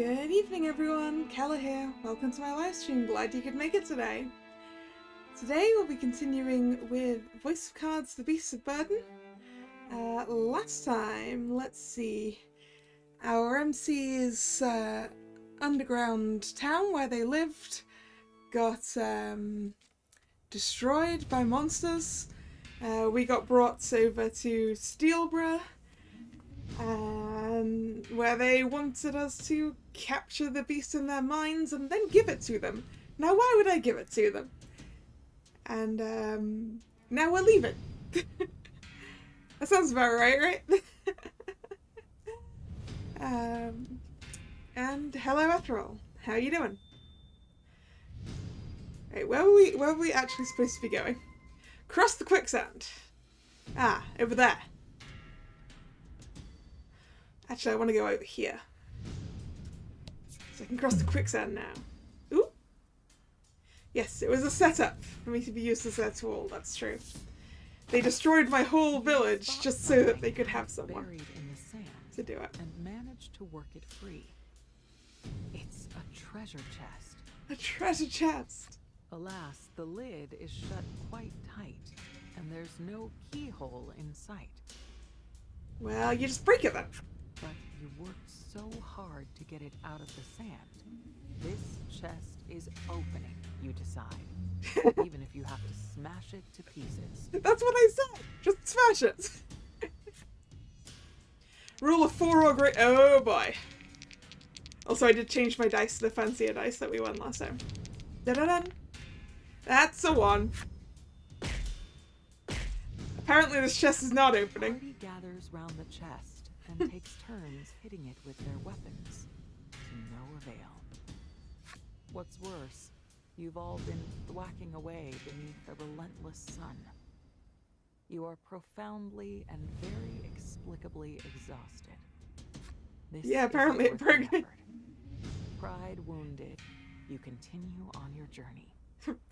Good evening, everyone. Kalla here. Welcome to my live stream. Glad you could make it today. Today we'll be continuing with Voice of Cards, The Beasts of Burden. Last time, let's see, our MC's underground town where they lived got destroyed by monsters. We got brought over to Steelborough, where they wanted us to capture the beast in their minds and then give it to them. Now, why would I give it to them? And now we're leaving. That sounds about right? And hello, Ethereal. How are you doing? Right, where were we actually supposed to be going? Cross the quicksand. Ah, over there. Actually, I want to go over here. So I can cross the quicksand now. Ooh! Yes, it was a setup for me to be used as their tool, that's true. They destroyed my whole village just so that they could have someone buried in the sand to do it. and managed to work it free. It's a treasure chest. A treasure chest! Alas, the lid is shut quite tight, and there's no keyhole in sight. Well, you just break it then. But you worked so hard to get it out of the sand. This chest is opening, you decide. Even if you have to smash it to pieces. That's what I said! Just smash it! Rule of 4 or great. Oh boy. Also, I did change my dice to the fancier dice that we won last time. Da-da-dun! That's a 1. Apparently this chest is not The opening. party gathers round the chest and takes turns hitting it with their weapons, to no avail. What's worse, you've all been thwacking away beneath a relentless sun. You are profoundly and very explicably exhausted. This Yeah, apparently it isn't worth the broke me. effort. Pride wounded, you continue on your journey.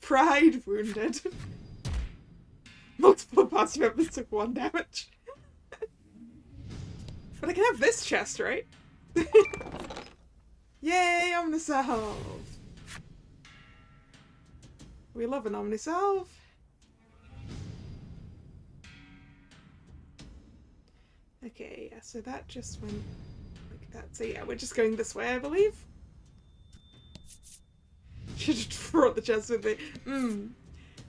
Pride wounded. Multiple party members took 1 damage. But I can have this chest, right? Yay, Omnisolve! We love an Omnisolve. Okay, yeah, so that just went like that. So yeah, we're just going this way, I believe. Should have brought the chest with me.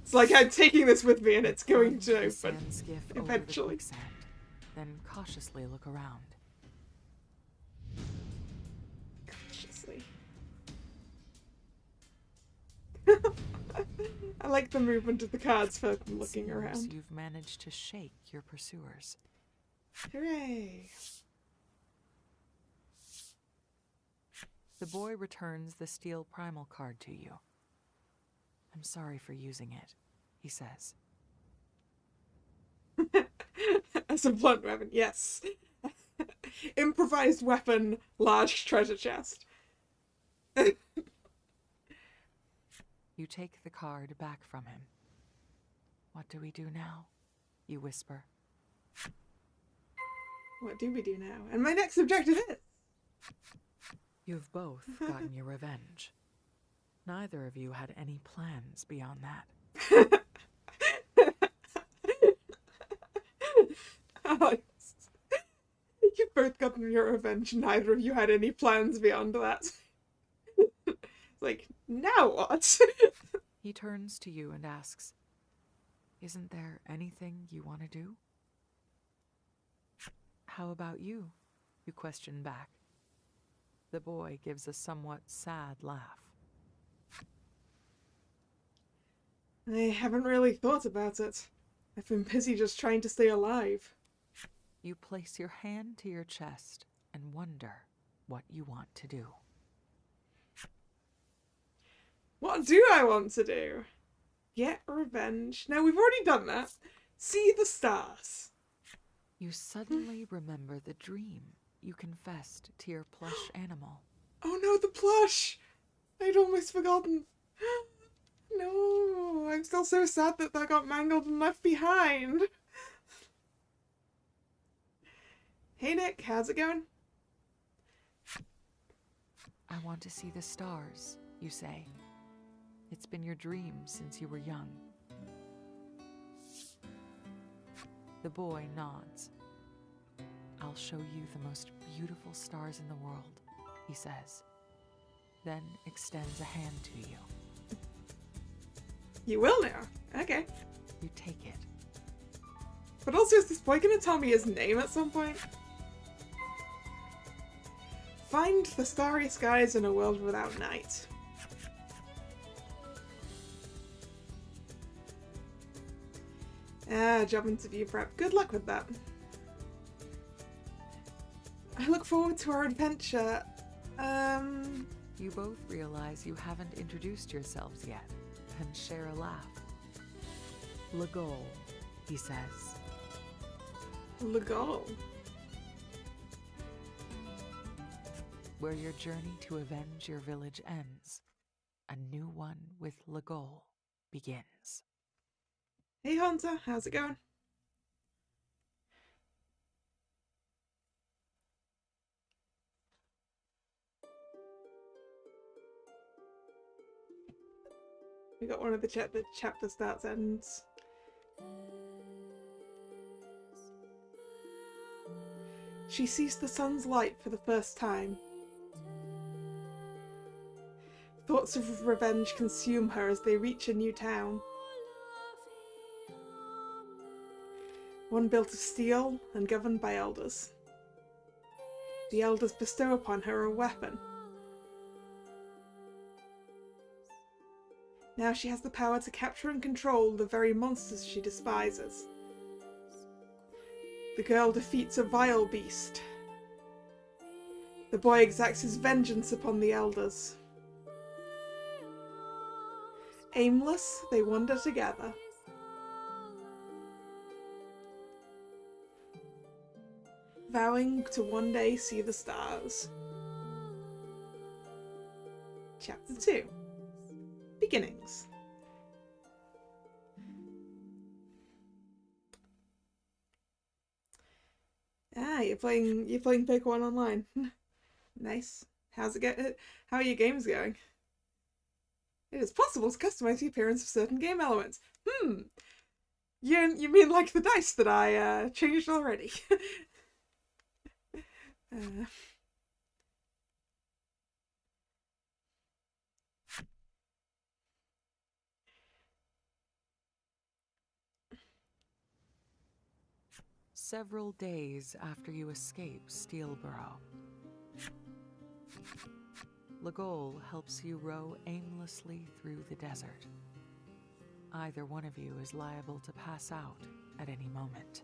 It's like I'm taking this with me and it's going to open Sand skiff over the eventually. quicksand, then cautiously look around. Cautiously. I like the movement of the cards for looking Seems around. You've managed to shake your pursuers. Hooray! The boy returns the steel primal card to you. I'm sorry for using it, he says. As a blunt weapon, yes. Improvised weapon, large treasure chest. You take the card back from him. What do we do now? You whisper. What do we do now? And my next objective is... You've both gotten your revenge. Neither of you had any plans beyond that. Oh, yes. You've both gotten your revenge. Neither of you had any plans beyond that. It's like, now what? He turns to you and asks, "Isn't there anything you want to do?" "How about you?" you question back. The boy gives a somewhat sad laugh. I haven't really thought about it. I've been busy just trying to stay alive. You place your hand to your chest and wonder what you want to do. What do I want to do? Get revenge. Now, we've already done that. See the stars. You suddenly remember the dream you confessed to your plush animal. Oh no, the plush! I'd almost forgotten. No, I'm still so sad that got mangled and left behind. Hey Nick, how's it going? I want to see the stars, you say. It's been your dream since you were young. The boy nods. I'll show you the most beautiful stars in the world, he says, then extends a hand to you. You will now. Okay. You take it. But also, is this boy gonna tell me his name at some point? Find the starry skies in a world without night. Job interview prep. Good luck with that. I look forward to our adventure. You both realize you haven't introduced yourselves yet and share a laugh. Le goal, he says. Le goal. Where your journey to avenge your village ends, a new one with Le goal begins. Hey Hunter, how's it going? We got one of the chapter starts ends. She sees the sun's light for the first time. Thoughts of revenge consume her as they reach a new town. One built of steel and governed by elders. The elders bestow upon her a weapon. Now she has the power to capture and control the very monsters she despises. The girl defeats a vile beast. The boy exacts his vengeance upon the elders. Aimless, they wander together. Vowing to one day see the stars. Chapter 2. Beginnings. You're playing Pokemon Online. Nice. How's it going? How are your games going? It is possible to customize the appearance of certain game elements. You mean like the dice that I changed already? Several days after you escape Steelborough, Le goal helps you row aimlessly through the desert. Either one of you is liable to pass out at any moment.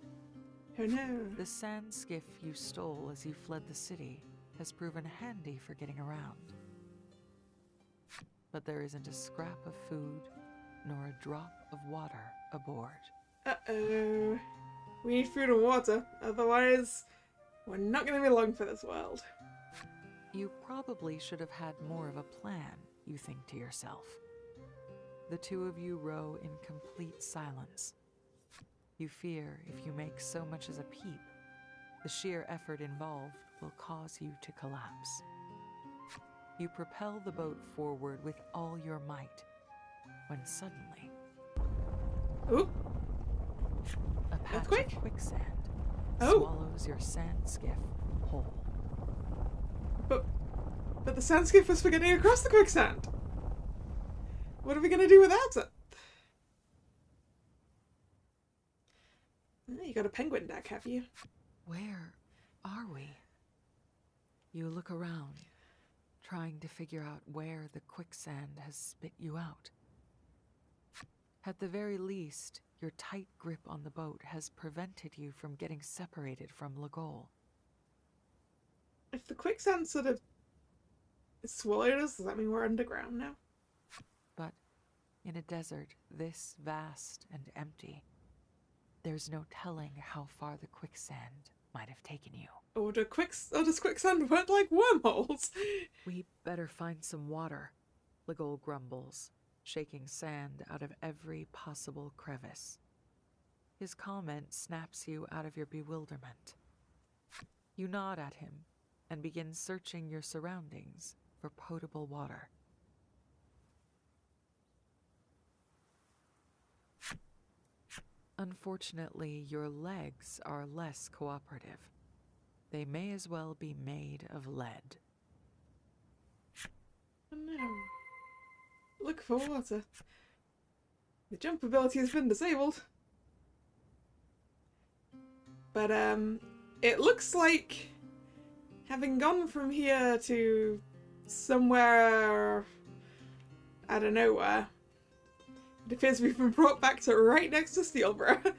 Oh no. The sand skiff you stole as you fled the city has proven handy for getting around. But there isn't a scrap of food nor a drop of water aboard. Uh-oh. We need food and water, otherwise we're not going to be long for this world. You probably should have had more of a plan, you think to yourself. The two of you row in complete silence. You fear if you make so much as a peep, the sheer effort involved will cause you to collapse. You propel the boat forward with all your might, when suddenly... Ooh! A patch Earthquake? of quicksand swallows your sand skiff whole. But the sand skiff was for getting across the quicksand. What are we gonna do without it? You got a penguin deck, have you? Where are we? You look around, trying to figure out where the quicksand has spit you out. At the very least, your tight grip on the boat has prevented you from getting separated from Le goal. If the quicksand sort of swallowed us, does that mean we're underground now? But in a desert this vast and empty, there's no telling how far the quicksand might have taken you. Or does quicksand work like wormholes? We better find some water, Le goal grumbles, shaking sand out of every possible crevice. His comment snaps you out of your bewilderment. You nod at him and begin searching your surroundings for potable water. Unfortunately, your legs are less cooperative. They may as well be made of lead. Oh no. Look for water. The jump ability has been disabled. But, it looks like having gone from here to somewhere, I don't know where, it appears we've been brought back to right next to Steelborough.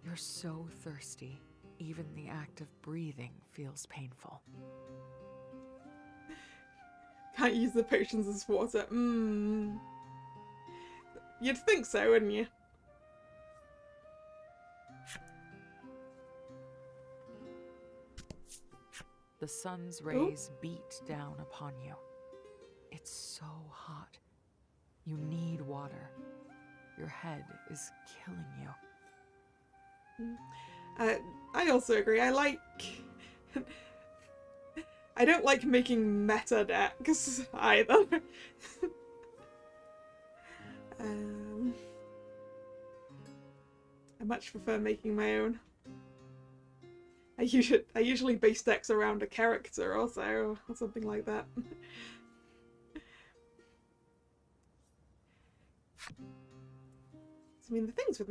You're so thirsty, even the act of breathing feels painful. Can't use the potions as water. You'd think so, wouldn't you? The sun's rays beat down upon you. It's so hot. You need water. Your head is killing you. I also agree. I don't like making meta decks either. I much prefer making my own. I usually base decks around a character also, or something like that. I mean, the thing with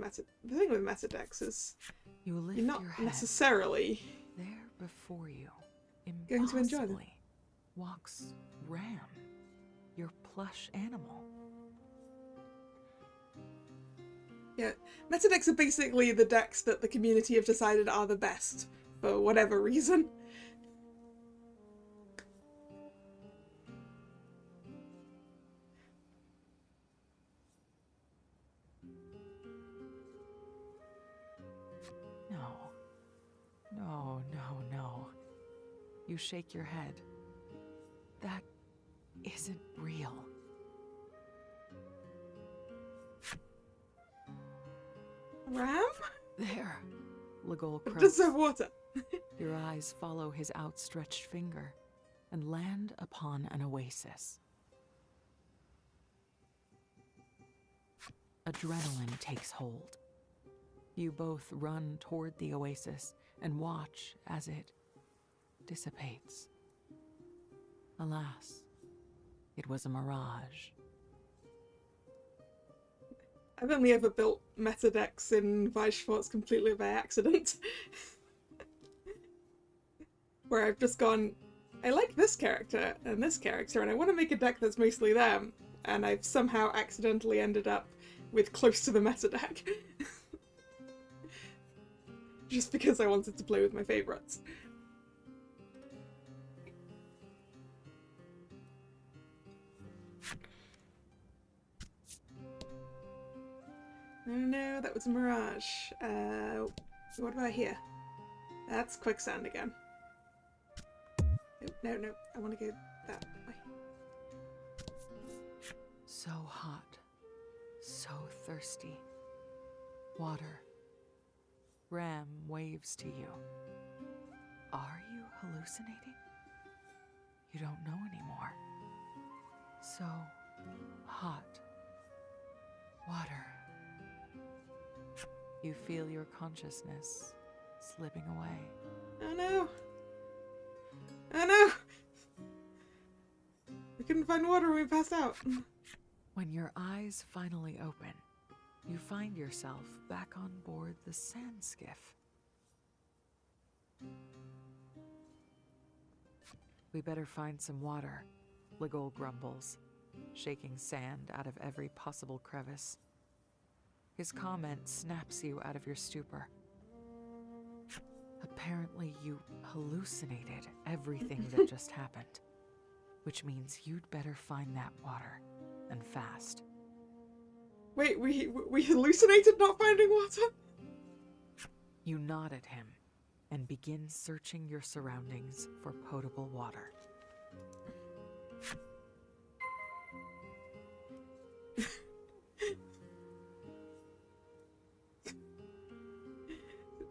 meta decks is You lift you're not your head. necessarily There before you, going to enjoy them. impossibly, walks Ram, your plush animal. Yeah, meta decks are basically the decks that the community have decided are the best for whatever reason. No. You shake your head. That isn't real. Ram? There, Legol It croaks. does have water. Your eyes follow his outstretched finger and land upon an oasis. Adrenaline takes hold. You both run toward the oasis and watch as it dissipates. Alas, it was a mirage. I've only ever built meta decks in Weisschwartz completely by accident. Where I've just gone, I like this character, and I want to make a deck that's mostly them, and I've somehow accidentally ended up with close to the meta deck. Just because I wanted to play with my favourites. No, that was a mirage. What about here? That's quicksand again. No, I want to go that way. So hot, so thirsty. Water. Ram waves to you. Are you hallucinating? You don't know anymore. So hot. Water. You feel your consciousness slipping away. Oh no! Oh no! We couldn't find water when we passed out. When your eyes finally open, you find yourself back on board the sand skiff. We better find some water, Legol grumbles, shaking sand out of every possible crevice. His comment snaps you out of your stupor. Apparently you hallucinated everything that just happened, which means you'd better find that water, and fast. Wait, we hallucinated not finding water? You nod at him and begin searching your surroundings for potable water.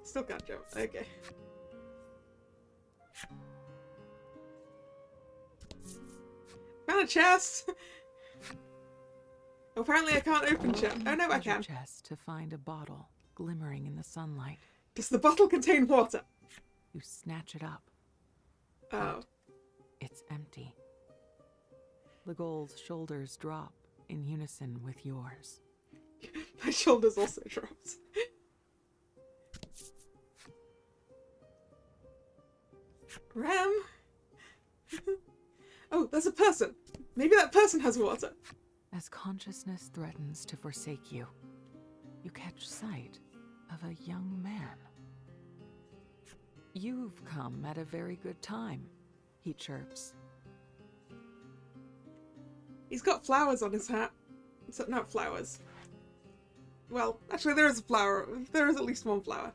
Still can't jump. Okay. a chest! Apparently I can't open chest. Oh no, I can. Chest to find a bottle glimmering in the sunlight. Does the bottle contain water? You snatch it up. Oh. But it's empty. Legol's shoulders drop in unison with yours. My shoulders also dropped. Ram? Oh, there's a person. Maybe that person has water. As consciousness threatens to forsake you, you catch sight of a young man. You've come at a very good time, he chirps. He's got flowers on his hat. So, not flowers. Well, actually there is a flower. There is at least one flower.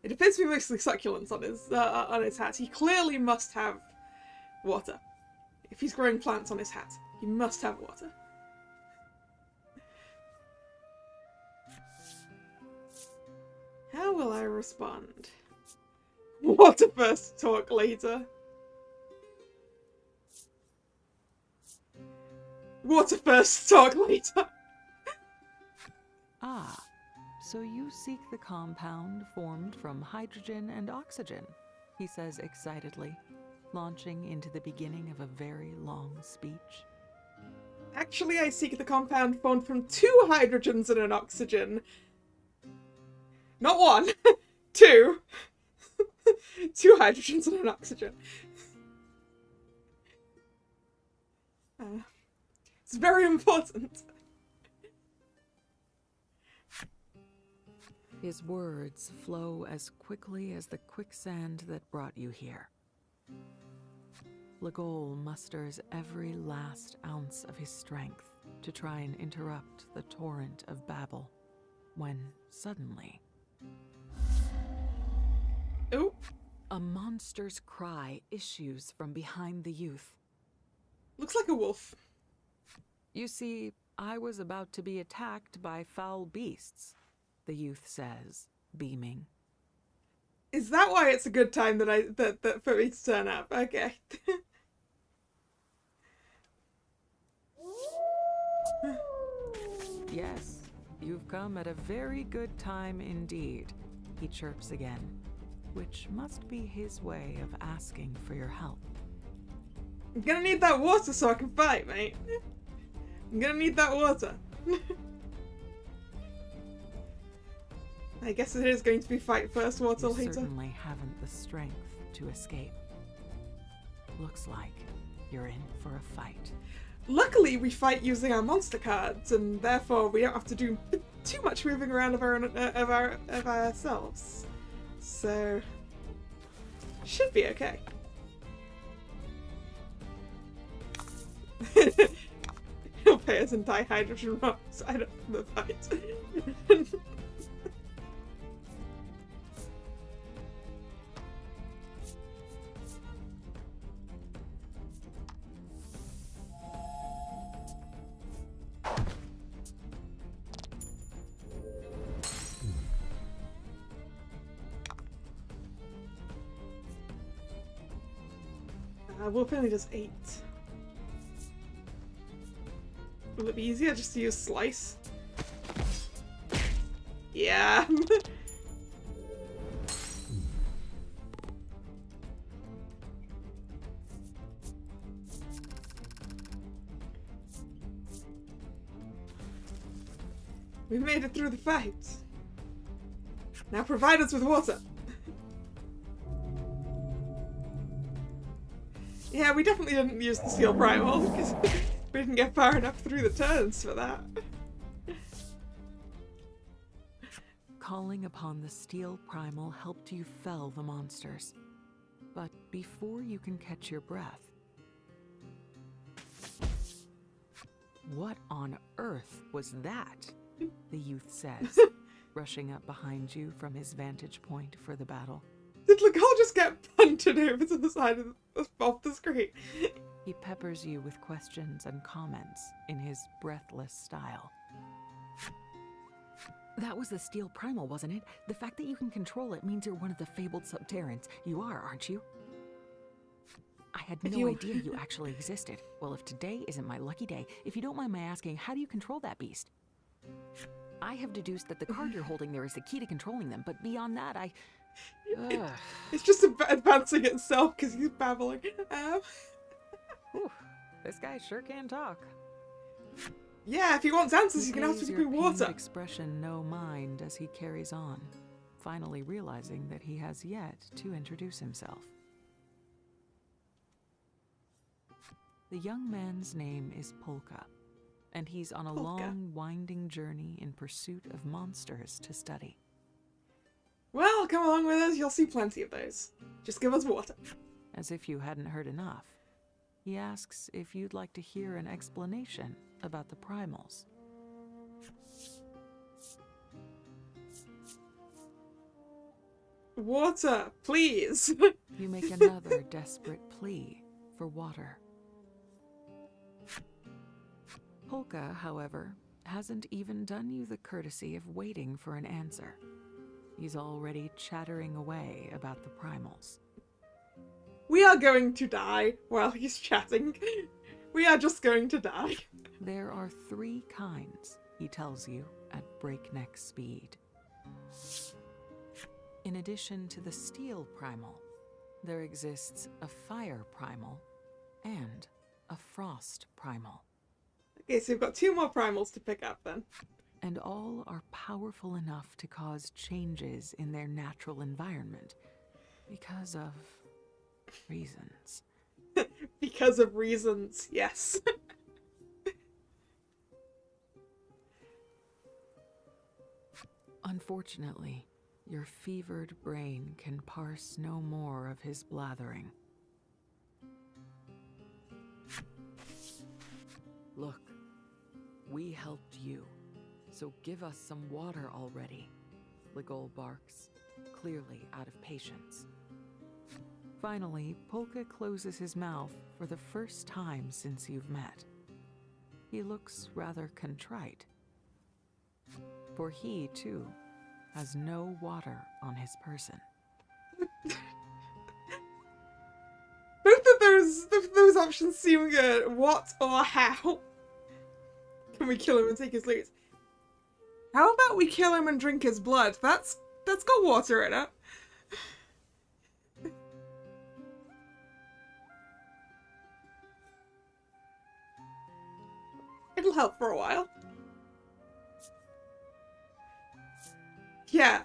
It appears to be mostly succulents on his hat. He clearly must have water. If he's growing plants on his hat, he must have water. How will I respond? Water first, talk later. Water first, talk later. Ah, so you seek the compound formed from hydrogen and oxygen, he says excitedly, launching into the beginning of a very long speech. Actually, I seek the compound formed from 2 hydrogens and an oxygen. Not 1, 2. 2 hydrogens and an oxygen. It's very important. His words flow as quickly as the quicksand that brought you here. Legol musters every last ounce of his strength to try and interrupt the torrent of babble, when suddenly... Oh! A monster's cry issues from behind the youth. Looks like a wolf. You see, I was about to be attacked by foul beasts, the youth says, beaming. Is that why it's a good time that for me to turn up? Okay. Yes, you've come at a very good time indeed, he chirps again, which must be his way of asking for your help. I'm gonna need that water so I can fight, mate. I'm gonna need that water. I guess it is going to be fight first, water later. You certainly haven't the strength to escape. Looks like you're in for a fight. Luckily, we fight using our monster cards, and therefore we don't have to do too much moving around of ourselves. So, should be okay. He'll pay us in dihydrogen monoxide of the fight. Wolf only does 8. Will it be easier just to use Slice? Yeah. We've made it through the fight. Now provide us with water. Yeah, we definitely didn't use the steel primal because we didn't get far enough through the turns for that. Calling upon the steel primal helped you fell the monsters. But before you can catch your breath... What on earth was that? The youth says, rushing up behind you from his vantage point for the battle. Did Legol just get punted over to the side of the screen? He peppers you with questions and comments in his breathless style. That was the steel primal, wasn't it? The fact that you can control it means you're one of the fabled subterrans. You are, aren't you? I had If no you- idea you actually existed. Well, if today isn't my lucky day, if you don't mind my asking, how do you control that beast? I have deduced that the card you're holding there is the key to controlling them, but beyond that, Ugh. It's just advancing itself because he's babbling. Whew, this guy sure can talk. Yeah, if he wants answers, He he's gonna have to pays be your water. pained expression no mind as he carries on, finally realizing that he has yet to introduce himself. The young man's name is Polka, and he's on a long, winding journey in pursuit of monsters to study. Well, come along with us, you'll see plenty of those. Just give us water. As if you hadn't heard enough, he asks if you'd like to hear an explanation about the primals. Water, please. You make another desperate plea for water. Polka, however, hasn't even done you the courtesy of waiting for an answer. He's already chattering away about the primals. We are going to die while he's chatting. We are just going to die. There are 3 kinds, he tells you at breakneck speed. In addition to the steel primal, there exists a fire primal and a frost primal. Okay, so we've got 2 more primals to pick up then. And all are powerful enough to cause changes in their natural environment because of reasons. Because of reasons, yes. Unfortunately, your fevered brain can parse no more of his blathering. Look, we helped you, so give us some water already, Ligol barks, clearly out of patience. Finally, Polka closes his mouth for the first time since you've met. He looks rather contrite, for he, too, has no water on his person. Both of those options seem good. What or how? Can we kill him and take his loot? How about we kill him and drink his blood? That's got water in it. It'll help for a while. Yeah.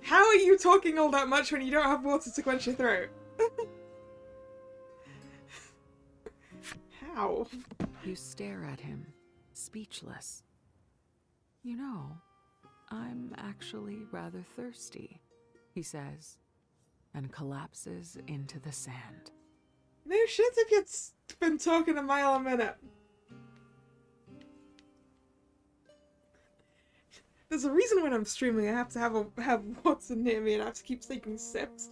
How are you talking all that much when you don't have water to quench your throat? How? You stare at him, speechless. You know, I'm actually rather thirsty, he says, and collapses into the sand. No shit if you'd been talking a mile a minute. There's a reason when I'm streaming I have to have water near me and I have to keep taking sips.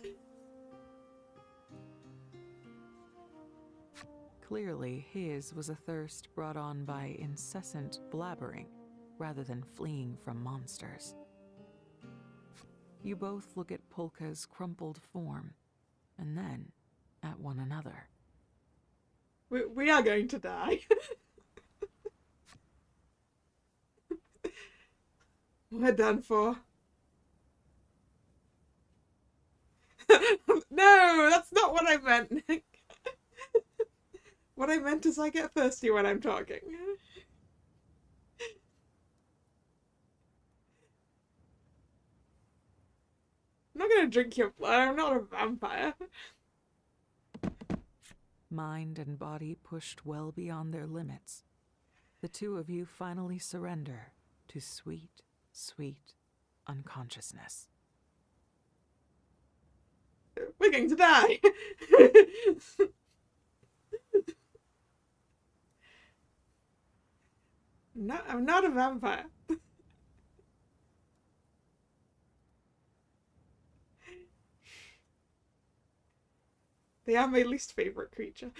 Clearly, his was a thirst brought on by incessant blabbering, rather than fleeing from monsters. You both look at Polka's crumpled form, and then at one another. We are going to die. We're done for. No, that's not what I meant, Nick. What I meant is I get thirsty when I'm talking. I'm not gonna drink your blood, I'm not a vampire. Mind and body pushed well beyond their limits, the 2 of you finally surrender to sweet, sweet unconsciousness. We're going to die. I'm not a vampire. They are my least favorite creature.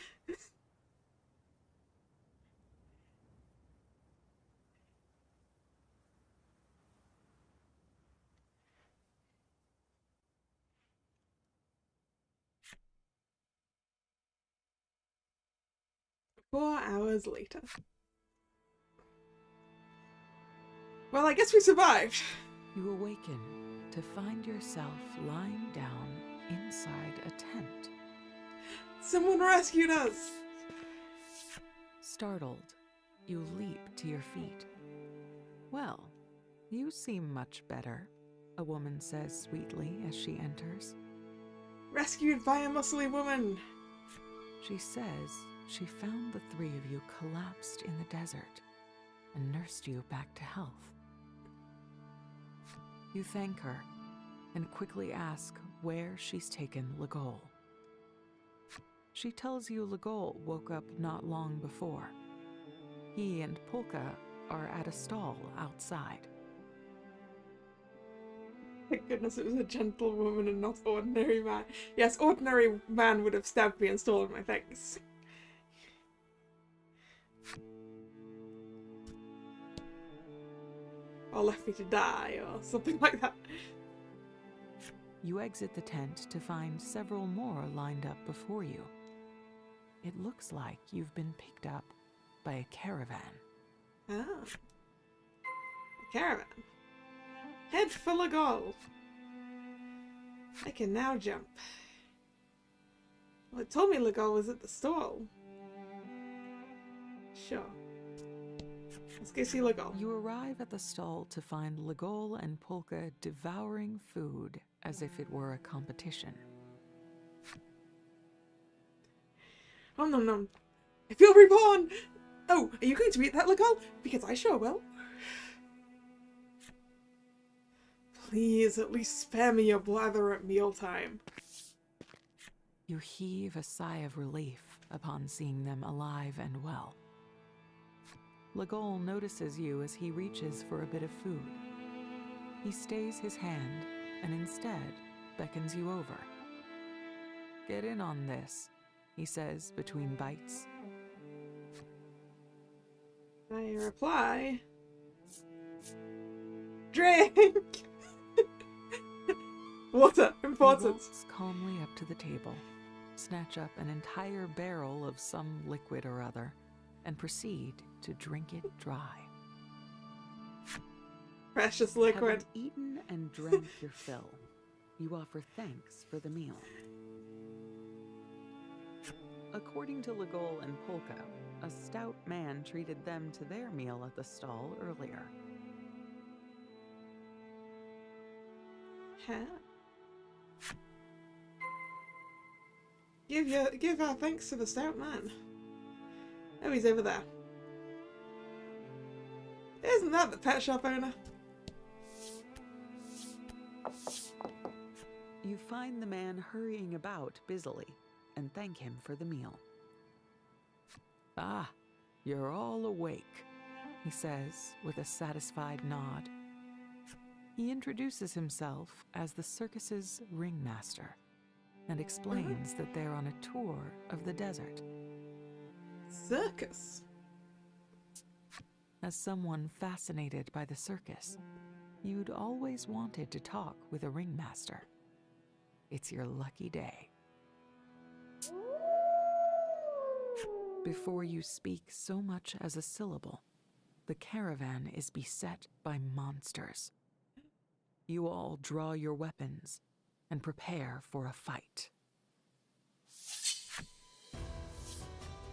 4 hours later. Well, I guess we survived. You awaken to find yourself lying down inside a tent. Someone rescued us! Startled, you leap to your feet. Well, you seem much better, a woman says sweetly as she enters. Rescued by a muscly woman! She says she found the three of you collapsed in the desert and nursed you back to health. You thank her and quickly ask where she's taken Legol. She tells you Legol woke up not long before. He and Polka are at a stall outside. Thank goodness it was a gentle woman and not ordinary man. Yes, ordinary man would have stabbed me and stolen my things. Or left me to die, or something like that. You exit the tent to find several more lined up before you. It looks like you've been picked up by a caravan. Ah. A caravan. Head full of gold. I can now jump. Well, it told me Legol was at the stall. Sure. Let's go see Legol. You arrive at the stall to find Legol and Polka devouring food as if it were a competition. Oh, nom nom. I feel reborn! Oh, are you going to eat that, Legol? Because I sure will. Please, at least spare me your blather at mealtime. You heave a sigh of relief upon seeing them alive and well. Legol notices you as he reaches for a bit of food. He stays his hand and instead beckons you over. Get in on this, he says between bites. I reply, drink! Water, important. He walks calmly up to the table, snatch up an entire barrel of some liquid or other, and proceed to drink it dry. Precious liquid. Having eaten and drank your fill, you offer thanks for the meal. According to Legol and Polka, a stout man treated them to their meal at the stall earlier. Huh? Give our thanks to the stout man. Oh, he's over there. Isn't that the pet shop owner? You find the man hurrying about busily and thank him for the meal. Ah, you're all awake, he says with a satisfied nod. He introduces himself as the circus's ringmaster and explains that they're on a tour of the desert. Circus? As someone fascinated by the circus, you'd always wanted to talk with a ringmaster. It's your lucky day. Before you speak so much as a syllable, the caravan is beset by monsters. You all draw your weapons and prepare for a fight.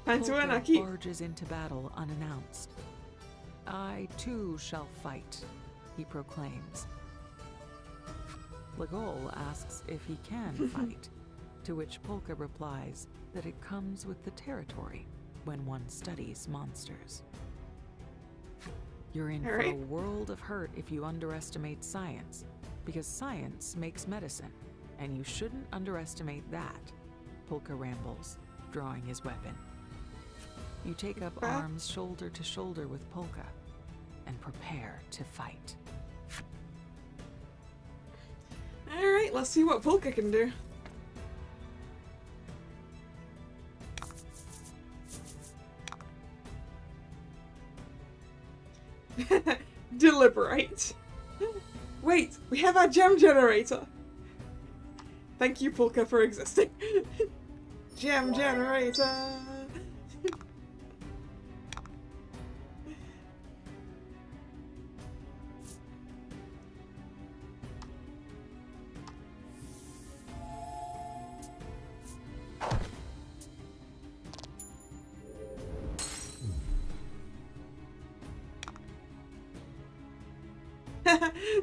Time to earn our Polka keep. barges into battle unannounced. I too shall fight, he proclaims. Legol asks if he can fight, to which Polka replies that it comes with the territory when one studies monsters. You're in for a world of hurt if you underestimate science, because science makes medicine, and you shouldn't underestimate that, Polka rambles, drawing his weapon. You take up arms shoulder to shoulder with Polka and prepare to fight. Alright, let's see what Polka can do. Deliberate. Wait, we have our gem generator. Thank you, Polka, for existing. Gem generator.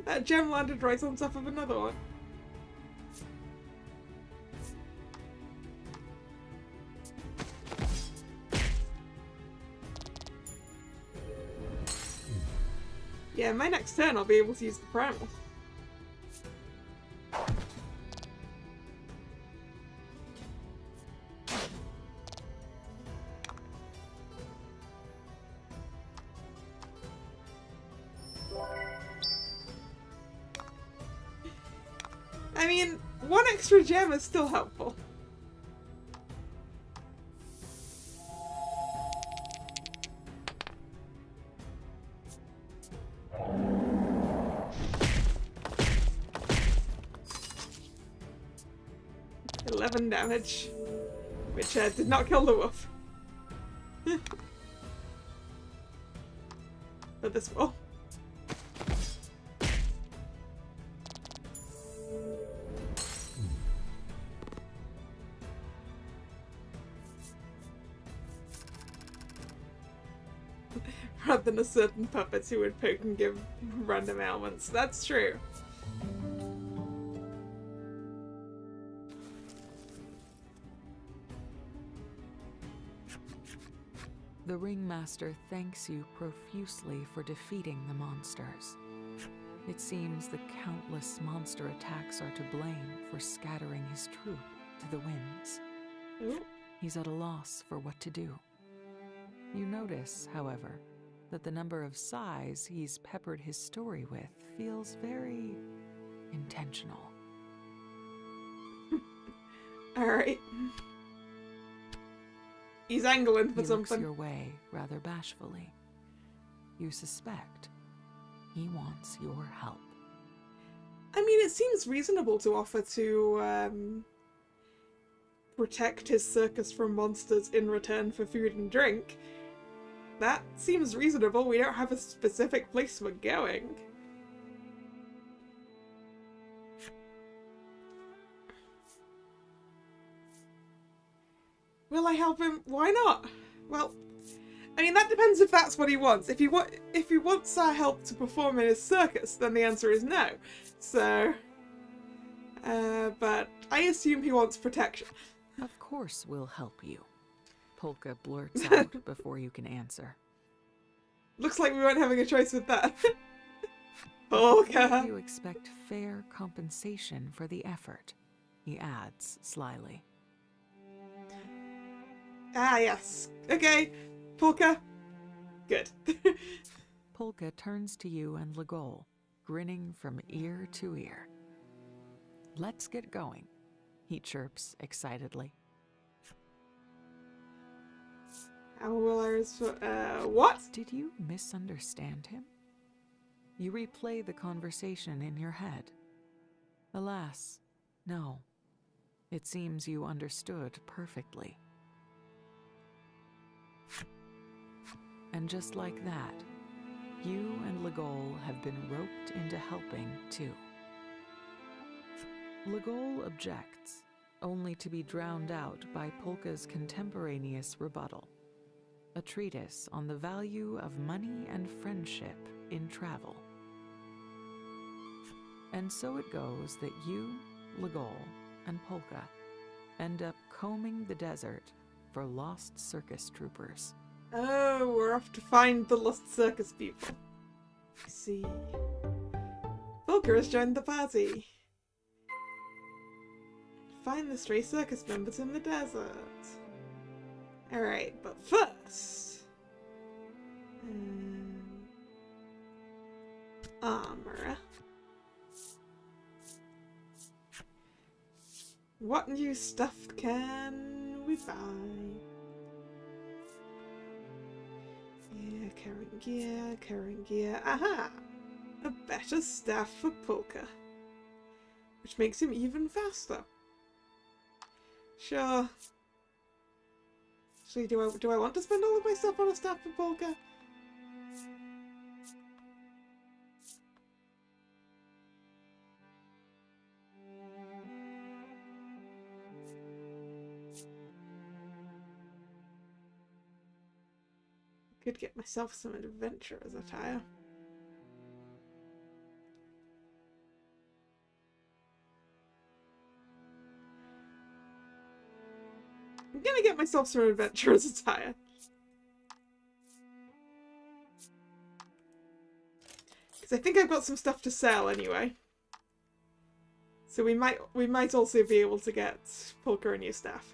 That gem landed right on top of another one. Yeah, my next turn I'll be able to use the primal. I mean, one extra gem is still helpful. Damage, which did not kill the wolf. But this will. Rather than a certain puppet who would poke and give random ailments. That's true. The ringmaster thanks you profusely for defeating the monsters. It seems the countless monster attacks are to blame for scattering his troop to the winds. Ooh. He's at a loss for what to do. You notice, however, that the number of sighs he's peppered his story with feels very intentional. Alright. He's angling for he something. Looks your way rather bashfully. You suspect he wants your help. I mean, it seems reasonable to offer to protect his circus from monsters in return for food and drink. That seems reasonable. We don't have a specific place we're going. Will I help him? Why not? Well, I mean, that depends if that's what he wants. If he wants our help to perform in his circus, then the answer is no. So, but I assume he wants protection. Of course we'll help you. Polka blurts out before you can answer. Looks like we weren't having a choice with that. Polka. You expect fair compensation for the effort, he adds slyly. Ah, yes. Okay. Polka. Good. Polka turns to you and Legol, grinning from ear to ear. Let's get going, he chirps excitedly. How will what? Did you misunderstand him? You replay the conversation in your head. Alas, no. It seems you understood perfectly. And just like that, you and Legol have been roped into helping too. Legol objects, only to be drowned out by Polka's contemporaneous rebuttal. A treatise on the value of money and friendship in travel. And so it goes that you, Legol, and Polka end up combing the desert for lost circus troopers. Oh, we're off to find the lost circus people. I see. Polka has joined the party. Find the stray circus members in the desert. Alright, but first... armor. What new stuff can we buy? Yeah, current gear. Aha! A better staff for Polka. Which makes him even faster. Sure. Actually, do I want to spend all of my stuff on a staff for Polka? Could get myself some adventurer's attire. gonna get myself some adventurer's attire. Because I think I've got some stuff to sell anyway. So we might also be able to get Pulker a new staff.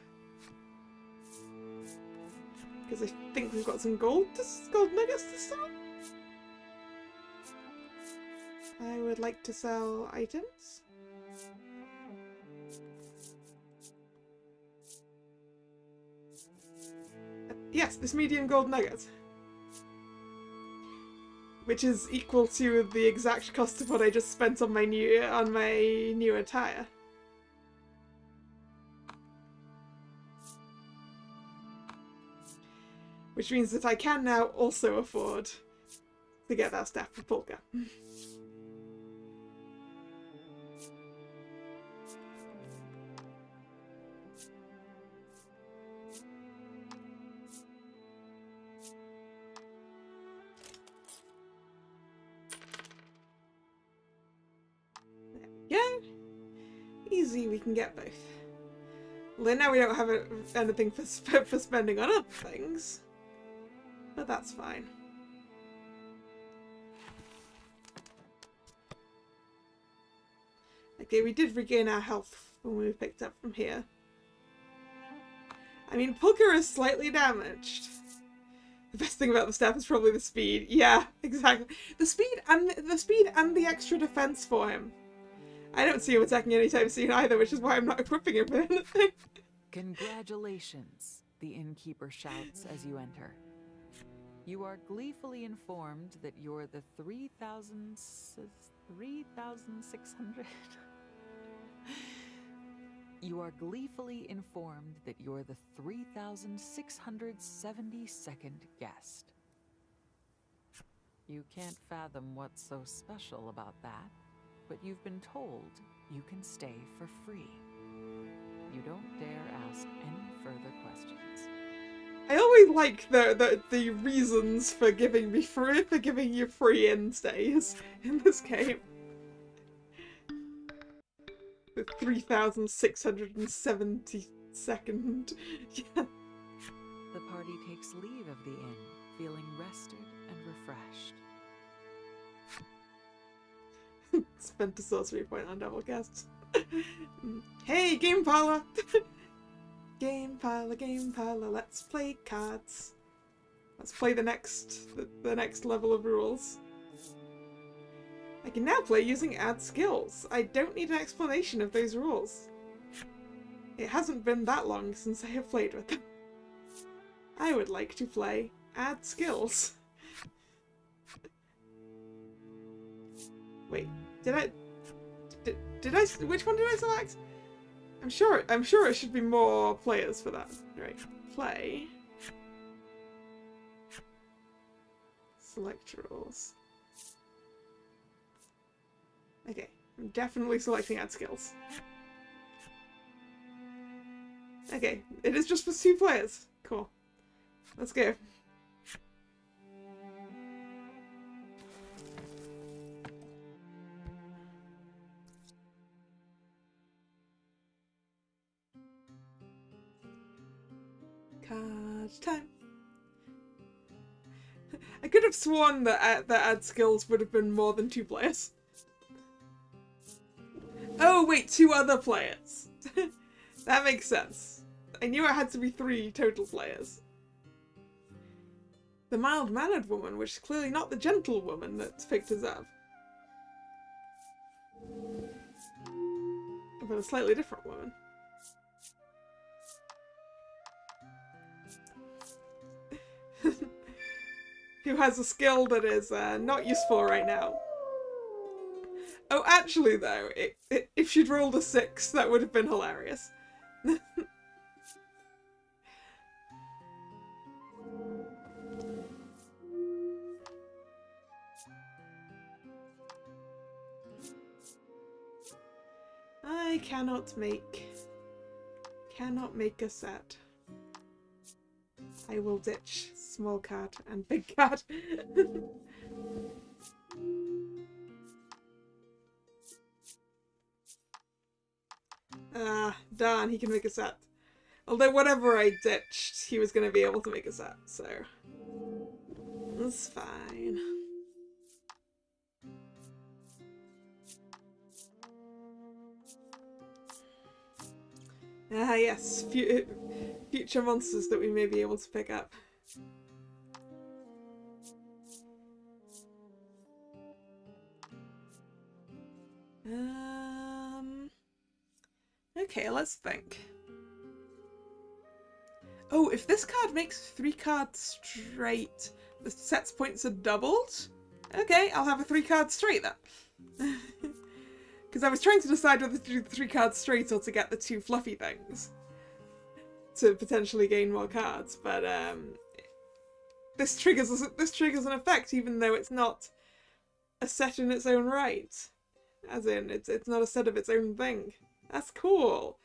Because I think we've got some gold nuggets to sell. I would like to sell items. Yes, this medium gold nugget. Which is equal to the exact cost of what I just spent on my new attire. Which means that I can now also afford to get that staff for Pulker. Yeah, easy. We can get both. Well, now we don't have anything for spending on other things, but that's fine. Okay, we did regain our health when we picked up from here. I mean, Pulker is slightly damaged. The best thing about the staff is probably the speed. Yeah, exactly. The speed and the extra defense for him. I don't see him attacking anytime soon either, which is why I'm not equipping him with anything. Congratulations, the innkeeper shouts as you enter. You are gleefully informed that you're the 3,600. You are gleefully informed that you're the 3,672nd guest. You can't fathom what's so special about that, but you've been told you can stay for free. You don't dare ask any further questions. I always like the reasons for giving you free in stays in this game. The 3,672nd. Yeah. The party takes leave of the inn, feeling rested and refreshed. Spent a sorcery point on double casts. Hey, game parlor! Game parlor, let's play cards. Let's play the next level of rules. I can now play using add skills. I don't need an explanation of those rules. It hasn't been that long since I have played with them. I would like to play add skills. Wait, did I which one did I select? I'm sure it should be more players for that. Right. Play. Select rules. Okay, I'm definitely selecting add skills. Okay, it is just for 2 players. Cool. Let's go. Card time. I could have sworn that add skills would have been more than 2 players. Oh wait, 2 other players. That makes sense. I knew it had to be 3 total players. The mild-mannered woman, which is clearly not the gentlewoman that's picked us up. But a slightly different woman. Who has a skill that is not useful right now. Oh, actually though, if she'd rolled a 6, that would have been hilarious. I cannot make a set. I will ditch small card and big card. Ah, darn, he can make a set. Although whatever I ditched, he was going to be able to make a set, so that's fine. Ah, yes, future monsters that we may be able to pick up. Okay, let's think. Oh, if this card makes 3 cards straight, the set's points are doubled? Okay, I'll have a 3 cards straight then. Because I was trying to decide whether to do the 3 cards straight or to get the 2 fluffy things to potentially gain more cards, but this triggers an effect even though it's not a set in its own right. As in, it's not a set of its own thing. That's cool.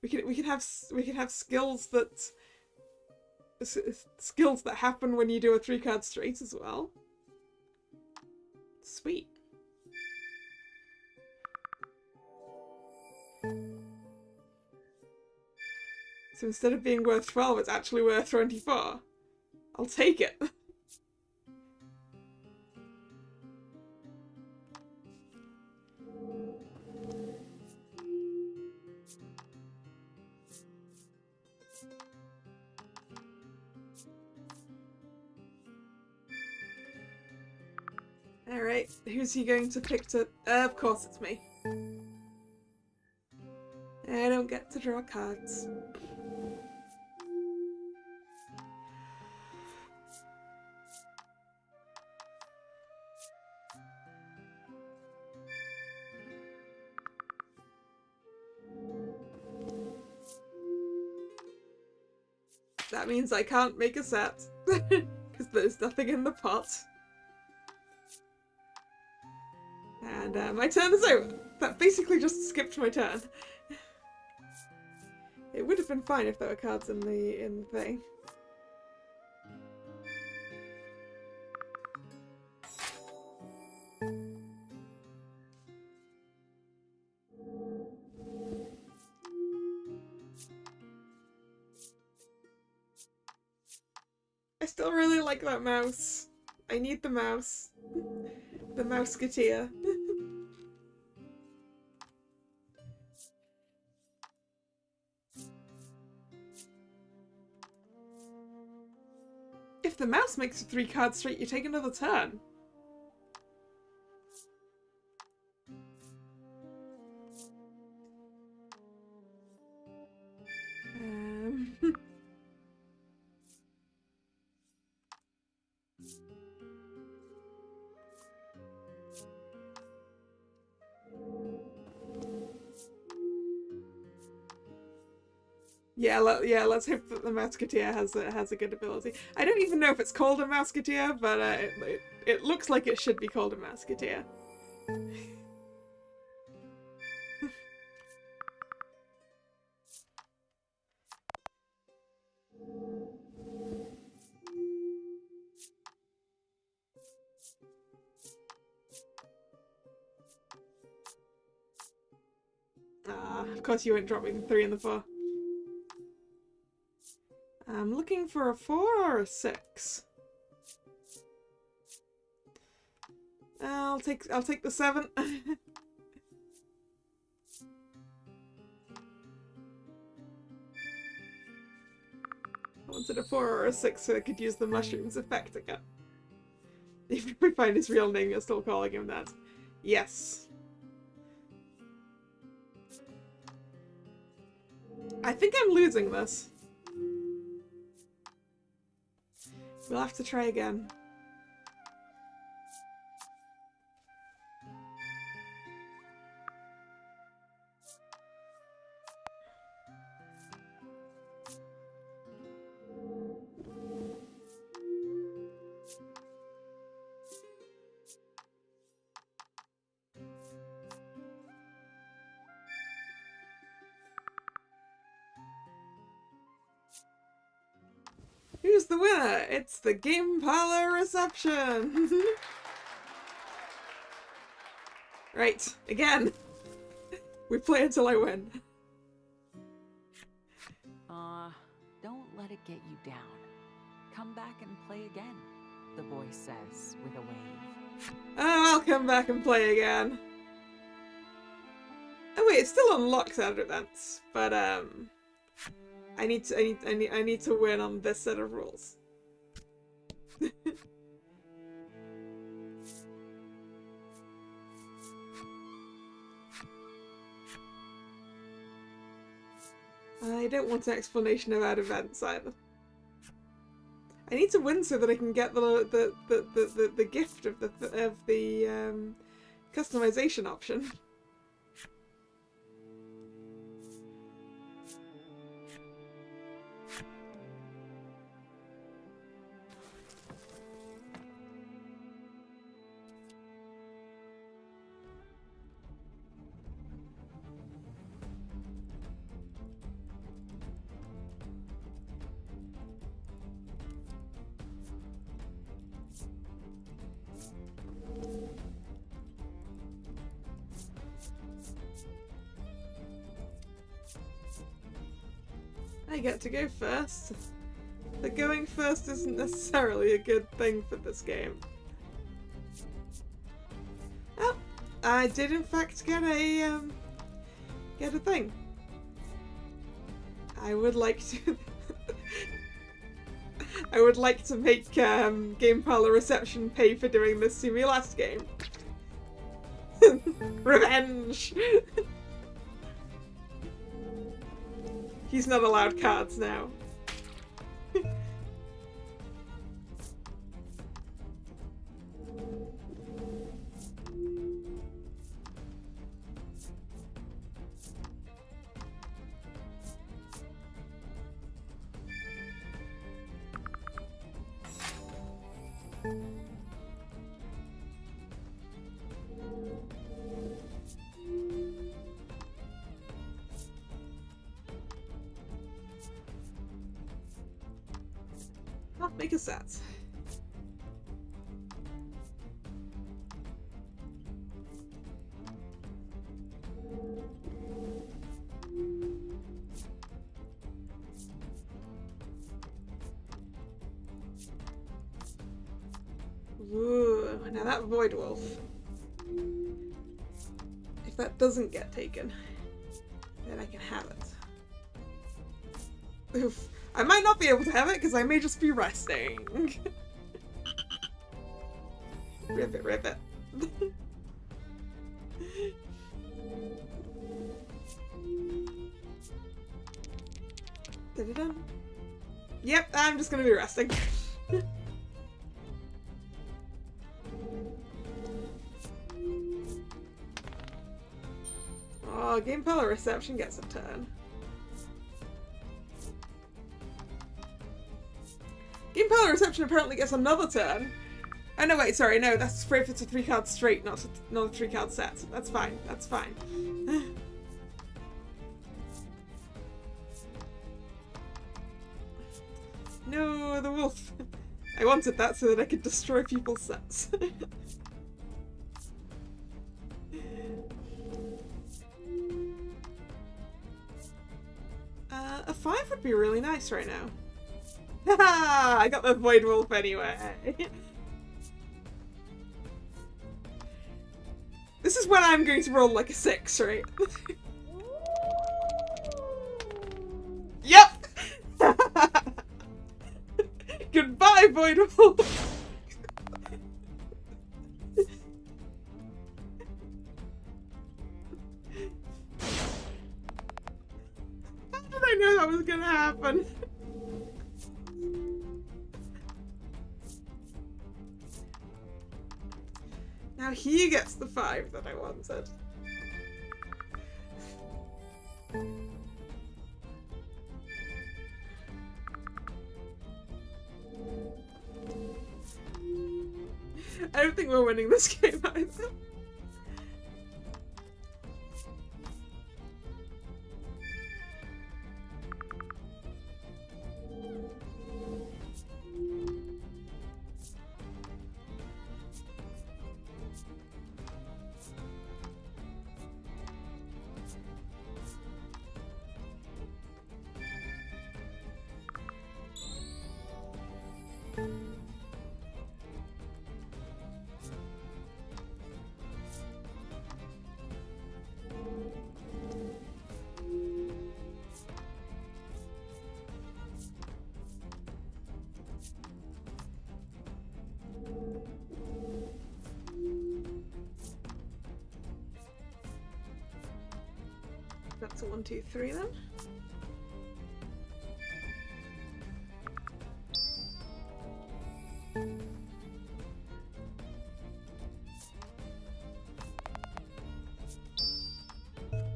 We can have skills that happen when you do a 3 card straight as well. Sweet. So instead of being worth 12, it's actually worth 24. I'll take it. Alright, who's he going to pick to... of course it's me. I don't get to draw cards. That means I can't make a set, because there's nothing in the pot. And my turn is over. That basically just skipped my turn. It would have been fine if there were cards in the thing. I still really like that mouse. I need the mouse. The Mouseketeer. If the mouse makes a 3 card straight, you take another turn. Yeah, let's hope that the Mouseketeer has a good ability. I don't even know if it's called a Mouseketeer, but it looks like it should be called a Mouseketeer. Of course you won't drop me the 3 and the 4. I'm looking for a 4 or a 6. I'll take the 7. I wanted a 4 or a 6 so I could use the mushrooms effect again. Even if we find his real name, you're still calling him that. Yes. I think I'm losing this. We'll have to try again. Who's the winner? It's the Game Parlor Reception! Right, again. We play until I win. let it get you down. Come back and play again, the voice says with a wave. Oh, I'll come back and play again. Oh wait, it still unlocks other events, but I need to win on this set of rules. I don't want an explanation about events either. I need to win so that I can get the gift of the customization option. I get to go first. But going first isn't necessarily a good thing for this game. Oh, I did in fact get a thing. I would like to I would like to make Game Parlor Reception pay for doing this to me last game. Revenge! He's not allowed cards now. I'll make a set. Ooh, now that Void Wolf. If that doesn't get taken, then I can have it. Oof. I might not be able to have it because I may just be resting. Rip it, rip it. Da-da-dum. Yep, I'm just gonna be resting. Oh, Game Parlor Reception gets a turn. Game Parlor Reception apparently gets another turn. Oh no, wait, sorry, no, that's for if it's a 3-card straight, not a 3-card set. That's fine, that's fine. No, the wolf. I wanted that so that I could destroy people's sets. A 5 would be really nice right now. Haha! I got the Void Wolf anyway. This is when I'm going to roll like a 6, right? Yep! Goodbye, Void Wolf! How did I know that was gonna happen? Now he gets the 5 that I wanted. I don't think we're winning this game either. That's a 1, 2, 3 then.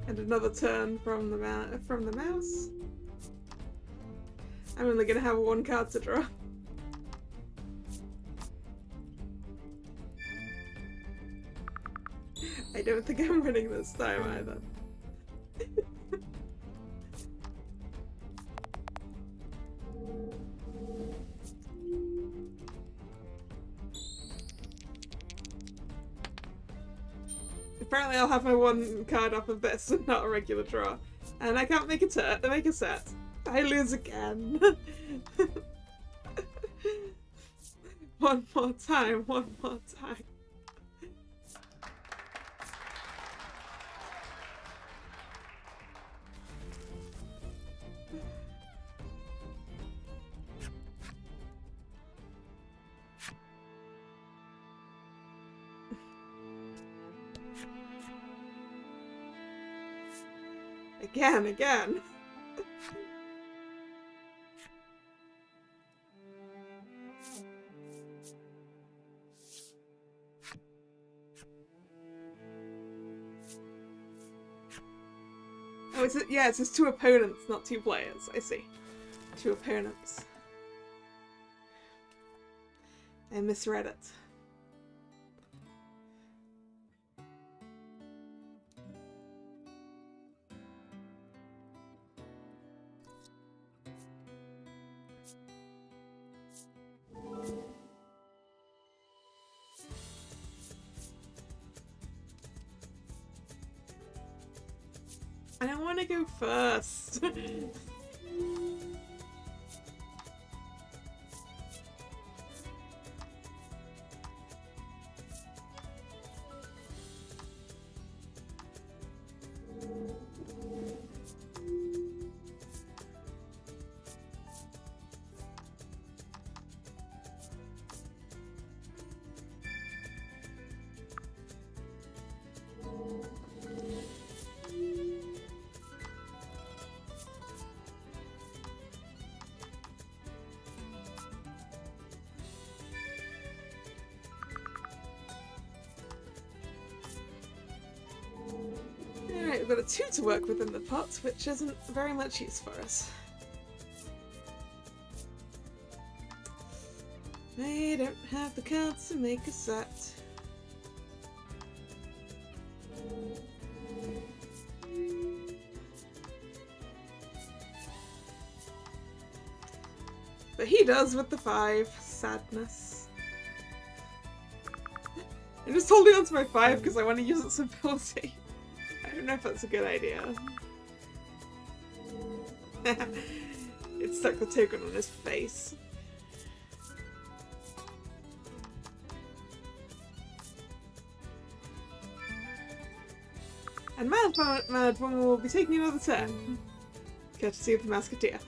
And another turn from the mouse. I'm only gonna have 1 card to draw. I don't think I'm winning this time either. Apparently I'll have my 1 card off of this and not a regular draw. And I can't make a set. I lose again. One more time. Again. Oh, it says 2 opponents, not 2 players. I see. 2 opponents. I misread it. I want to go first. Alright, we've got a 2 to work with in the pot, which isn't very much use for us. I don't have the cards to make a set. But he does with the 5. Sadness. I'm just holding on to my 5 because I want to use its ability. I don't know if that's a good idea. It stuck the token on his face. And Mad Woman will be taking another turn. Courtesy of the Musketeer.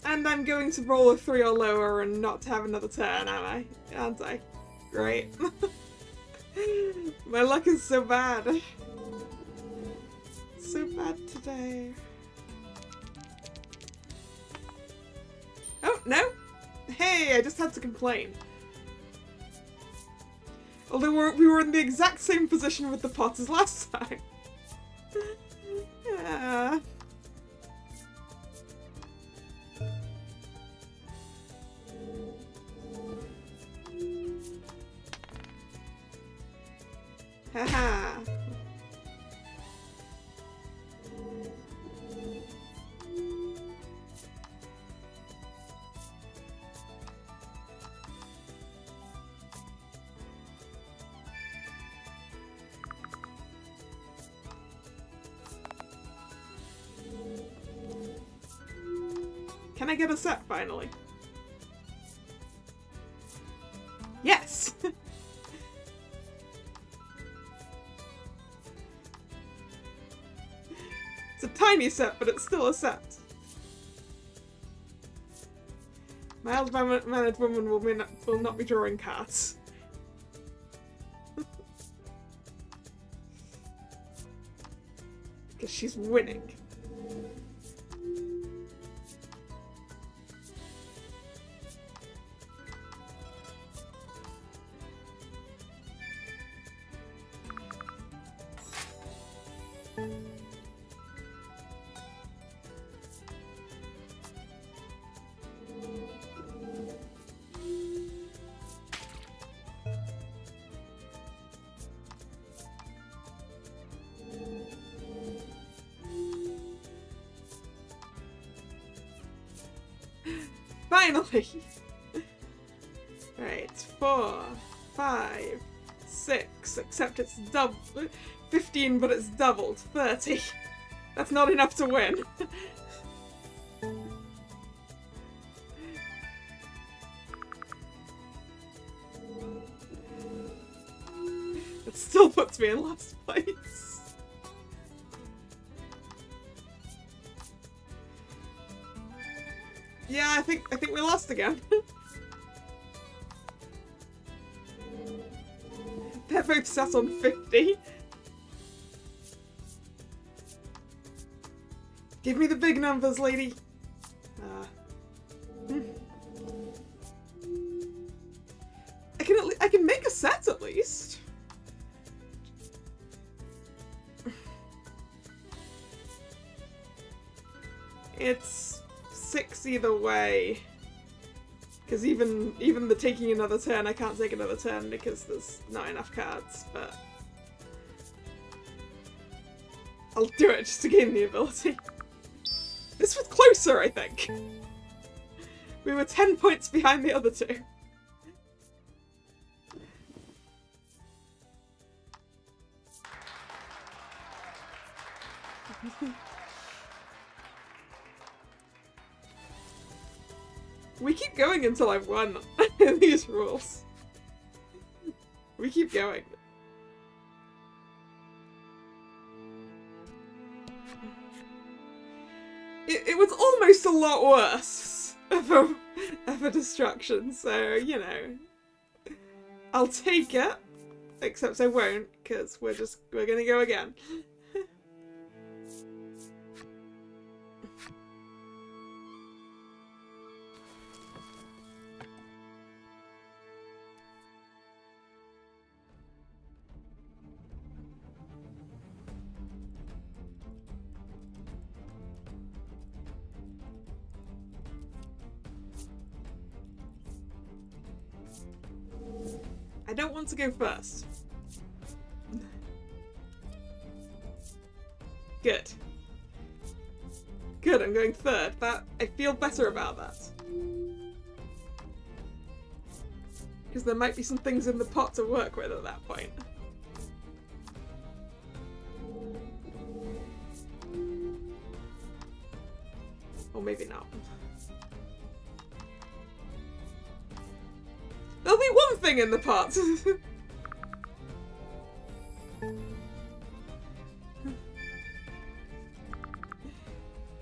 And I'm going to roll a 3 or lower and not have another turn, am I? Aren't I? Great. My luck is so bad. So bad today. Oh, no! Hey, I just had to complain. Although we were in the exact same position with the pot as last time. Yeah. Haha. Can I get a set finally? Yes! It's a tiny set, but it's still a set. Mild-mannered woman will not be drawing cards. Because she's winning. Finally! Right, 4, 5, 6, except it's 15, but it's doubled. 30. That's not enough to win. It still puts me in last place. Yeah, I think we lost again. They're both set on 50. Give me the big numbers, lady. I can make a set at least. It's 6 either way. Because even the taking another turn, I can't take another turn because there's not enough cards, but I'll do it just to gain the ability. This was closer, I think. We were 10 points behind the other two. We keep going until I've won these rules. We keep going. It was almost a lot worse of a destruction, so, you know. I'll take it. Except I won't, because we're gonna go again. I don't want to go first. Good. Good, I'm going third. I feel better about that. Because there might be some things in the pot to work with at that point. Or maybe not. There'll be one thing in the pot!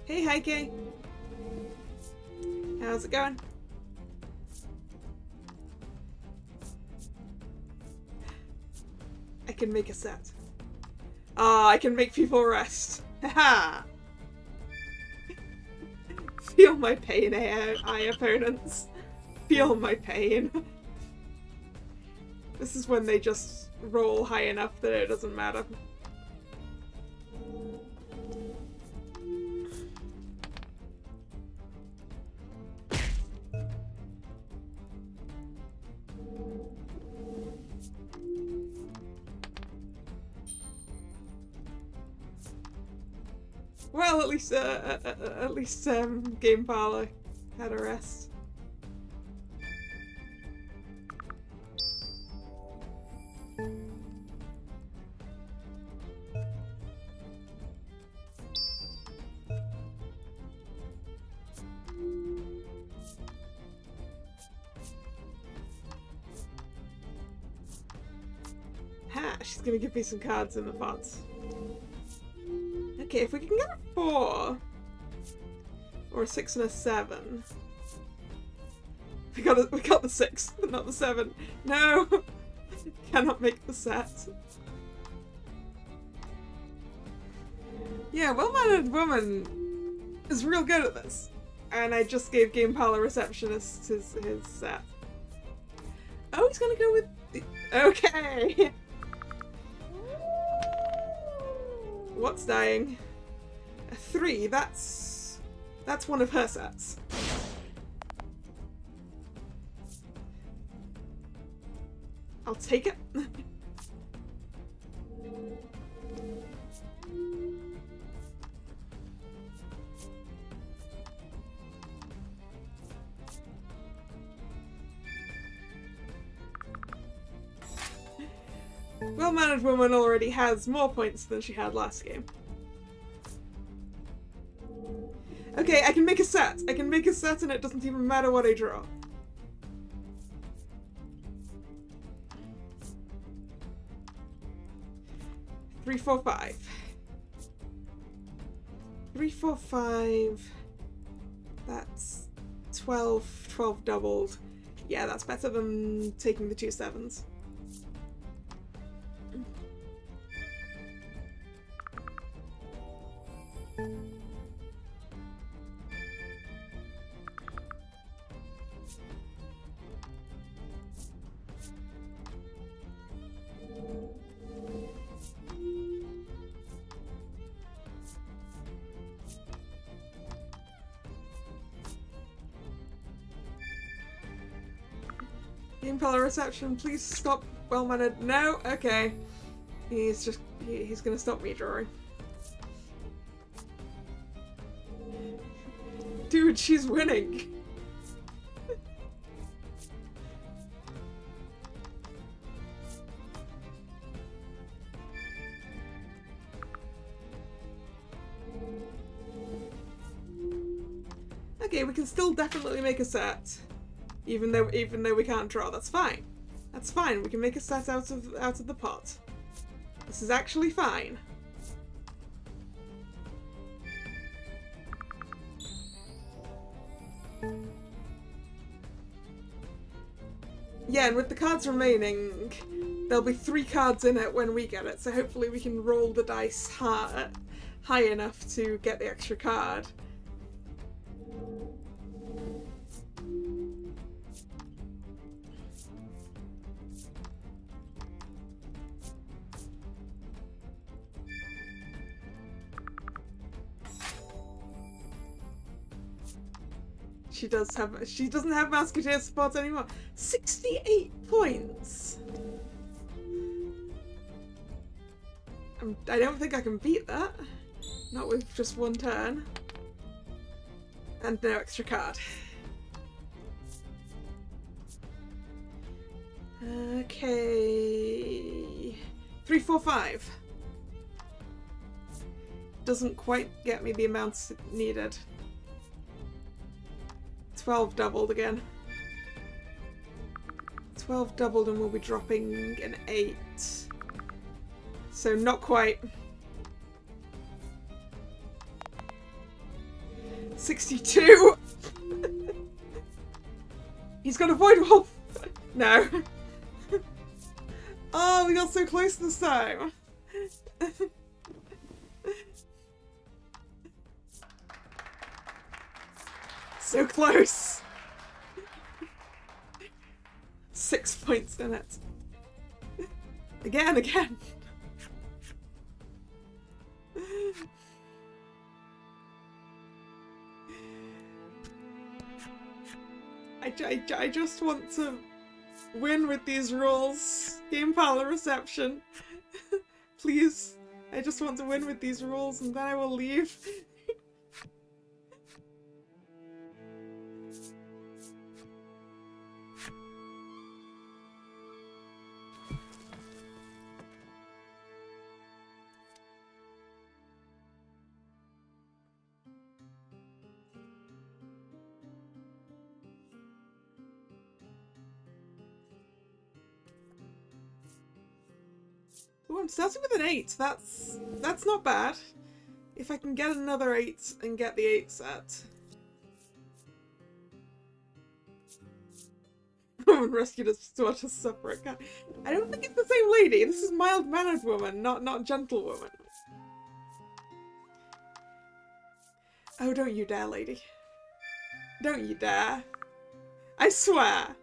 Hey Heike! How's it going? I can make a set. Ah, I can make people rest. Haha! Feel my pain, AI opponents. Feel my pain. This is when they just roll high enough that it doesn't matter. Well, at least Game Parlor had a rest. Ha! She's gonna give me some cards in the pots. Okay, if we can get a 4 or a 6 and a 7. We got the 6, but not the 7. No! Cannot make the set. Yeah, well-mannered woman is real good at this. And I just gave Game Parlor Receptionist his set. Oh, he's gonna go with the... Okay! What's dying? A 3, that's one of her sets. I'll take it. Well-mannered woman already has more points than she had last game. Okay, I can make a set. I can make a set and it doesn't even matter what I draw. Three, 4, 5. 3, 4, 5. That's 12. 12 doubled. Yeah, that's better than taking the 2 7s. Game Parlor Reception, please stop well-mannered. No? Okay. He's gonna stop me drawing. Dude, she's winning! Okay, we can still definitely make a set. Even though we can't draw, that's fine. That's fine. We can make a set out of the pot. This is actually fine. Yeah, and with the cards remaining, there'll be 3 cards in it when we get it, so hopefully we can roll the dice high enough to get the extra card. She doesn't have Musketeer support anymore. 68 points! I don't think I can beat that. Not with just 1 turn. And no extra card. Okay. 3, 4, 5. Doesn't quite get me the amounts needed. 12 doubled again. 12 doubled and we'll be dropping an 8. So not quite. 62! He's got a Void Wolf! No. Oh, we got so close this time. So close! 6 points in it. Again. I just want to win with these rules. Game Parlor Reception. Please. I just want to win with these rules and then I will leave. Oh, I'm starting with an 8. That's not bad. If I can get another 8 and get the 8 set. Woman rescued us to watch us suffer. I don't think it's the same lady. This is mild-mannered woman, not gentlewoman. Oh, don't you dare, lady. Don't you dare. I swear.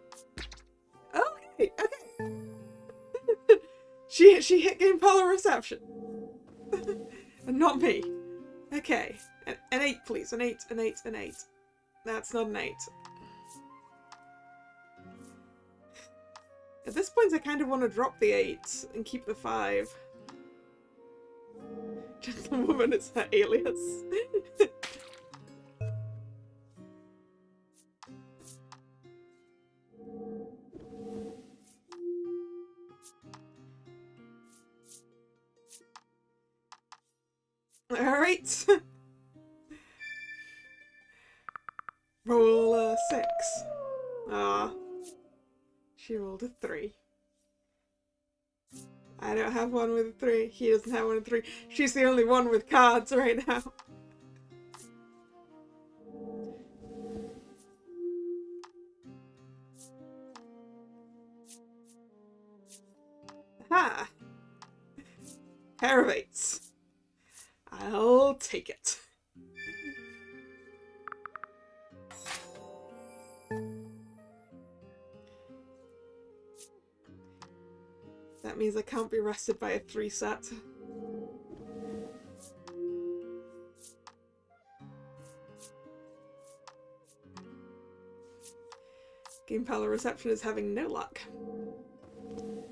Okay, okay. she hit game polar reception. And not me. Okay. An 8, please. An 8, an 8, an 8. That's not an 8. At this point, I kind of want to drop the 8 and keep the 5. Gentlewoman is her alias. Alright. Roll a 6. Ah. She rolled a 3. I don't have one with a 3. He doesn't have one with a 3. She's the only one with cards right now. Aha! Pair of 8s. I'll take it. That means I can't be arrested by a 3 set. Game Power Reception is having no luck.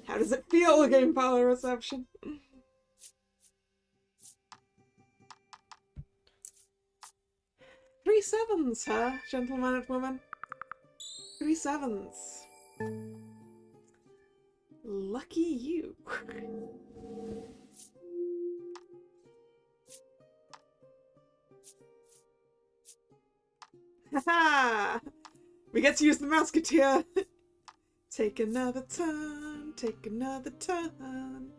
How does it feel, Game Power Reception? 3 7s, huh, gentleman and woman? 3 7s. Lucky you. Haha! We get to use the Musketeer! Take another turn, take another turn.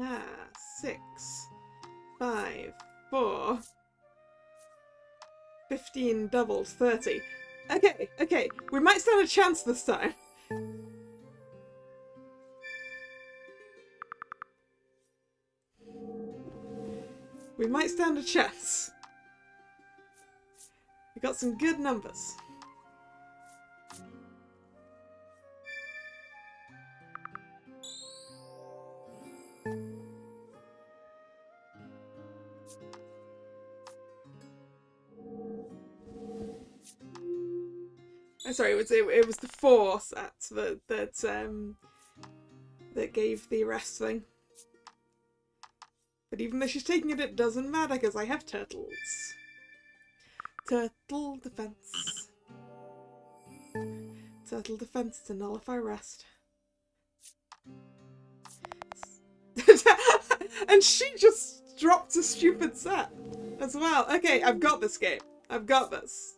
Ah, 6, 5, 4, 15 doubles, 30. Okay, okay, we might stand a chance this time. We might stand a chance. We got some good numbers. I'm sorry, it was the 4 set that gave the arrest thing. But even though she's taking it, it doesn't matter because I have turtles. Turtle defense. Turtle defense to nullify arrest. And she just dropped a stupid set as well. Okay, I've got this game. I've got this.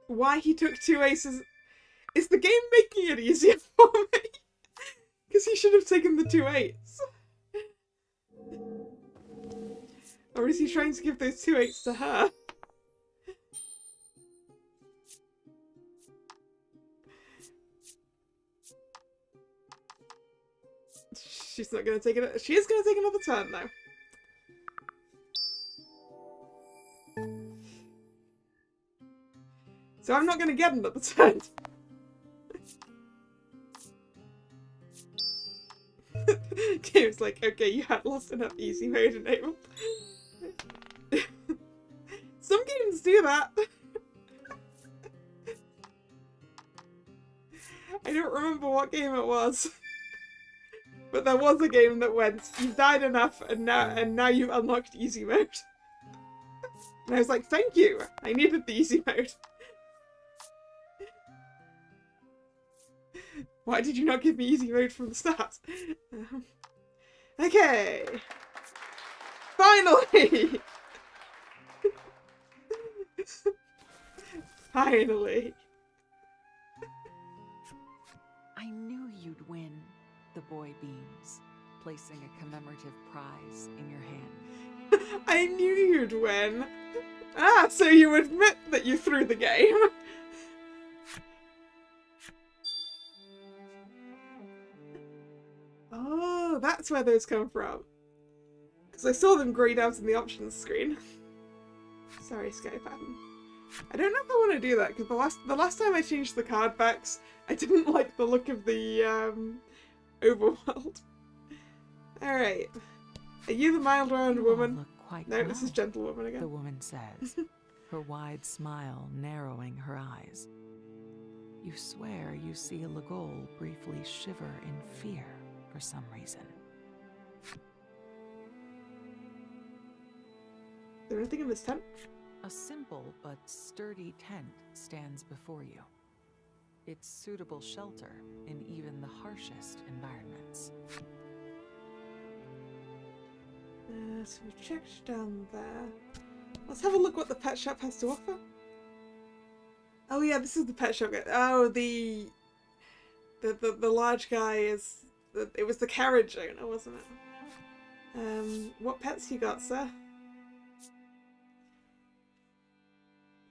Why he took 2 aces? Is the game making it easier for me? Because he should have taken the 2 8s. Or is he trying to give those 2 8s to her? She's not going to take it. She is going to take another turn though. So I'm not going to get another turn. Game's like, okay, you had lost enough easy mode enabled. Some games do that. I don't remember what game it was. But there was a game that went, you've died enough and now you've unlocked easy mode. And I was like, thank you! I needed the easy mode. Why did you not give me easy mode from the start? Okay. Finally! Finally. I knew you'd win, the boy beams, placing a commemorative prize in your hand. I knew you'd win. Ah, so you admit that you threw the game. Oh, that's where those come from. Because I saw them grayed out in the options screen. Sorry, Sky Pattern. I don't know if I want to do that, because the last time I changed the card backs, I didn't like the look of the overworld. Alright. Are you the mild-mannered woman? Look quite No, well, this is gentlewoman again. the woman says, her wide smile narrowing her eyes. You swear you see Legol briefly shiver in fear for some reason. Is there anything in this tent? A simple but sturdy tent stands before you. It's suitable shelter in even the harshest environments. So we checked down there. Let's have a look what the pet shop has to offer. Oh yeah, this is the pet shop. Oh, the large guy is... It was the carriage owner, wasn't it? What pets you got, sir?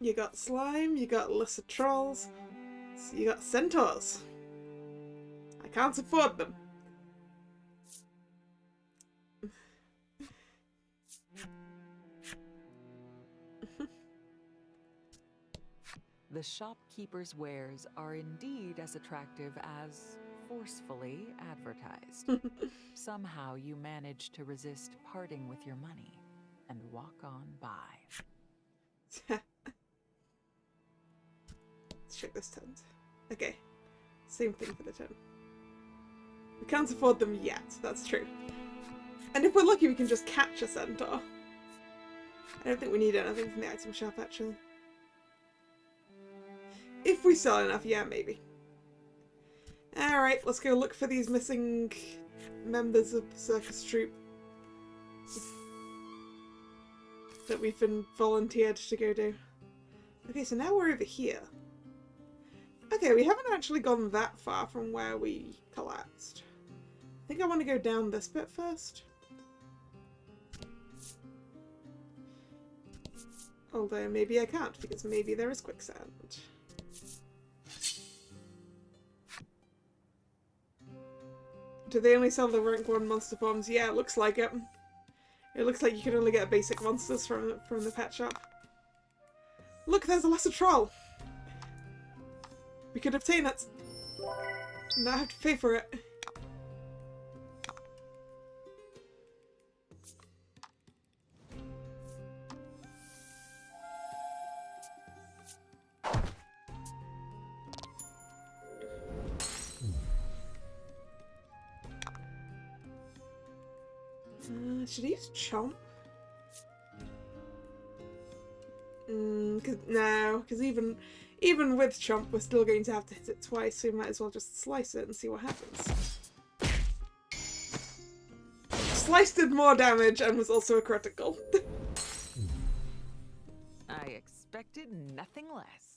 You got slime, you got lesser trolls, you got centaurs. I can't afford them. The shopkeeper's wares are indeed as attractive as forcefully advertised. Somehow you manage to resist parting with your money and walk on by. Let's check this tent. Okay, same thing for the tent. We can't afford them yet, that's true. And if we're lucky we can just catch a centaur. I don't think we need anything from the item shop actually. If we sell enough, yeah, maybe. Alright, let's go look for these missing members of the circus troupe that we've been volunteered to go do. Okay, so now we're over here. Okay, we haven't actually gone that far from where we collapsed. I think I want to go down this bit first. Although maybe I can't, because maybe there is quicksand. Do they only sell the rank 1 monster forms? Yeah, it looks like it. It looks like you can only get basic monsters from the pet shop. Look, there's a lesser troll! We could obtain it. Not have to pay for it. Should I use Chomp? Because even with Chomp, we're still going to have to hit it twice, so we might as well just slice it and see what happens. Slice did more damage and was also a critical. I expected nothing less.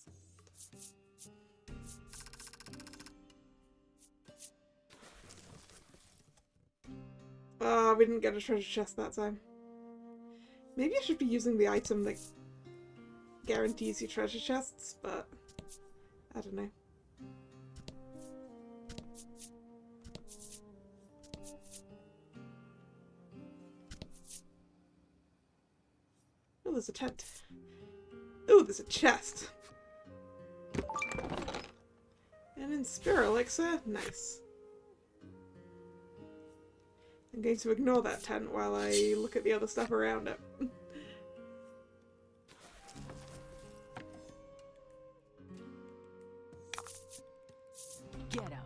Oh, we didn't get a treasure chest that time. Maybe I should be using the item that guarantees you treasure chests, but I don't know. Oh, there's a tent. Oh, there's a chest. And in Spirit Elixir, nice. I'm going to ignore that tent while I look at the other stuff around it. Get him.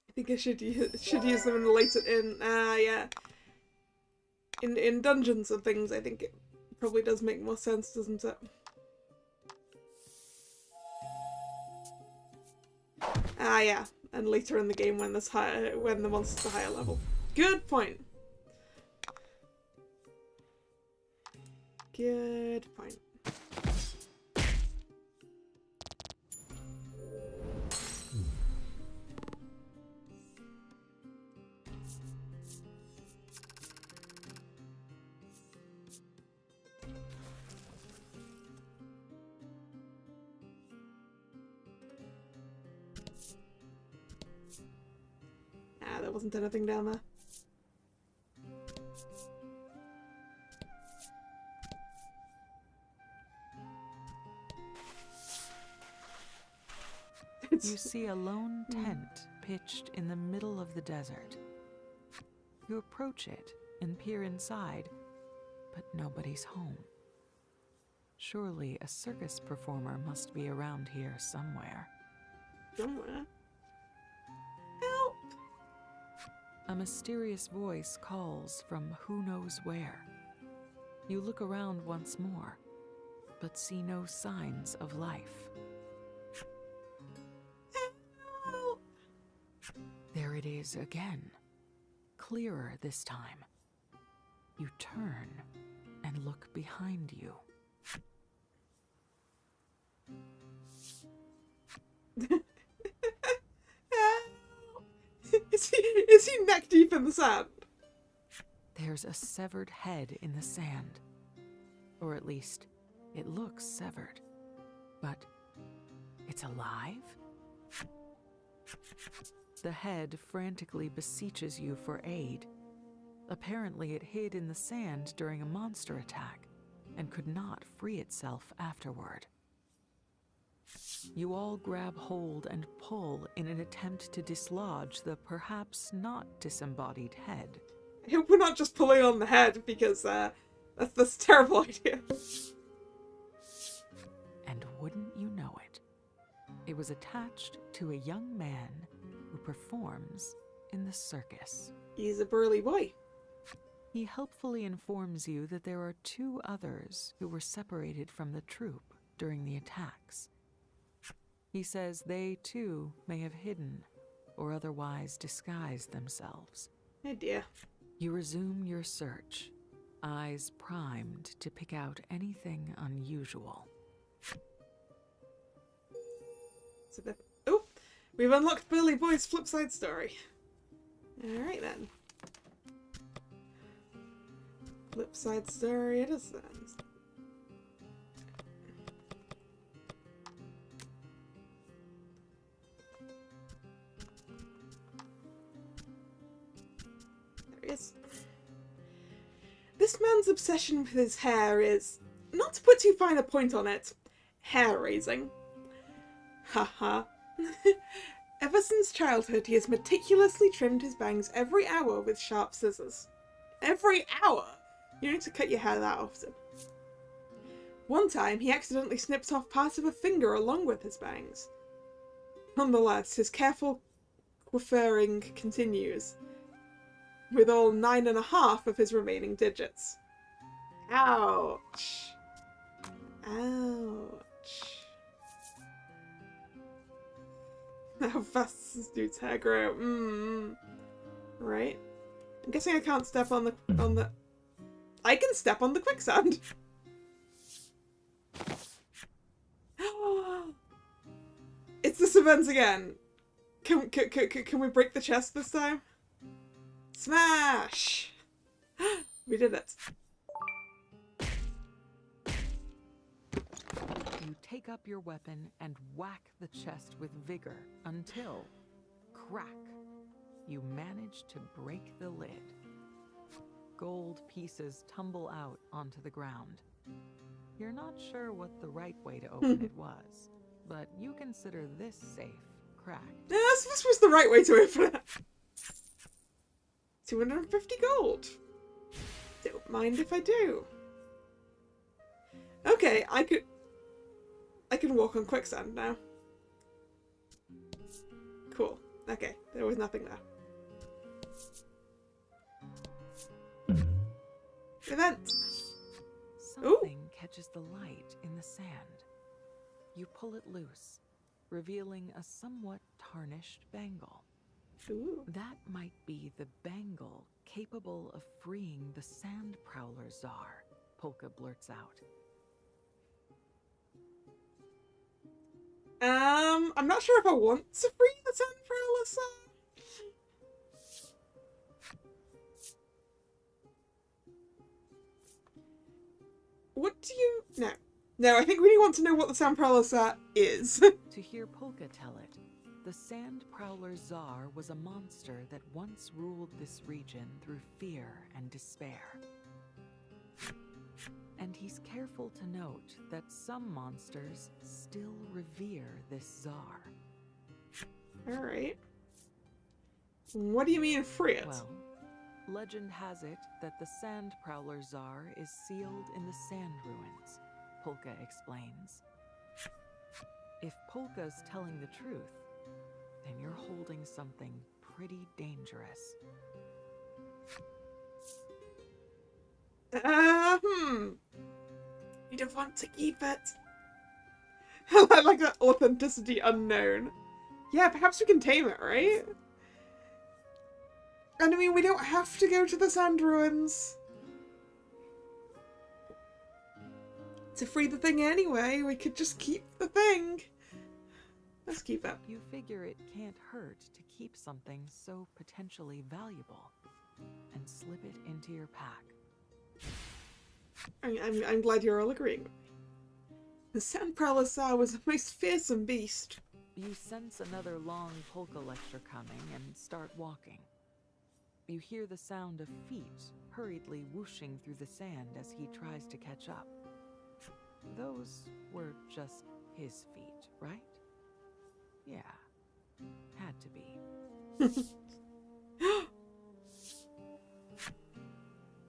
I think I should use them in later yeah. In dungeons and things, I think it probably does make more sense, doesn't it? Yeah, and later in the game when the monster's a higher level. Good point. Good point. There wasn't anything down there. You see a lone tent pitched in the middle of the desert. You approach it and peer inside, but nobody's home. Surely a circus performer must be around here somewhere. Somewhere? Help! A mysterious voice calls from who knows where. You look around once more, but see no signs of life. Help! There it is again, clearer this time. You turn and look behind you. Is he neck deep in the sand? There's a severed head in the sand. Or at least, it looks severed. But it's alive? The head frantically beseeches you for aid. Apparently it hid in the sand during a monster attack and could not free itself afterward. You all grab hold and pull in an attempt to dislodge the perhaps not disembodied head. We're not just pulling on the head because that's a terrible idea. And wouldn't you know it, it was attached to a young man who performs in the circus. He's a burly boy. He helpfully informs you that there are 2 others who were separated from the troupe during the attacks. He says they too may have hidden or otherwise disguised themselves. Oh dear. You resume your search, eyes primed to pick out anything unusual. Oh, we've unlocked Burly Boy's flipside story. Alright then. Flipside story it is then. There he is. This man's obsession with his hair is, not to put too fine a point on it, hair-raising. Haha. Ever since childhood, he has meticulously trimmed his bangs every hour with sharp scissors. Every hour? You need to cut your hair that often. One time, he accidentally snipped off part of a finger along with his bangs. Nonetheless, his careful coiffuring continues, with all 9.5 of his remaining digits. Ouch. Ouch. How fast does this dude's hair grow? Right. I'm guessing I can't step on the... I can step on the quicksand! It's the Savens again! Can we break the chest this time? Smash! We did it. You take up your weapon and whack the chest with vigor until, crack, you manage to break the lid. Gold pieces tumble out onto the ground. You're not sure what the right way to open it was, but you consider this safe cracked. This was the right way to open it. 250 gold. Don't mind if I do. Okay, I can walk on quicksand now. Cool. Okay, there was nothing there. Event. Something catches the light in the sand. You pull it loose, revealing a somewhat tarnished bangle. Ooh. That might be the bangle capable of freeing the Sand Prowler Czar, Polka blurts out. I'm not sure if I want to free the Sand Prowler Czar. What do you... No. No, I think we want to know what the Sand Prowler Czar is. To hear Polka tell it, the Sand Prowler Czar was a monster that once ruled this region through fear and despair. And he's careful to note that some monsters still revere this Czar. Alright. What do you mean free it? Well, legend has it that the Sand Prowler Czar is sealed in the sand ruins, Polka explains. If Polka's telling the truth, then you're holding something pretty dangerous. We don't want to keep it. I like that authenticity unknown. Yeah, perhaps we can tame it, right? And I mean, we don't have to go to the sand ruins to free the thing anyway. We could just keep the thing. Let's keep it. You figure it can't hurt to keep something so potentially valuable and slip it into your pack. I'm glad you're all agreeing with me. The Sand Prowler Czar was a most fearsome beast. You sense another long polka lecture coming and start walking. You hear the sound of feet hurriedly whooshing through the sand as he tries to catch up. Those were just his feet, right? Yeah, had to be.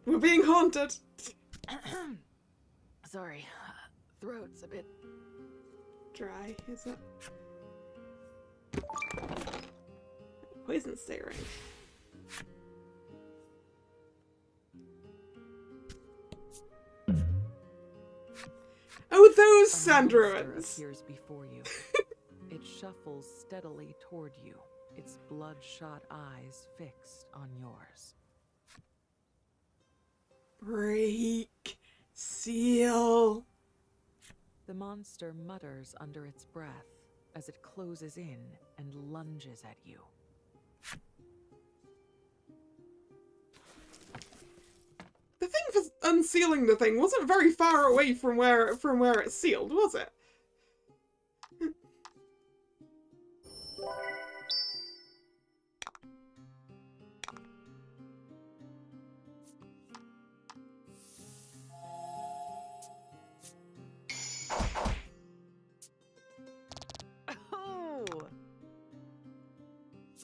We're being haunted. Sorry, throat's a bit dry, is it? Poison stay right. Oh, those sand ruins! Appears before you. It shuffles steadily toward you, its bloodshot eyes fixed on yours. Break. Seal. The monster mutters under its breath as it closes in and lunges at you. The thing for unsealing the thing wasn't very far away from where it's sealed, was it?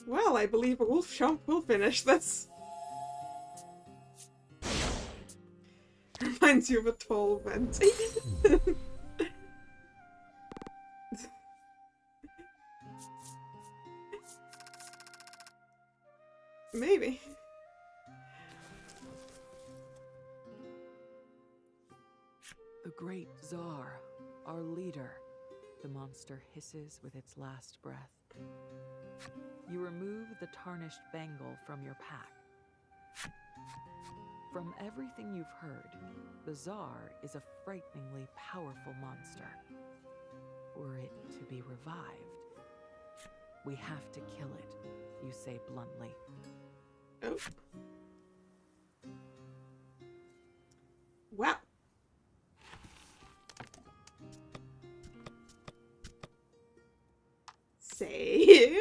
Well, I believe a wolf chomp will finish this. Reminds you of a tall venti. Maybe. The great Czar, our leader, the monster hisses with its last breath. You remove the tarnished bangle from your pack. From everything you've heard, the Czar is a frighteningly powerful monster. Were it to be revived, we have to kill it, you say bluntly. Oh. Wow. Save.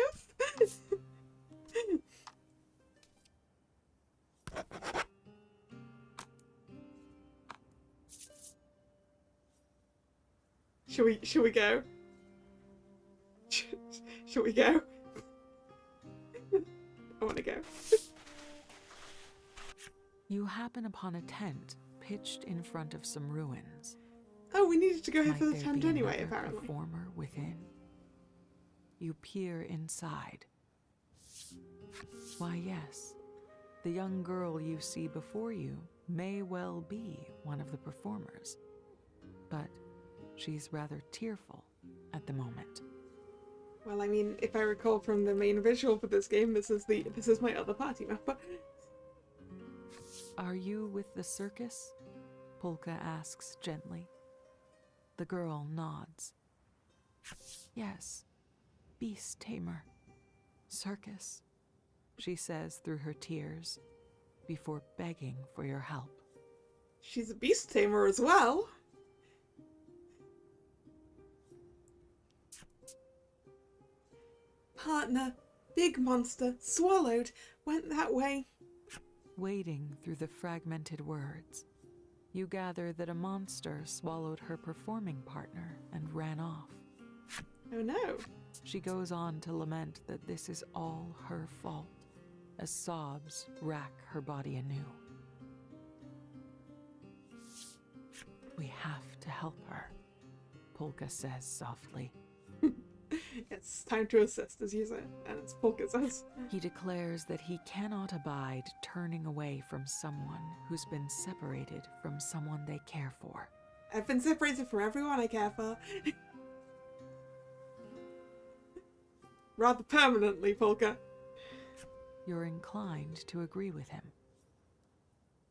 Shall we go? Shall we go? I want to go. You happen upon a tent pitched in front of some ruins. Oh, we needed to go here Might for the there tent be anyway, another apparently. performer within? You peer inside. Why, yes, the young girl you see before you may well be one of the performers, but she's rather tearful at the moment. Well, I mean, if I recall from the main visual for this game, this is my other party member. Are you with the circus? Polka asks gently. The girl nods. Yes, beast tamer. Circus, she says through her tears, before begging for your help. She's a beast tamer as well. Partner, big monster, swallowed, went that way. Wading through the fragmented words, you gather that a monster swallowed her performing partner and ran off. Oh no. She goes on to lament that this is all her fault, as sobs rack her body anew. We have to help her, Polka says softly. It's time to assist, as you say, and it's Polka says. He declares that he cannot abide turning away from someone who's been separated from someone they care for. I've been separated from everyone I care for. Rather permanently, Polka. You're inclined to agree with him.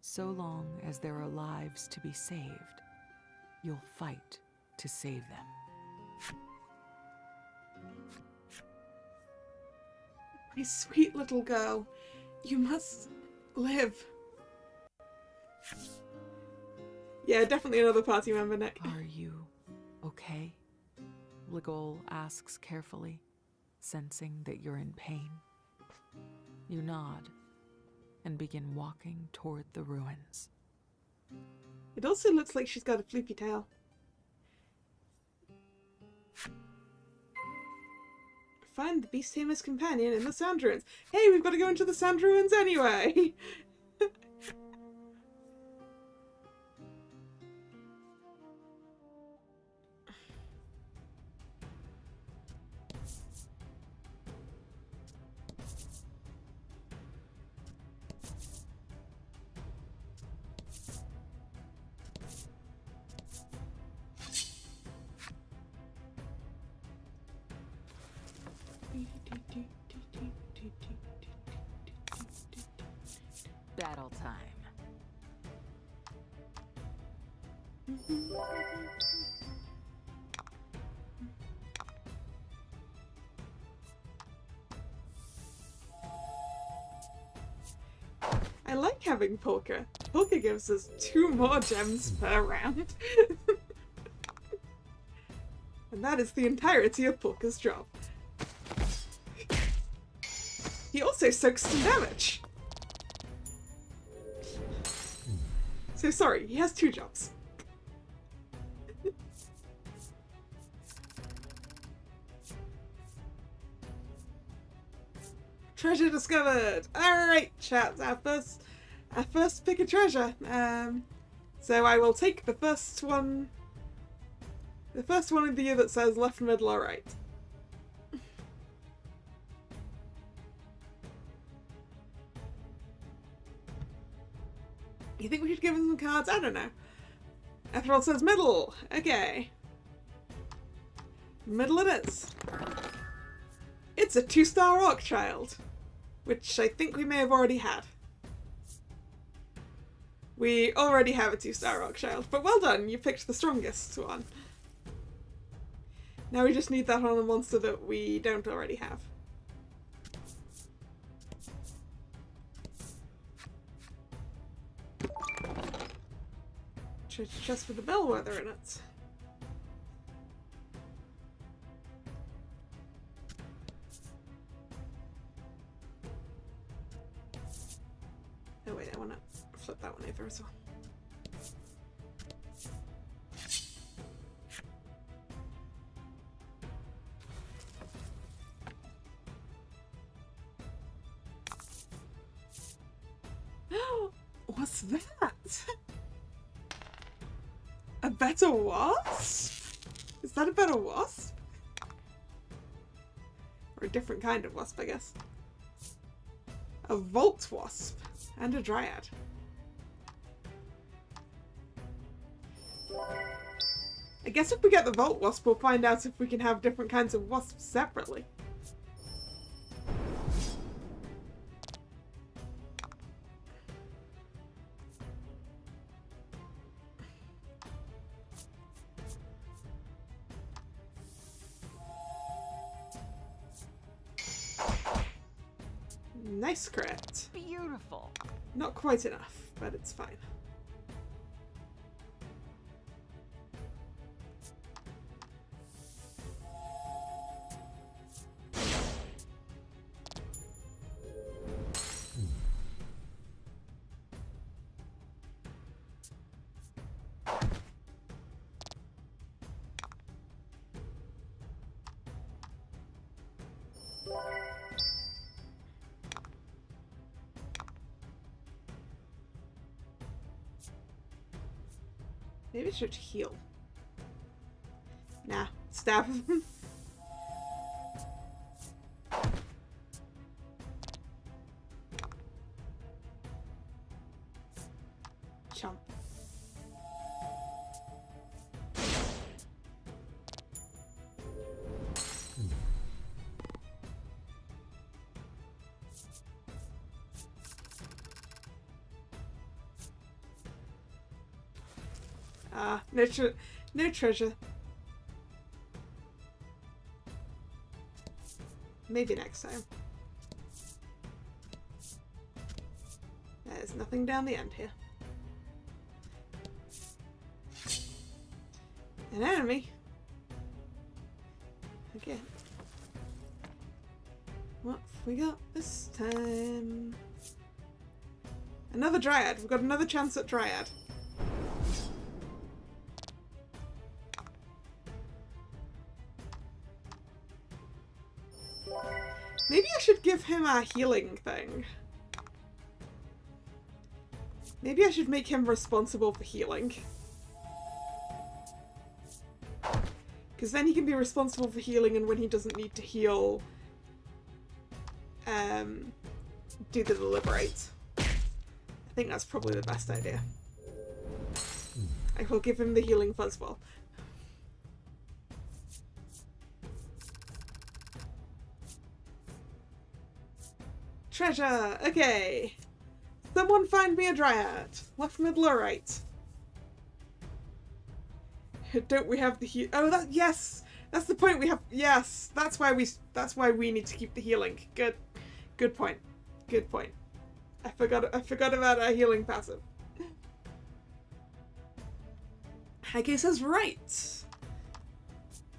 So long as there are lives to be saved, you'll fight to save them. My sweet little girl, you must live. Yeah, definitely another party member, Nick. Are you okay? Legol asks carefully, sensing that you're in pain. You nod and begin walking toward the ruins. It also looks like she's got a floopy tail. Find the Beast Tamer's companion in the Sand Ruins. Hey, we've got to go into the Sand Ruins anyway! Battle time. I like having Polka. Polka gives us 2 more gems per round. And that is the entirety of Polka's job. He also soaks some damage. So sorry, he has 2 jobs. Treasure discovered! Alright, chat, our first pick of treasure. So I will take the first one of the year that says left, middle, or right. You think we should give him some cards? I don't know. After all, it says middle. Okay. Middle it is. It's a 2-star Orc Child, which I think we may have already had. We already have a 2-star Orc Child, but well done, you picked the strongest one. Now we just need that on a monster that we don't already have. Chest with the bellwether in it. Oh wait, I want to flip that one over as well. What's that? A better wasp? Is that a better wasp? Or a different kind of wasp, I guess. A vault wasp and a dryad. I guess if we get the vault wasp, we'll find out if we can have different kinds of wasps separately. Nice crit. Beautiful. Not quite enough, but it's fine. Maybe I should heal. Nah, stab him. Chomp. No treasure. Maybe next time. There's nothing down the end here. An enemy? Okay. What have we got this time? Another dryad. We've got another chance at dryad. Maybe I should give him a healing thing. Maybe I should make him responsible for healing. Because then he can be responsible for healing, and when he doesn't need to heal, do the deliberate. I think that's probably the best idea. I will give him the healing fuzzball. Treasure! Okay. Someone find me a dryad. Left, middle, or right? Don't we have the heal? Oh, that yes. That's the point. We have yes. That's why we need to keep the healing. Good point. Good point. I forgot about our healing passive. Hage says right.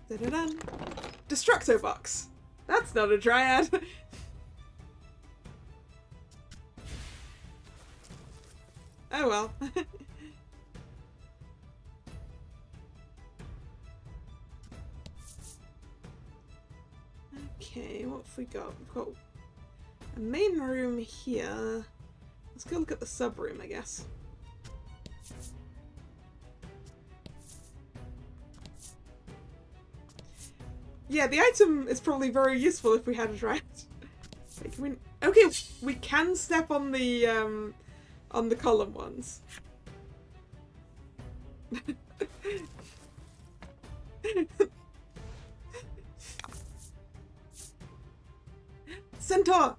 Da-da-dun. Destructo box. That's not a dryad. Oh well. Okay, what have we got? We've got a main room here. Let's go look at the sub room, I guess. Yeah, the item is probably very useful if we had it right. Wait, okay, we can step on the column ones. Centaur!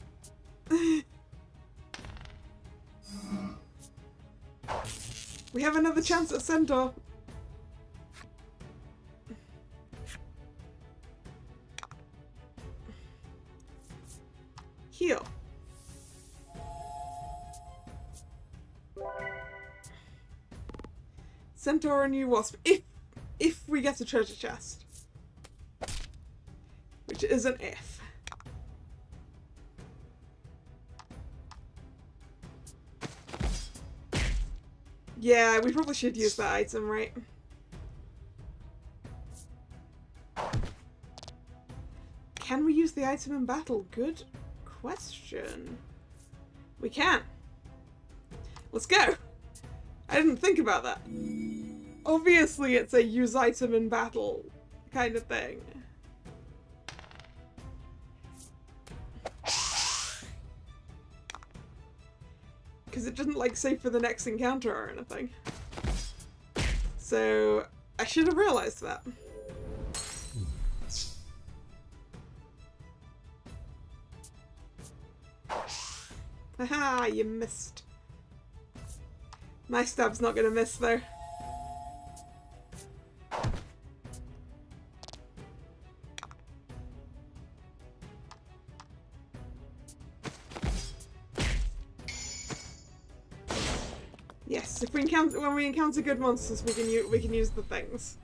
We have another chance at Centaur. Heal. Centaur and you wasp. If we get a treasure chest. Which is an if. Yeah, we probably should use that item, right? Can we use the item in battle? Good question. We can. Let's go. I didn't think about that. Obviously, it's a use item in battle kind of thing. Because it didn't, like, say for the next encounter or anything. So, I should have realized that. Haha, you missed. My stab's not gonna miss, though. Yes, if we encounter when we encounter good monsters, we can use the things.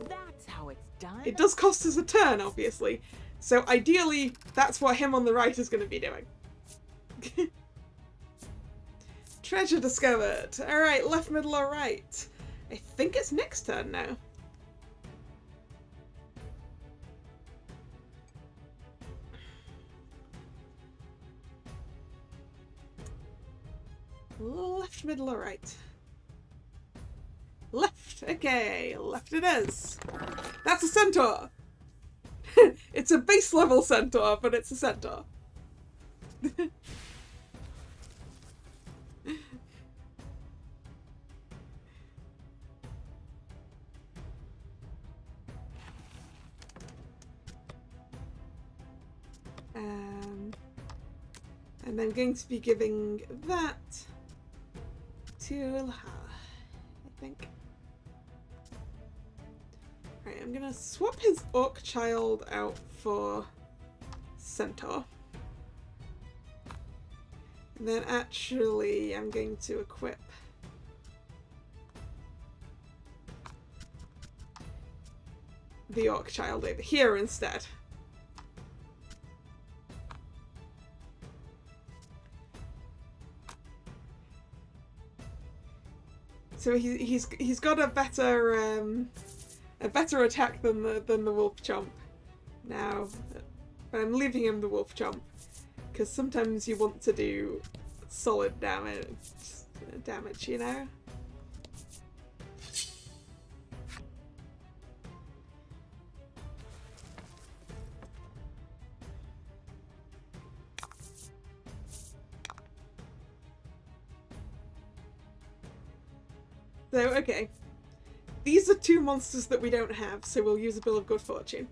That's how it's done. It does cost us a turn, obviously. So ideally, that's what him on the right is going to be doing. Treasure discovered. All right, left, middle, or right. I think it's Nick's turn now. Left, middle, or right? Left. Okay, left it is. That's a centaur. It's a base level centaur, but it's a centaur. And I'm going to be giving that to Laha, I think. Right, I'm gonna swap his orc child out for centaur. And then actually I'm going to equip the orc child over here instead. So he's got a better attack than the wolf chomp now, but I'm leaving him the wolf chomp because sometimes you want to do solid damage, you know. So, okay. These are two monsters that we don't have, so we'll use a Bill of Good Fortune.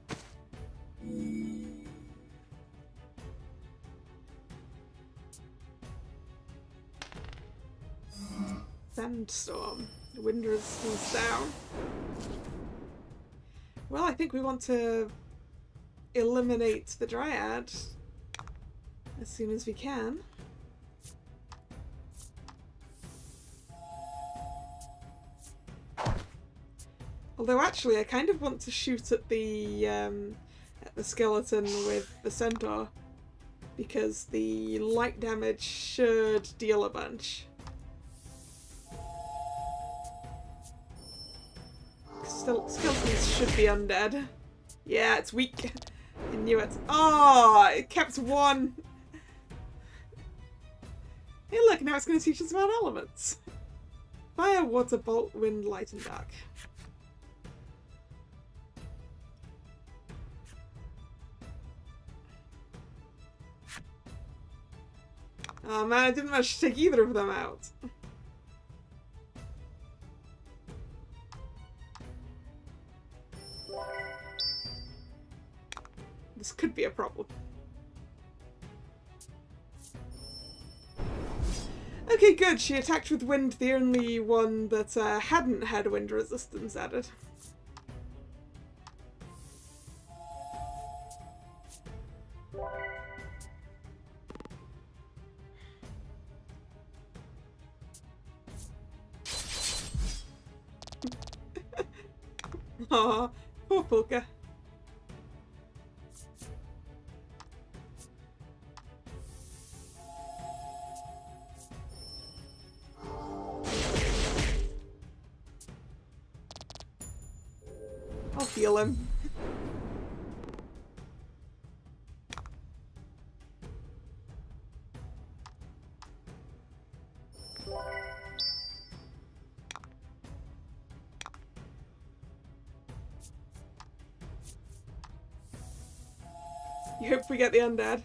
Sandstorm. The wind resistance down. Well, I think we want to eliminate the Dryad as soon as we can. Although actually I kind of want to shoot at the skeleton with the centaur because the light damage should deal a bunch. Skeletons should be undead. Yeah, it's weak. I knew it. Oh, it kept one. Hey look, now it's going to teach us about elements. Fire, water, bolt, wind, light and dark. Oh man, I didn't manage to take either of them out. This could be a problem. Okay, good. She attacked with wind, the only one that hadn't had wind resistance added. Aw, poor Polka. I'll feel him. You hope we get the undead?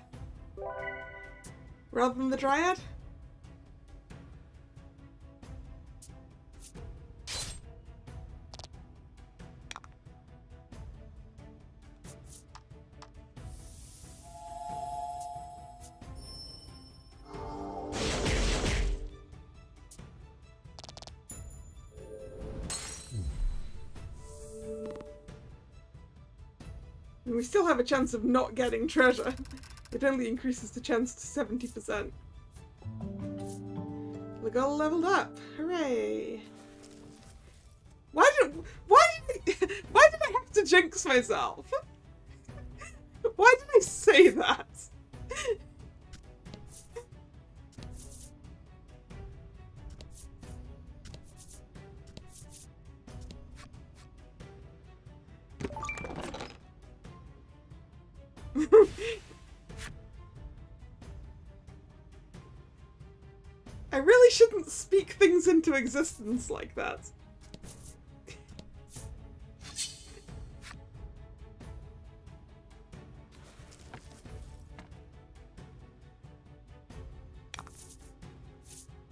Rather than the dryad? And we still have a chance of not getting treasure. It only increases the chance to 70%. We got leveled up. Hooray! Why did I have to jinx myself? Why did I say that? I really shouldn't speak things into existence like that.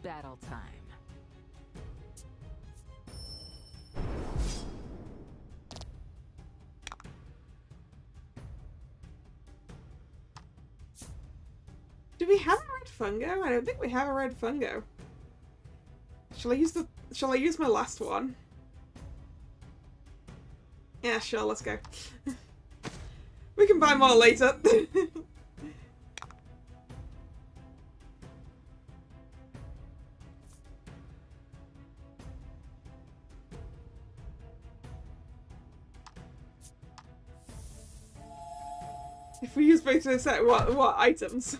Battle time. Do we have a red fungo? I don't think we have a red fungo. Shall I use my last one? Yeah, sure, let's go. We can buy more later. If we use both of set, what items?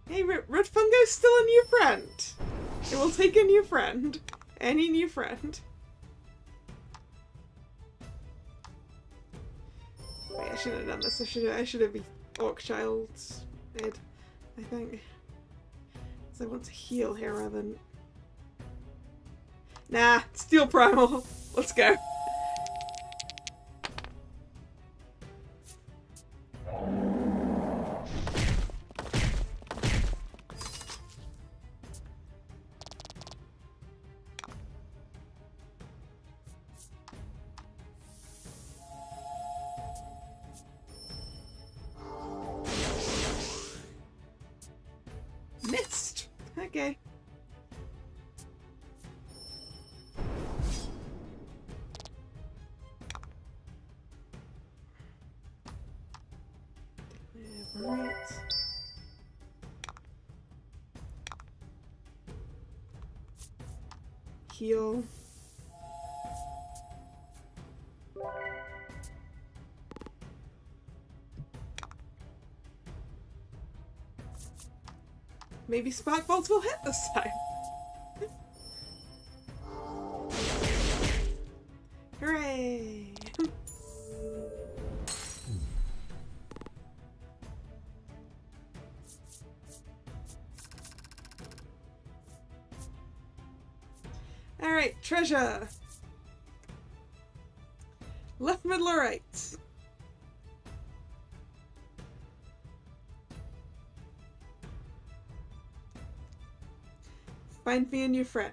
Hey, Red Fungo's still a new friend. It will take a new friend. Any new friend. Wait, I shouldn't have done this. I should have been Orc Child did, I think. So I want to heal here rather than... Nah, Steel Primal. Let's go. Missed. Okay. Right. Heal. Maybe Spark Bolts will hit this time. Hooray! Alright, treasure! Left, middle, or right? Find me a new friend.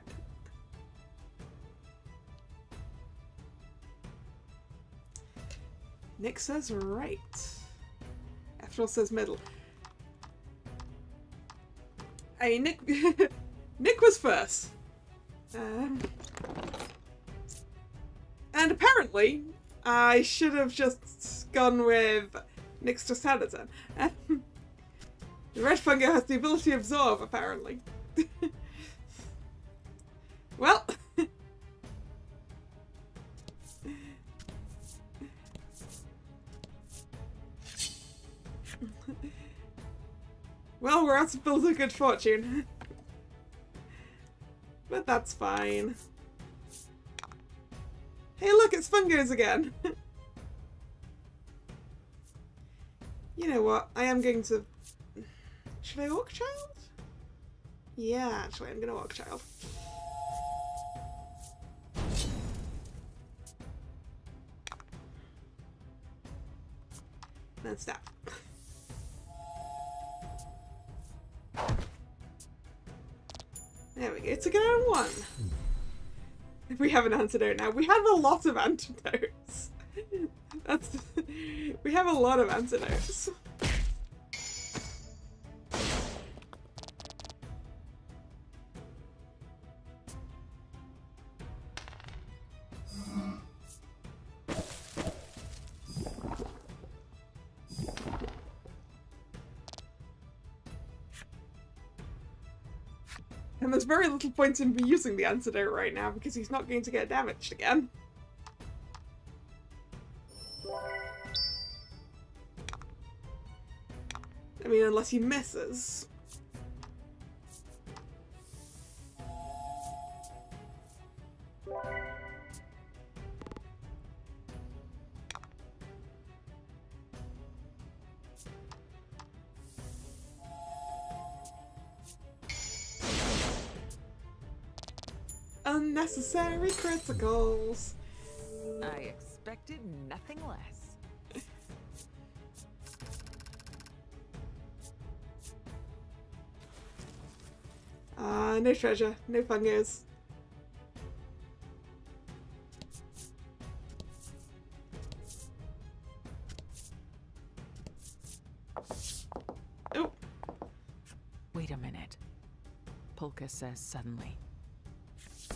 Nick says right. After all says middle. I mean, Nick... Nick was first. And apparently, I should have just gone with Nick's just had it then. The red fungo has the ability to absorb, apparently. Well... Well, we're out to build a good fortune. But that's fine. Hey look, it's fungos again! You know what, I am going to... Should I walk child? Yeah, actually, I'm gonna walk child. Then stop. There we go. It's a good one. We have an antidote now. We have a lot of antidotes. We have a lot of antidotes. And there's very little point in me using the antidote right now because he's not going to get damaged again. I mean, unless he misses. Unnecessary criticals. I expected nothing less. No treasure, no fungos. Oh. Wait a minute, Polka says suddenly.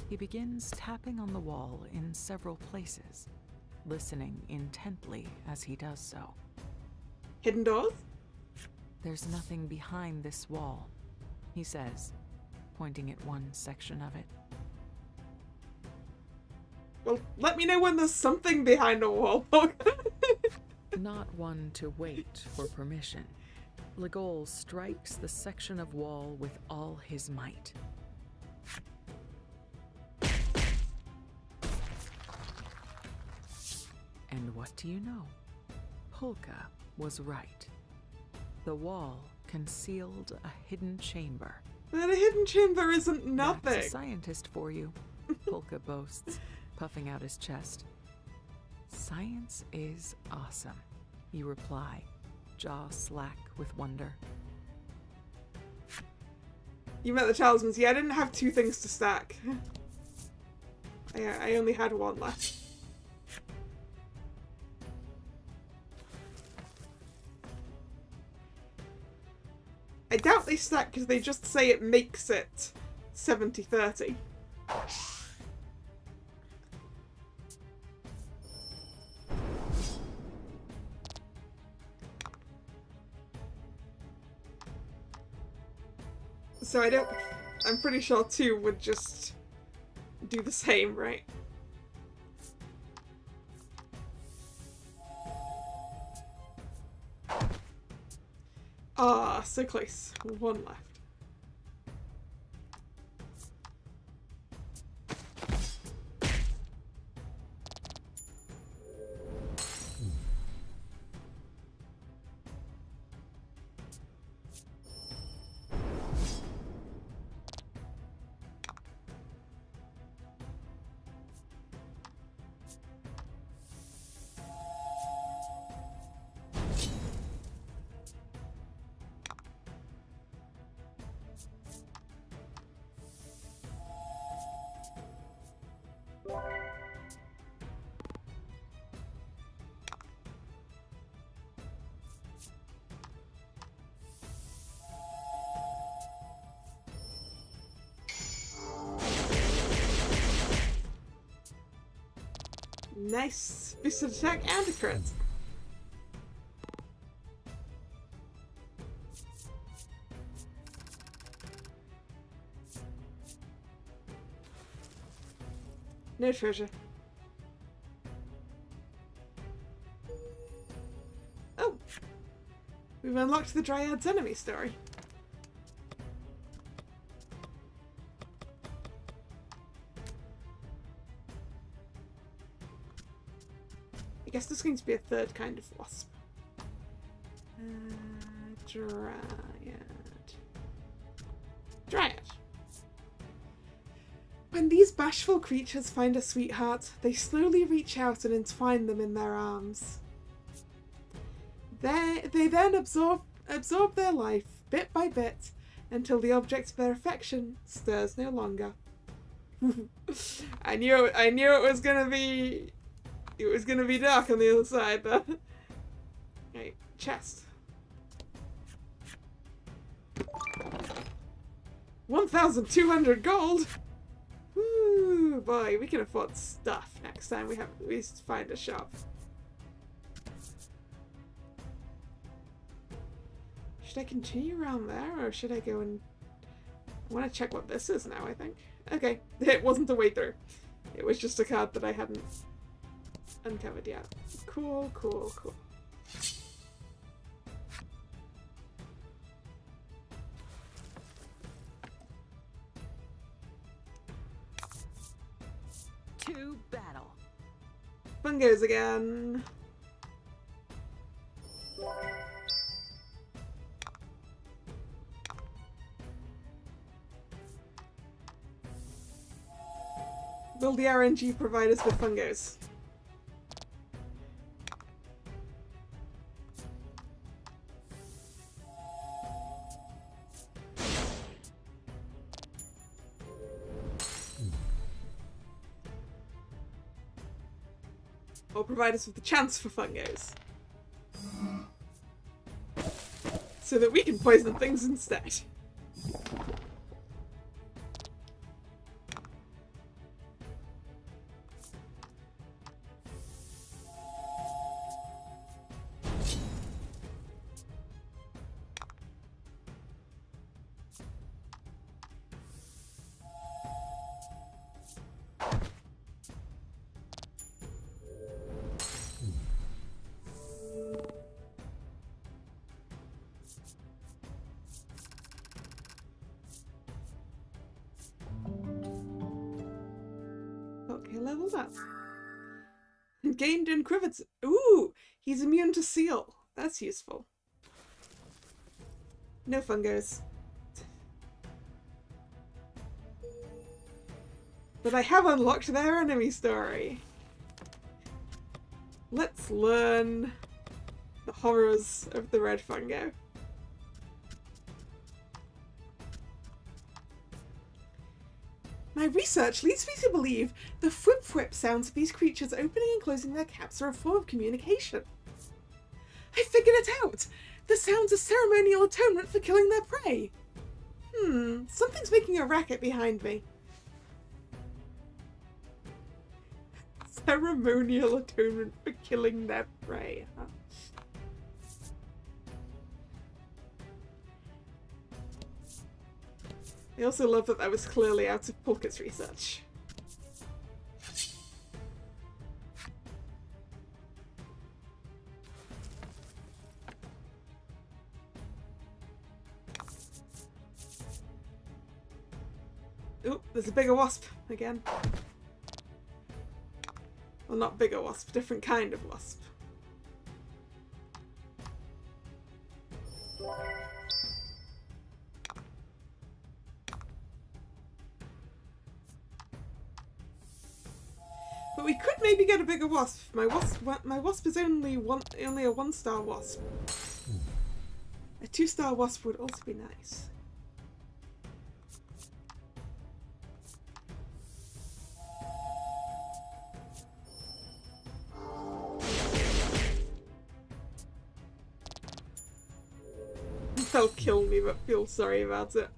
He begins tapping on the wall in several places, listening intently as he does so. Hidden doors? There's nothing behind this wall, he says, pointing at one section of it. Well, let me know when there's something behind a wall. Not one to wait for permission, Legol strikes the section of wall with all his might. And what do you know? Polka was right. The wall concealed a hidden chamber. But a hidden chamber isn't nothing. That's a scientist for you, Polka boasts, puffing out his chest. Science is awesome, you reply, jaw slack with wonder. You met the talismans. Yeah, I didn't have 2 things to stack. I only had 1 left. I doubt they stack because they just say it makes it 70-30. So I'm pretty sure 2 would just do the same, right? Ah, so close. 1 left. Nice. Boosted attack and a crit. No treasure. Oh! We've unlocked the Dryad's enemy story. I guess there's going to be a 3rd kind of wasp. Dryad. Try it. When these bashful creatures find a sweetheart, they slowly reach out and entwine them in their arms. They then absorb their life, bit by bit, until the object of their affection stirs no longer. I knew it was gonna be dark on the other side there. Right, chest. 1,200 gold! Ooh, boy, we can afford stuff next time we find a shop. Should I continue around there, or should I go and... I want to check what this is now, I think. Okay, it wasn't the way through. It was just a card that I hadn't uncovered yet. Cool, cool, cool. To battle. Fungos again. Will the RNG provide us with fungos? Or provide us with the chance for fungos. So that we can poison things instead. Okay, leveled up. Gained in Crivets. Ooh, he's immune to seal. That's useful. No fungos. But I have unlocked their enemy story. Let's learn the horrors of the red fungo. My research leads me to believe the whip sounds of these creatures opening and closing their caps are a form of communication. I figured it out! The sounds are ceremonial atonement for killing their prey. Something's making a racket behind me. Ceremonial atonement for killing their prey, huh? I also love that was clearly out of Polka's research. Oh, there's a bigger wasp again. Well, not bigger wasp, different kind of wasp. But we could maybe get a bigger wasp. My wasp is only a 1-star wasp. A 2-star wasp would also be nice. They'll kill me, but feel sorry about it.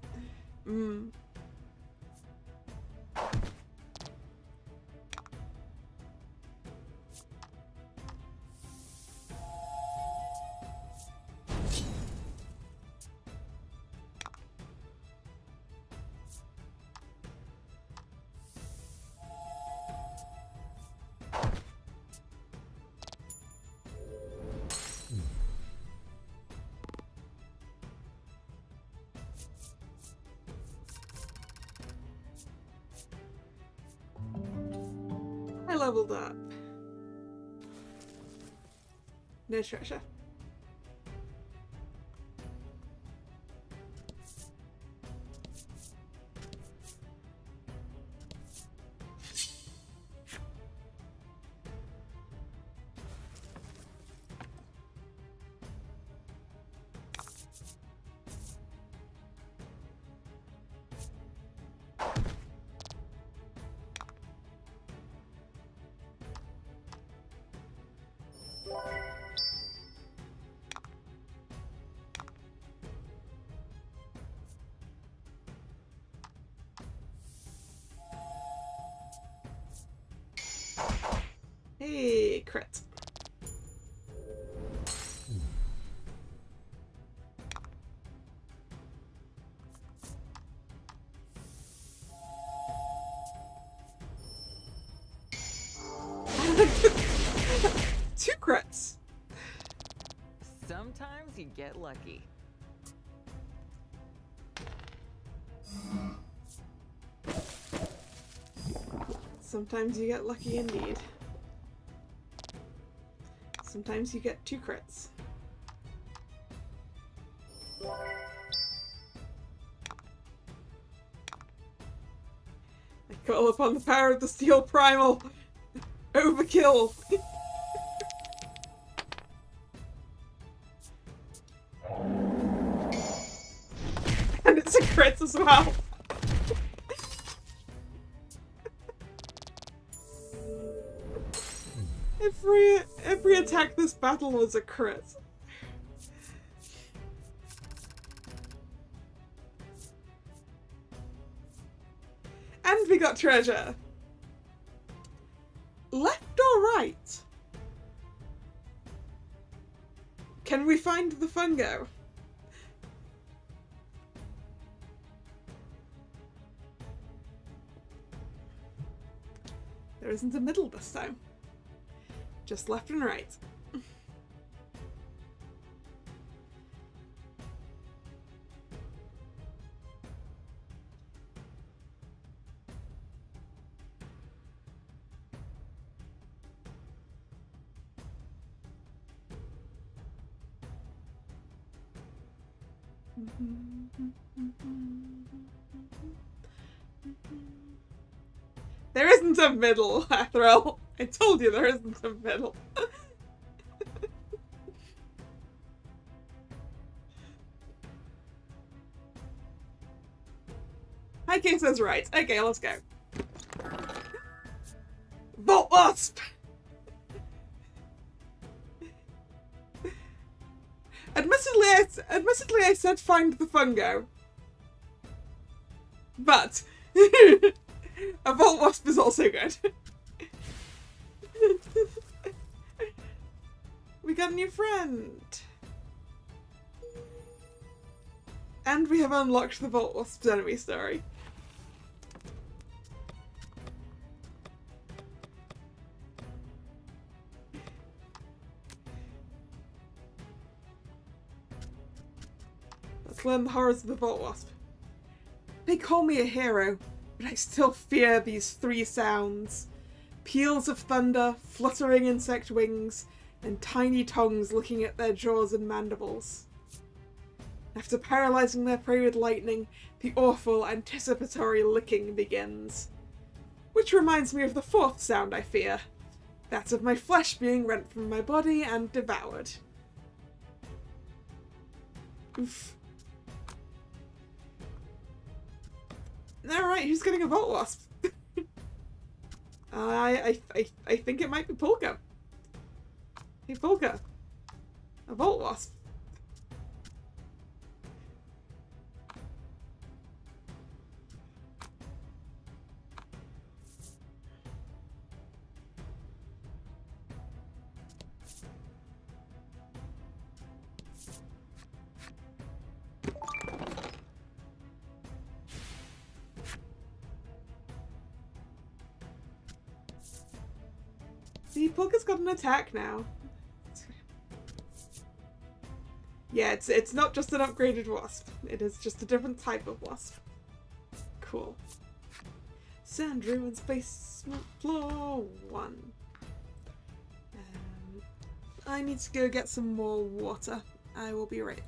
I leveled up. No treasure. Hey, crit. Two crits. Sometimes you get lucky. Sometimes you get lucky indeed. Sometimes you get two crits. I call upon the power of the Steel Primal. Overkill. And it's a crit as well. Every attack this battle was a crit. And we got treasure. Left or right? Can we find the fungo? There isn't a middle this time. Just left and right. There isn't a middle, Athrel. I told you there isn't a middle. High King says right. Okay, let's go. Vault Wasp! Admittedly, I said find the fungo. But a Vault Wasp is also good. We got a new friend. And we have unlocked the Vault Wasp's enemy story. Let's learn the horrors of the Vault Wasp. They call me a hero, but I still fear these three sounds. Peals of thunder, fluttering insect wings, and tiny tongues looking at their jaws and mandibles. After paralyzing their prey with lightning, the awful, anticipatory licking begins. Which reminds me of the fourth sound I fear. That of my flesh being rent from my body and devoured. Oof. Alright, who's getting a Vault Wasp? I think it might be Polka. Hey Polka. A Vault Wasp. See, Polka's got an attack now. Yeah, it's not just an upgraded wasp. It is just a different type of wasp. Cool. Sand Ruins Basement Floor 1. I need to go get some more water. I will be right back.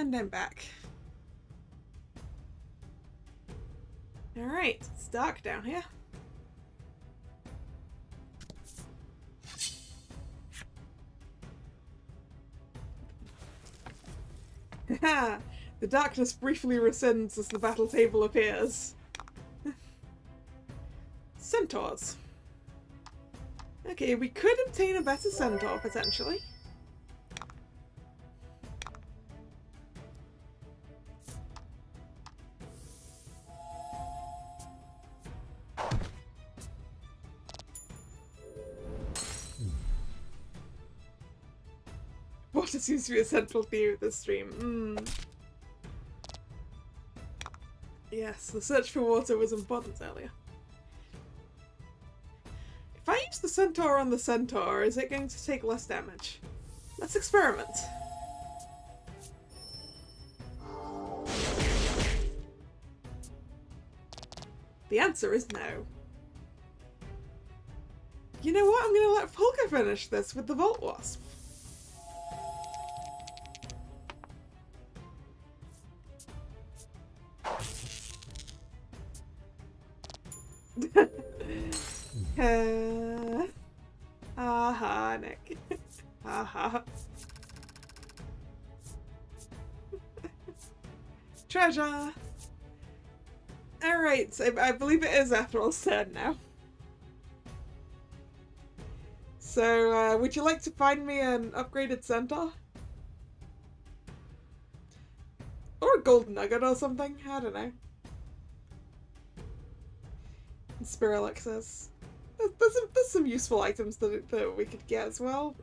and I'm back. Alright, it's dark down here. Haha! The darkness briefly rescinds as the battle table appears. Centaurs. Okay, we could obtain a better centaur, potentially. Water seems to be a central theme of this stream. Yes, the search for water was important earlier. If I use the centaur on the centaur, is it going to take less damage? Let's experiment. The answer is no. You know what? I'm going to let Volker finish this with the Volt Wasp. Aha, Nick. Aha. Treasure! Alright, I believe it is Ethel's turn now. So, would you like to find me an upgraded centaur? Or a gold nugget or something? I don't know. And Spirelix says, there's some useful items that we could get as well.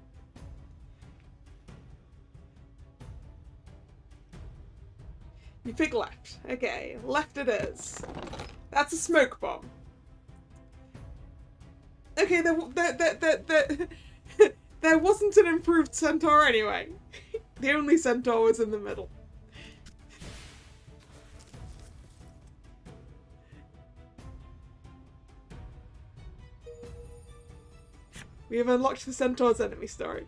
You pick left. Okay, left it is. That's a smoke bomb. Okay, there wasn't an improved centaur anyway. The only centaur was in the middle. We have unlocked the centaur's enemy story.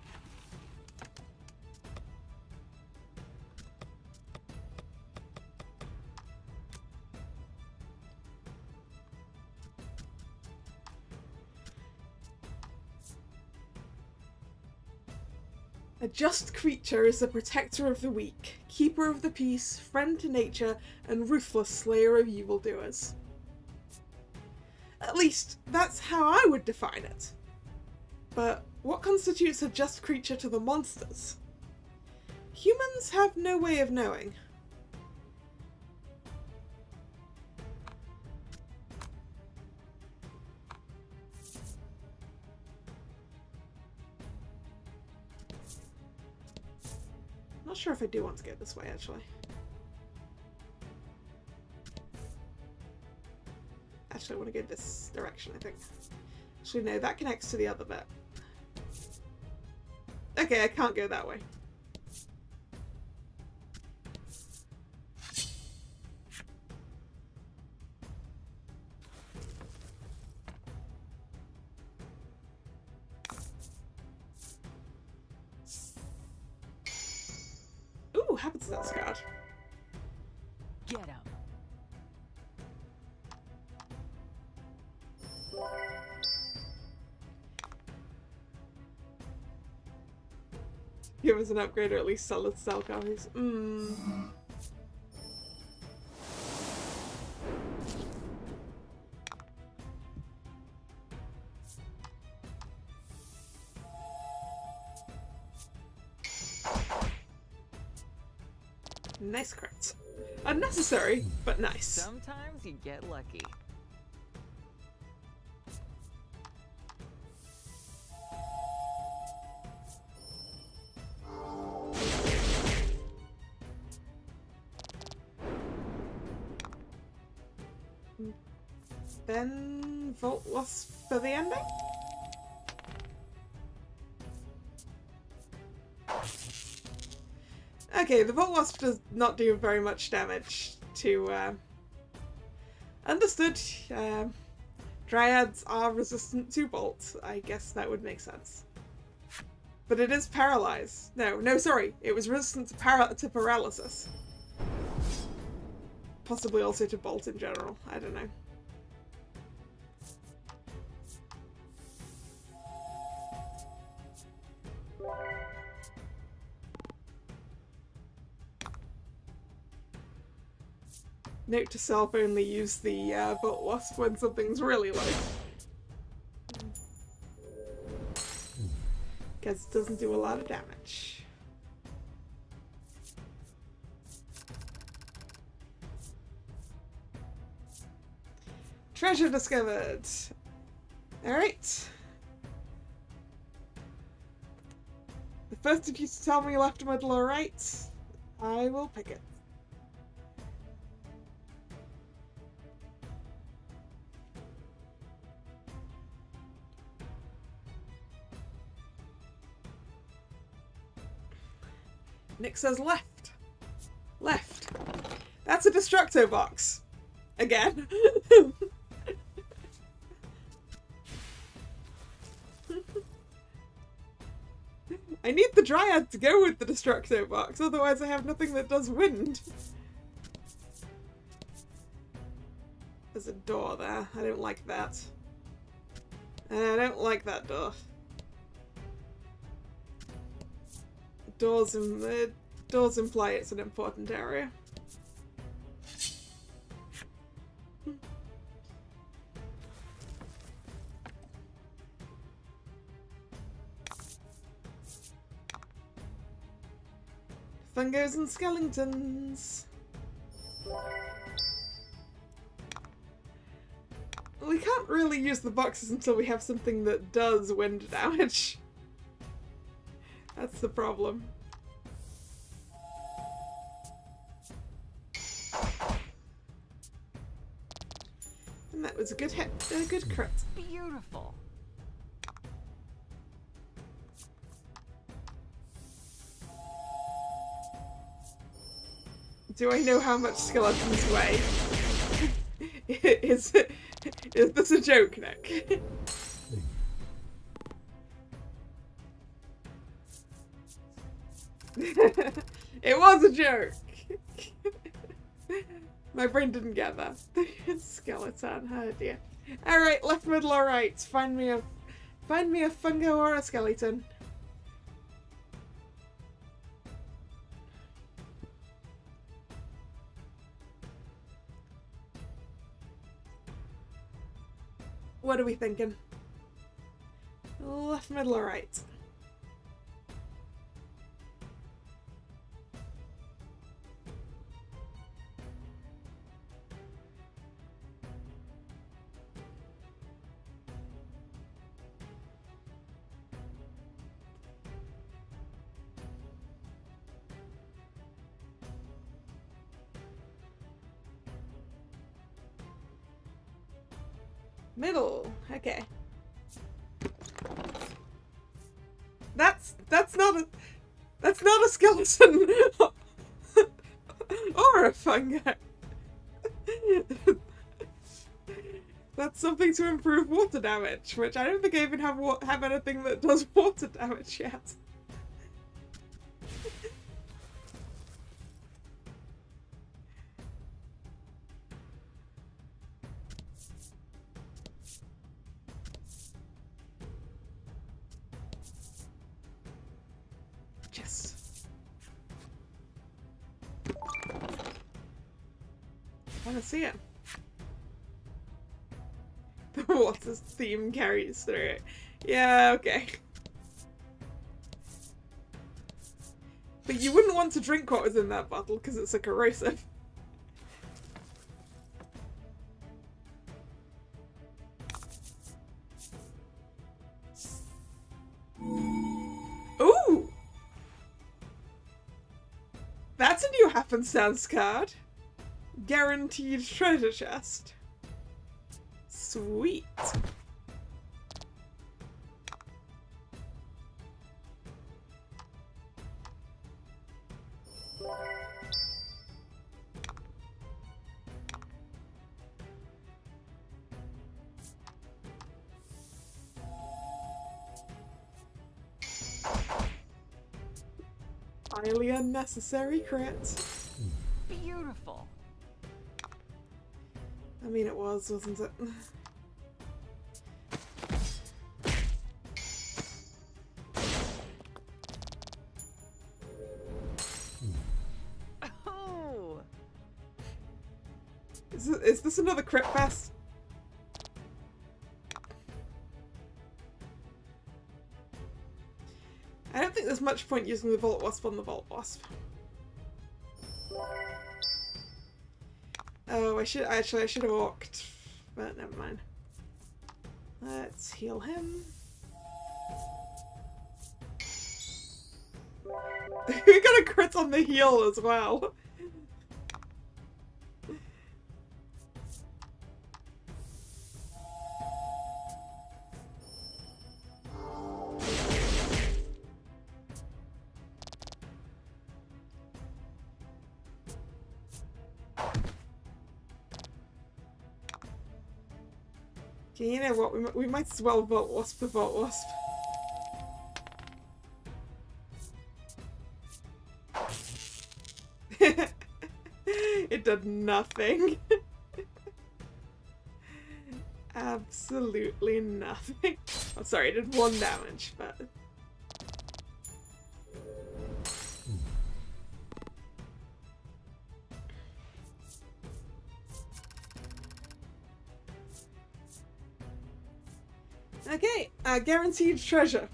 A just creature is the protector of the weak, keeper of the peace, friend to nature, and ruthless slayer of evildoers. At least, that's how I would define it. But what constitutes a just creature to the monsters? Humans have no way of knowing. Not sure if I do want to go this way, actually. Actually, I want to go this direction, I think. Actually, no, that connects to the other bit. Okay, I can't go that way. Ooh, Habitat's card. Get him. Give us an upgrade or at least sell copies. Nice crit. Unnecessary, but nice. Sometimes you get lucky. Then Volt Wasp for the ending? Okay, the Volt Wasp does not do very much damage to, understood. Dryads are resistant to Bolt. I guess that would make sense. But it is paralyzed. No, sorry. It was resistant to paralysis. Possibly also to bolt in general. I don't know. Note to self, only use the bolt wasp when something's really low. Because it doesn't do a lot of damage. Treasure discovered! Alright. The first of you to tell me left, middle, or right, I will pick it. Nick says left. Left. That's a Destructo box. Again. I need the Dryad to go with the Destructo box, otherwise I have nothing that does wind. There's a door there. I don't like that. I don't like that door. Doors imply it's an important area. Fungos and skeletons. We can't really use the boxes until we have something that does wind damage. That's the problem. And that was a good hit, a good crit. Beautiful. Do I know how much skeletons weigh? Is this a joke, Nick? It was a joke. My brain didn't get that. Skeleton, oh dear. Alright, left, middle, or right. Find me a fungo or a skeleton. What are we thinking? Left, middle, or right? Middle. Okay. That's not a skeleton or a fungi. That's something to improve water damage, which I don't think I even have anything that does water damage yet. I want to see it. The water theme carries through it. Yeah, okay. But you wouldn't want to drink what was in that bottle because it's a corrosive. Ooh! That's a new happenstance card. Guaranteed treasure chest. Sweet. Highly unnecessary crit. Beautiful. I mean, it was, wasn't it? Oh. Is this another crit fest? I don't think there's much point using the Volt Wasp on the Volt Wasp. Oh, I should have walked, but never mind. Let's heal him. We got a crit on the heal as well. Okay, you know what? We might as well Volt Wasp the Volt Wasp. It did nothing. Absolutely nothing. Oh, sorry, it did 1 damage, but... Okay, guaranteed treasure.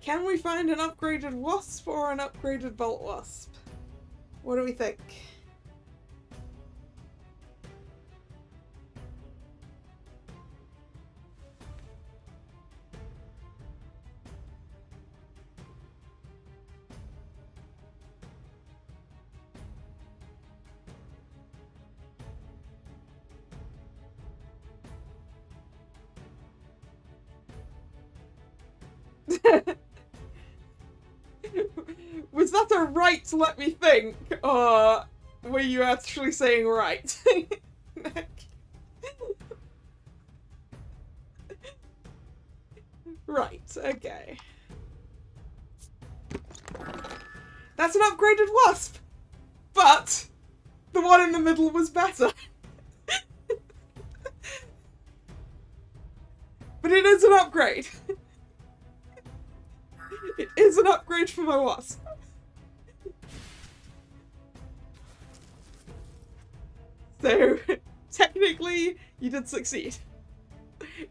Can we find an upgraded Wasp or an upgraded Bolt Wasp? What do we think? Was that a right to let me think? Or were you actually saying right? Right, okay. That's an upgraded Wasp! But the one in the middle was better. But it is an upgrade. It is an upgrade for my Wasp. So, technically, you did succeed.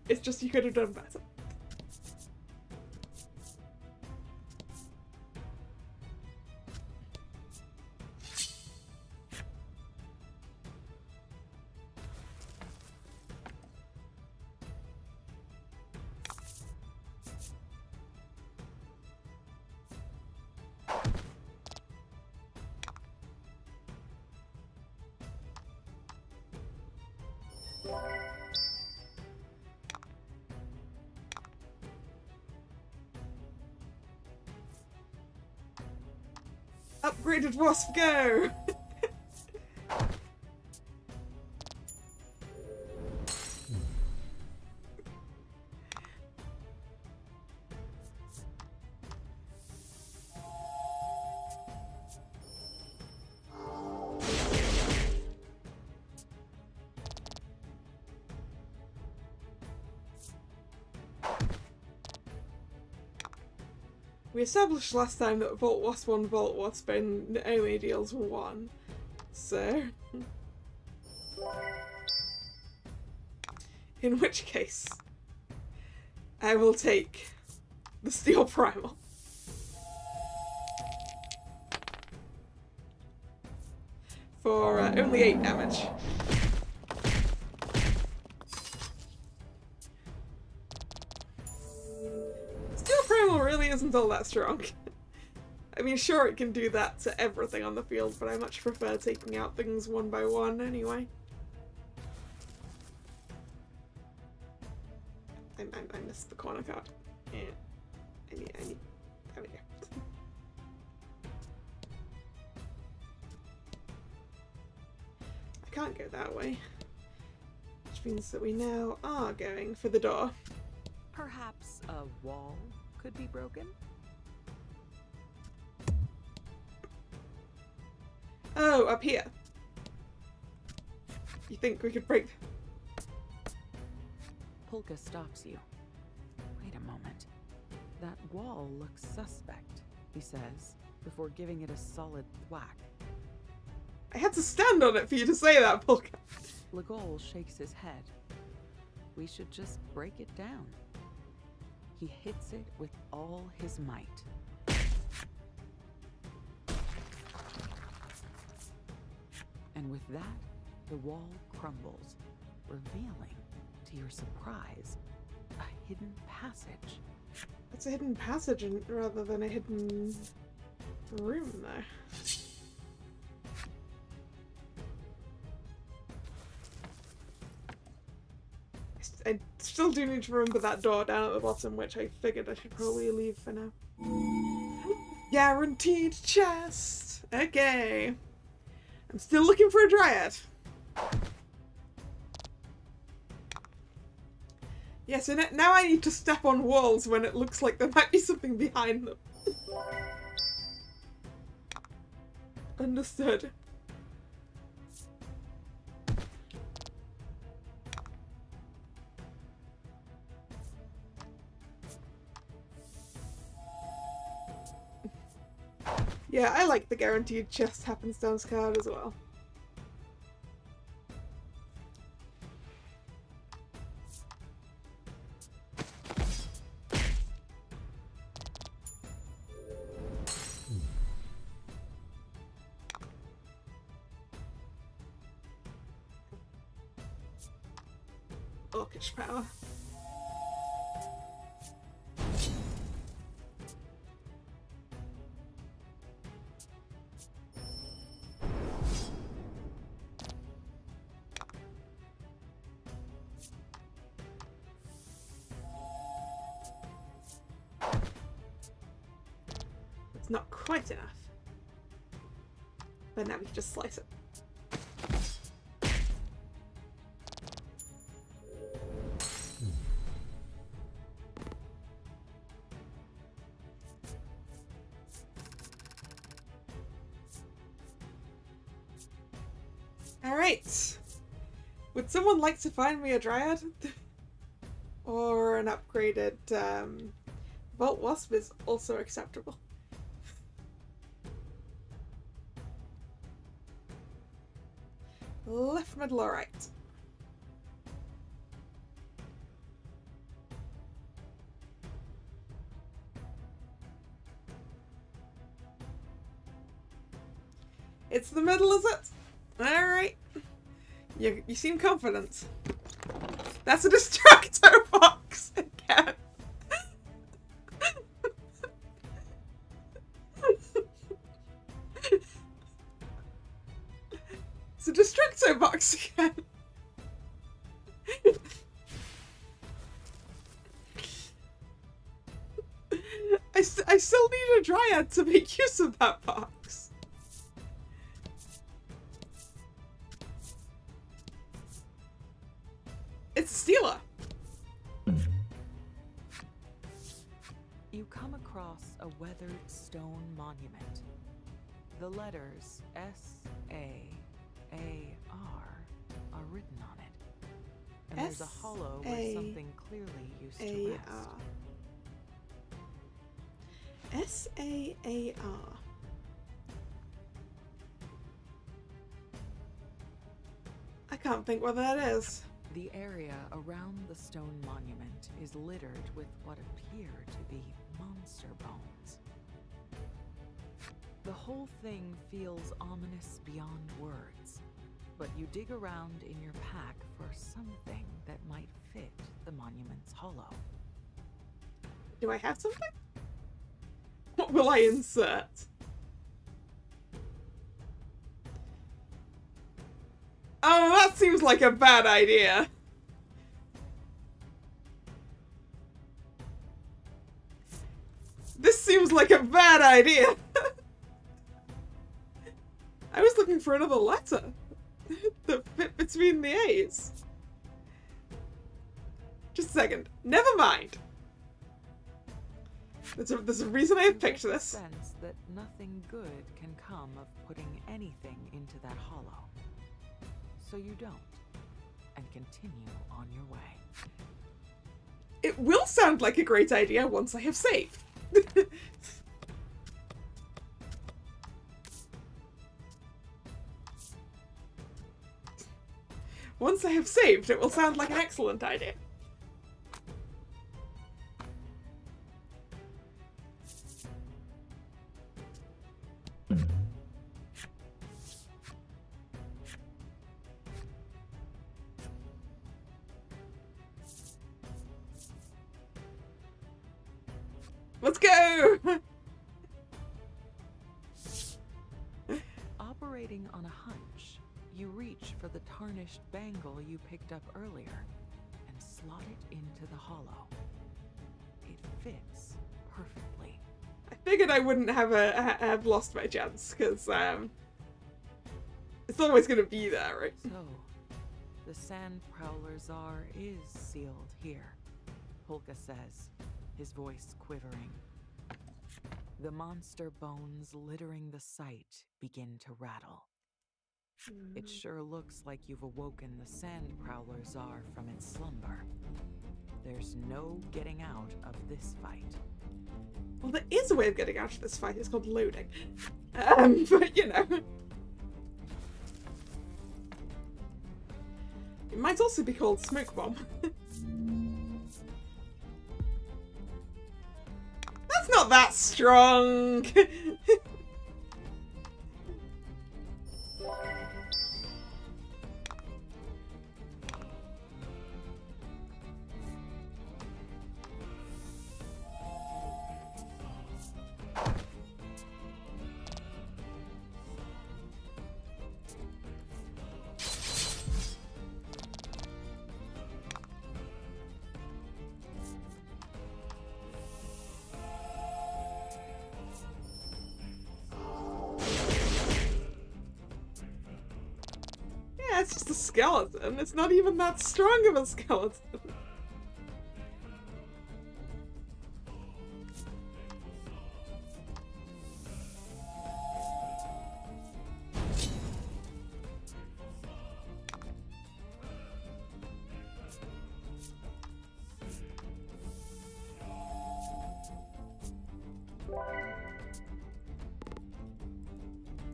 It's just you could have done better. Upgraded Wasp, go! We established last time that Volt Wasp 1 Volt Wasp only deals 1, so... In which case, I will take the Steel Primal. For only 8 damage. Primal really isn't all that strong. I mean, sure, it can do that to everything on the field, but I much prefer taking out things one by one anyway. I missed the corner card. Yeah. I need, there we go. I can't go that way. Which means that we now are going for the door. Perhaps a wall could be broken? Oh, up here. You think we could break... Polka stops you. Wait a moment. That wall looks suspect, he says, before giving it a solid thwack. I had to stand on it for you to say that, Polka. Legol shakes his head. We should just break it down. He hits it with all his might. And with that, the wall crumbles, revealing, to your surprise, a hidden passage. It's a hidden passage rather than a hidden room, though. I still do need to remember that door down at the bottom, which I figured I should probably leave for now. Guaranteed chest! Okay. I'm still looking for a dryad. Yeah, so now I need to step on walls when it looks like there might be something behind them. Understood. Yeah, I like the guaranteed chest happenstance card as well. Orcish power. It's not quite enough. But now we can just slice it. Alright. Would someone like to find me a dryad? Or an upgraded Vault Wasp is also acceptable. Left, middle, or right? It's the middle, is it? Alright. You seem confident. That's a destructo box again. It's a destructo box again. I still need a dryad to make use of that box. It's a stealer. You come across a weathered stone monument. The letters S-A-A-R are written on it. And there's a hollow where something clearly used to rest. S-A-A-R. I can't think what that is. The area around the stone monument is littered with what appear to be monster bones. The whole thing feels ominous beyond words, but you dig around in your pack for something that might fit the monument's hollow. Do I have something? What will I insert? Oh, that seems like a bad idea. This seems like a bad idea. I was looking for another letter that fit between the A's. Just a second. Never mind. There's a reason I picked this. Sense that nothing good can come harm of putting anything into that hollow. So you don't, and continue on your way. It will sound like a great idea once I have saved. Once I have saved, it will sound like an excellent idea. Let's go! Operating on a hunch, you reach for the tarnished bangle you picked up earlier and slot it into the hollow. It fits perfectly. I figured I wouldn't have lost my chance, because it's always going to be there, right? So, the Sand Prowler Czar is sealed here, Polka says, his voice quivering. The monster bones littering the site begin to rattle. It sure looks like you've awoken the Sand Prowler Czar from its slumber. There's no getting out of this fight. Well, there is a way of getting out of this fight. It's called loading. But, you know. It might also be called smoke bomb. That's not that strong! It's just a skeleton. It's not even that strong of a skeleton.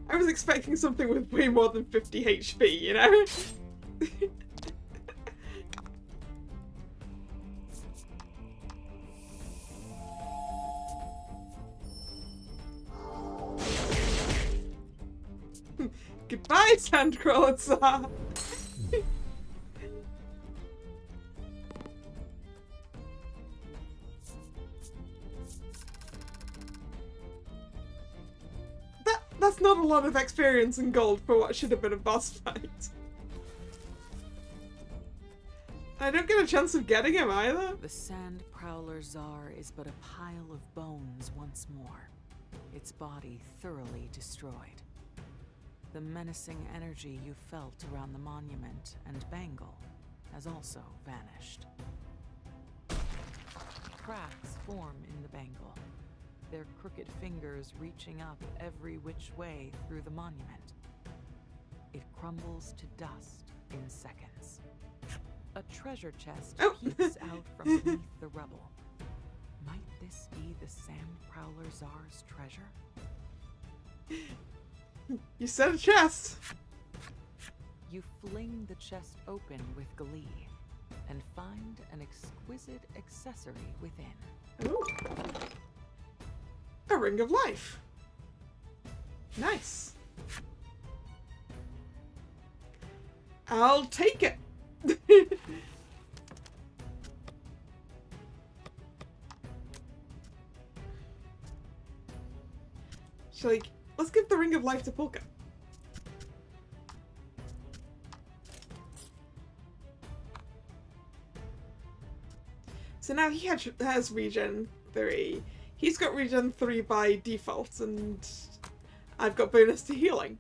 I was expecting something with way more than 50 HP, you know? Goodbye, Sandcrawler Tsar! That's not a lot of experience in gold for what should have been a boss fight. I don't get a chance of getting him either. The Sand Prowler Czar is but a pile of bones once more, its body thoroughly destroyed. The menacing energy you felt around the monument and bangle has also vanished. Cracks form in the bangle, their crooked fingers reaching up every which way through the monument. It crumbles to dust in seconds. A treasure chest peeks out from beneath the rubble. Might this be the Sand Prowler Czar's treasure? You said a chest! You fling the chest open with glee and find an exquisite accessory within. Ooh. A ring of life. Nice. I'll take it. Let's give the ring of life to Polka. So now he has regen 3. He's got regen 3 by default, and I've got bonus to healing.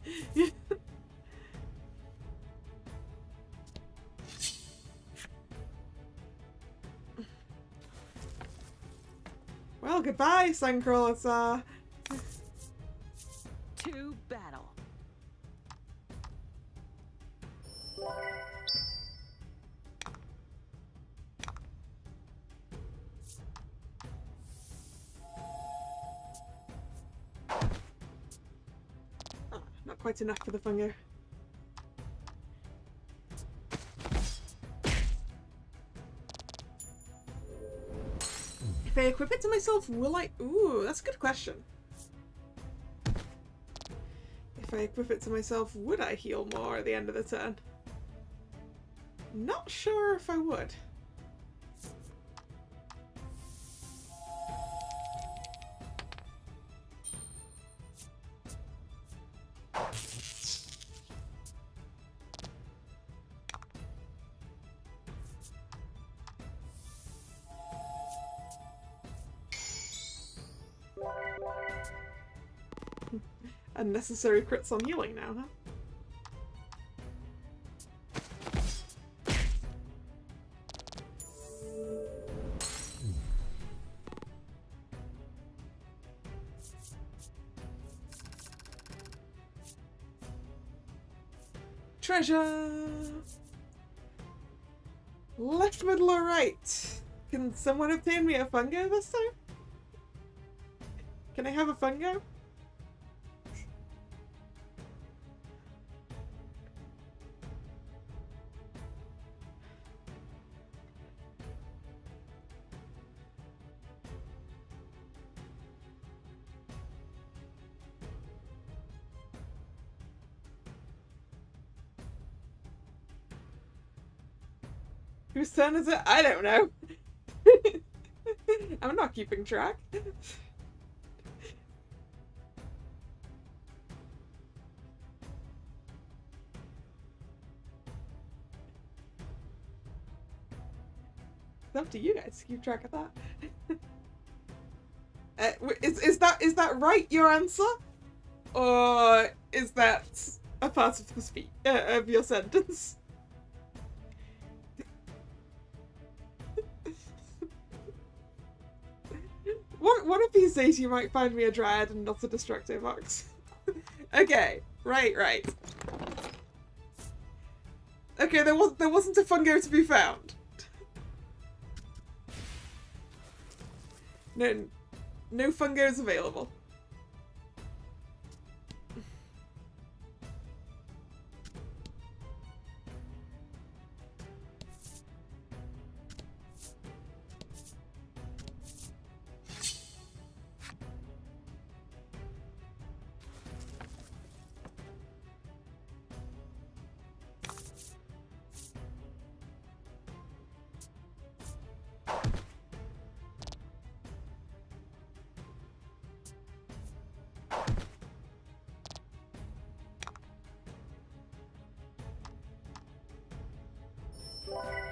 Well, goodbye, Sandcrawler Tsar. Too bad. quite enough for the fungo. If I equip it to myself, will I... Ooh, that's a good question. If I equip it to myself, would I heal more at the end of the turn? Not sure if I would. Unnecessary crits on healing now, huh? Treasure! Left, middle, or right? Can someone obtain me a fungo this time? Can I have a fungo? Whose turn is it? I don't know. I'm not keeping track. It's up to you guys to keep track of that. Is that right, your answer? Or is that a part of the speech of your sentence? One of these days you might find me a dryad and not a destructo box. Okay, right. Okay, there wasn't a fungo to be found. No fungos available.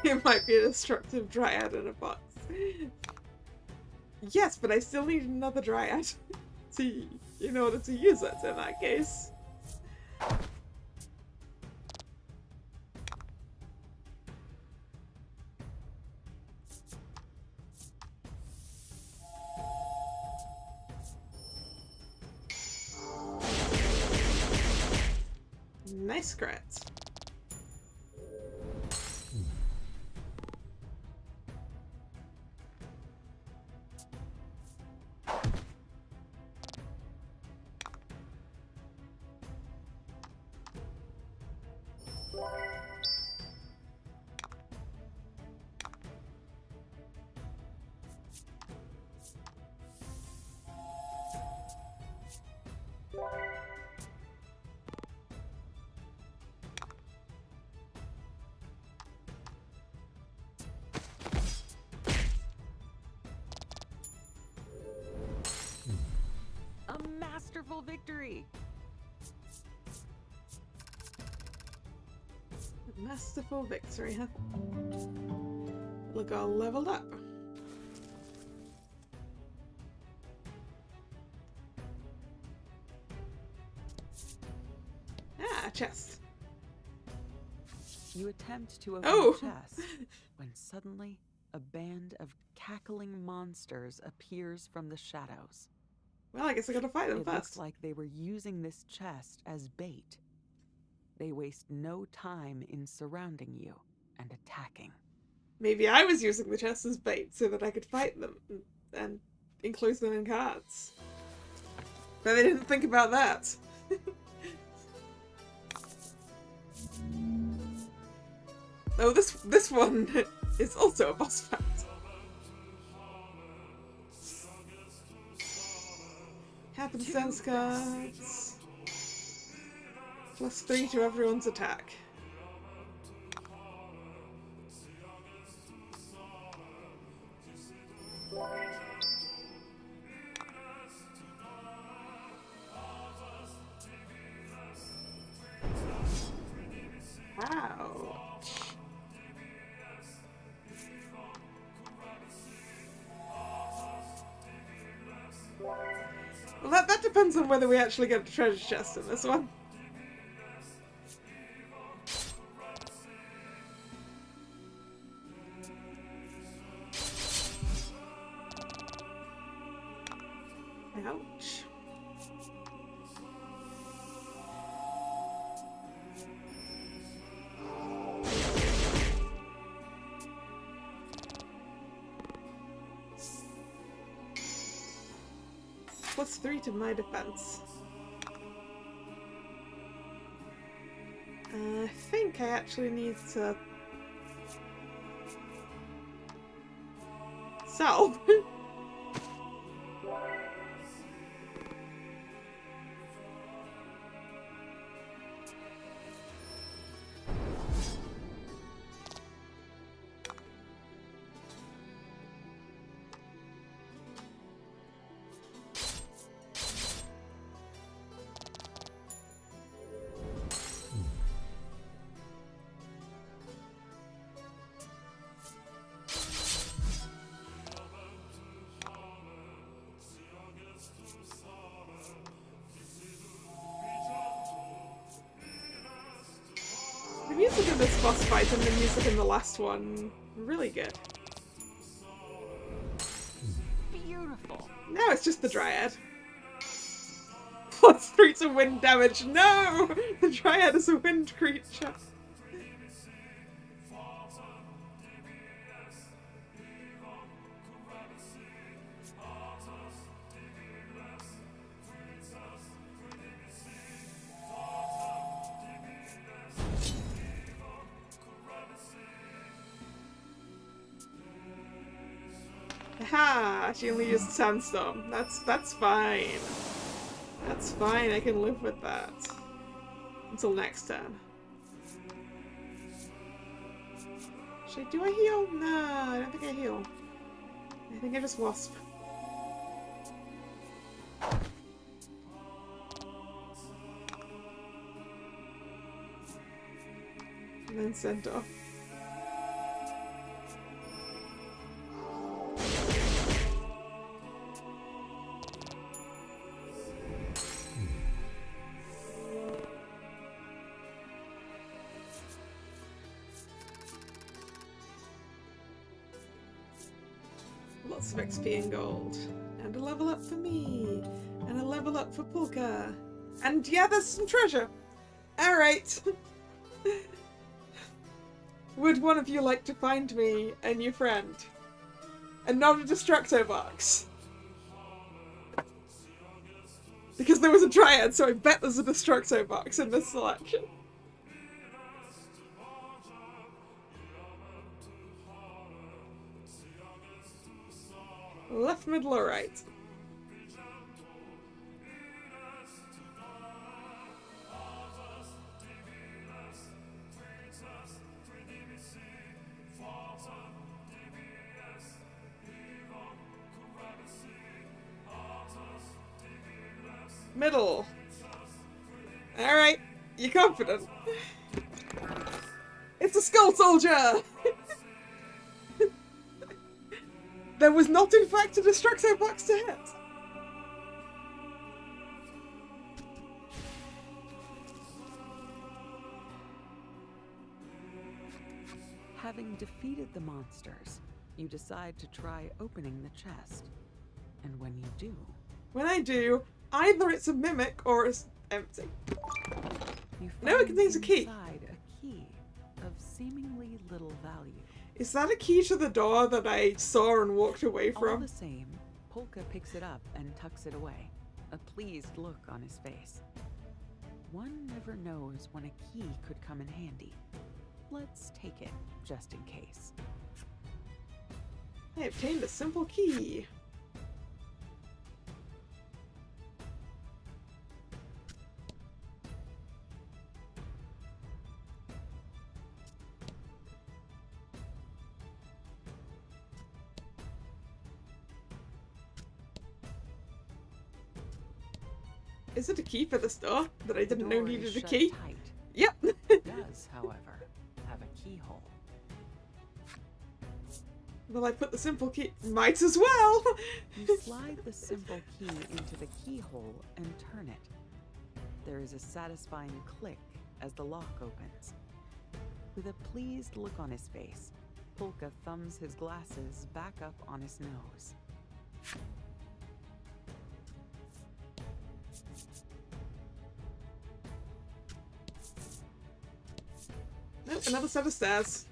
It might be a destructive dryad in a box. Yes, but I still need another dryad in order to use it in that case. Nice scratch. Masterful victory! Masterful victory, huh? Look, all leveled up. Ah, chest. You attempt to open the chest when suddenly a band of cackling monsters appears from the shadows. Well, I guess I gotta fight them first. It looks like they were using this chest as bait. They waste no time in surrounding you and attacking. Maybe I was using the chest as bait so that I could fight them and enclose them in cards. But they didn't think about that. Oh, this one is also a boss fight. Happenstance cards. +3 to everyone's attack. Ouch. Well, that depends on whether we actually get a treasure chest in this one. Ouch. +3 to my defense. I think I actually need to sell. The music in this boss fight and the music in the last one, really good. Beautiful. Now it's just the Dryad. +3 to wind damage. No! The Dryad is a wind creature. Aha! She only used Sandstorm. That's fine. That's fine, I can live with that. Until next turn. Do I heal? No, I don't think I heal. I think I just wasp. And then Centaur. Lots of XP and gold. And a level up for me. And a level up for Polka. And yeah, there's some treasure. Alright. Would one of you like to find me a new friend? And not a Destructo box? Because there was a Dryad, so I bet there's a Destructo box in this selection. Left, middle, or right? Middle. Alright, you're confident. It's a skull soldier! There was not, in fact, a Destructo box to hit. Having defeated the monsters, you decide to try opening the chest. And when you do... When I do, either it's a mimic or it's empty. You No, it contains a key. inside a key of seemingly little value. Is that a key to the door that I saw and walked away All from? the same, Polka picks it up and tucks it away, a pleased look on his face. One never knows when a key could come in handy. let's take it, just in case. I obtained a simple key. Is it a key for this door that I didn't know Door is needed a shut key? tight. Yep. It does, however, have a keyhole. Well, I put the simple key. Might as well. You slide the simple key into the keyhole and turn it. There is a satisfying click as the lock opens. With a pleased look on his face, Polka thumbs his glasses back up on his nose. Nope, another set of stairs.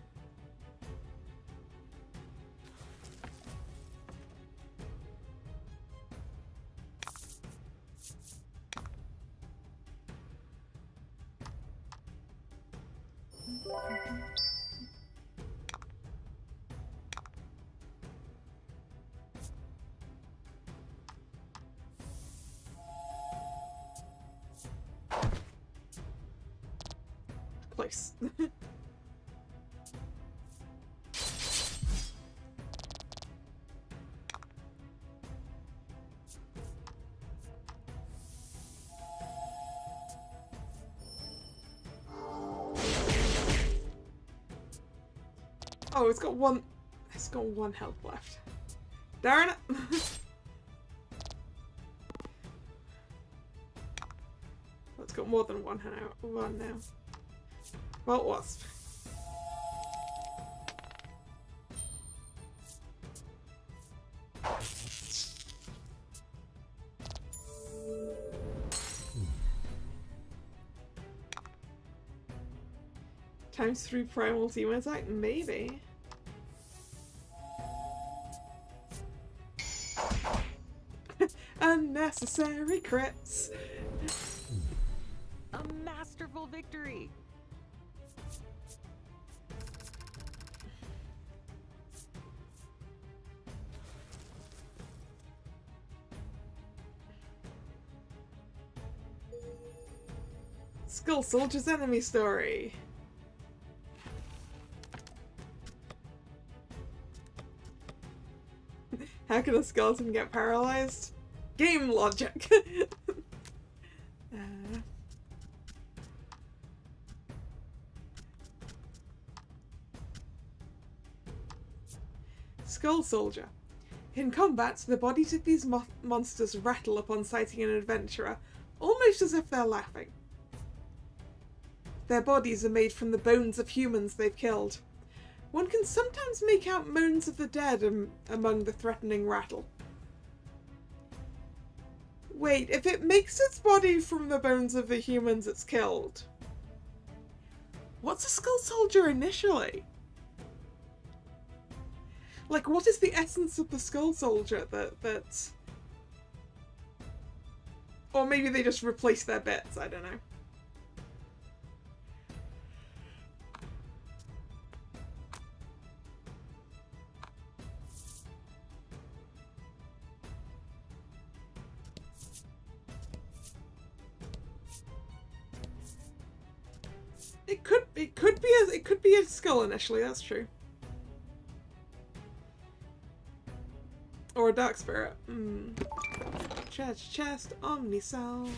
Place. Oh, it's got one. It's got one health left. Darn it! It's got more than one now. Well, wasp. Times 3 primal team attack? Maybe. Unnecessary crits. A masterful victory! Skull Soldier's enemy story. How can a skeleton get paralyzed? Game logic. Skull Soldier. In combat, the bodies of these monsters rattle upon sighting an adventurer, almost as if they're laughing. Their bodies are made from the bones of humans they've killed. One can sometimes make out moans of the dead among the threatening rattle. Wait, if it makes its body from the bones of the humans it's killed, what's a Skull Soldier initially? Like, what is the essence of the Skull Soldier that... Or maybe they just replace their bits, I don't know. It could be a skull initially, that's true. Or a dark spirit. Chest, Omni cells.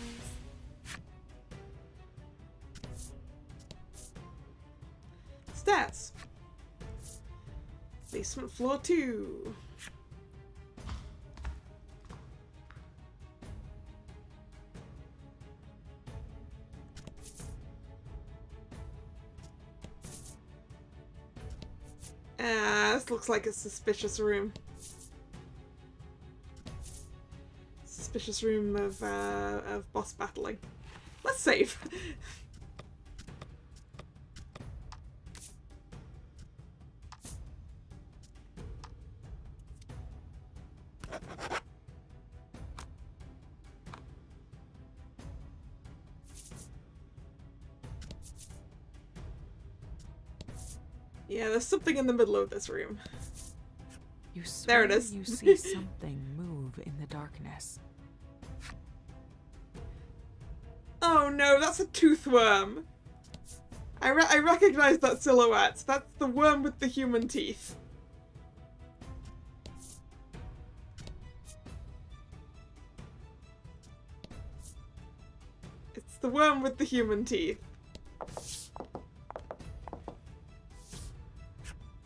Stats. Basement floor 2. This looks like a suspicious room. Suspicious room of boss battling. Let's save. Yeah, there's something in the middle of this room. You swear There it is. You see something move in the darkness. Oh no, that's a tooth worm. I recognize that silhouette. That's the worm with the human teeth. It's the worm with the human teeth.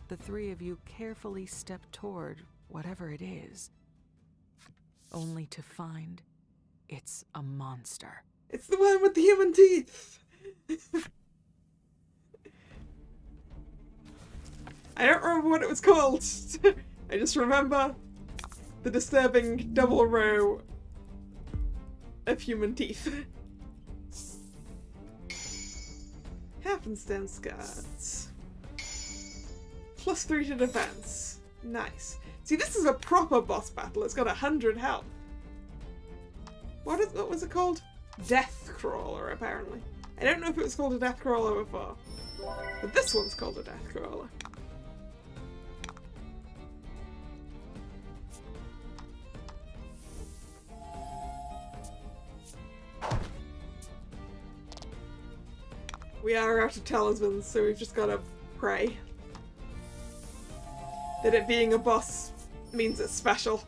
The three of you carefully step toward whatever it is, only to find it's a monster. It's the worm with the human teeth! I don't remember what it was called. I just remember the disturbing double row of human teeth. Happenstance skirts. +3 to defense. Nice. See, this is a proper boss battle. It's got 100 health. What was it called? Death Crawler, apparently. I don't know if it was called a Death Crawler before, but this one's called a Death Crawler. We are out of talismans, so we've just gotta pray that it being a boss means it's special.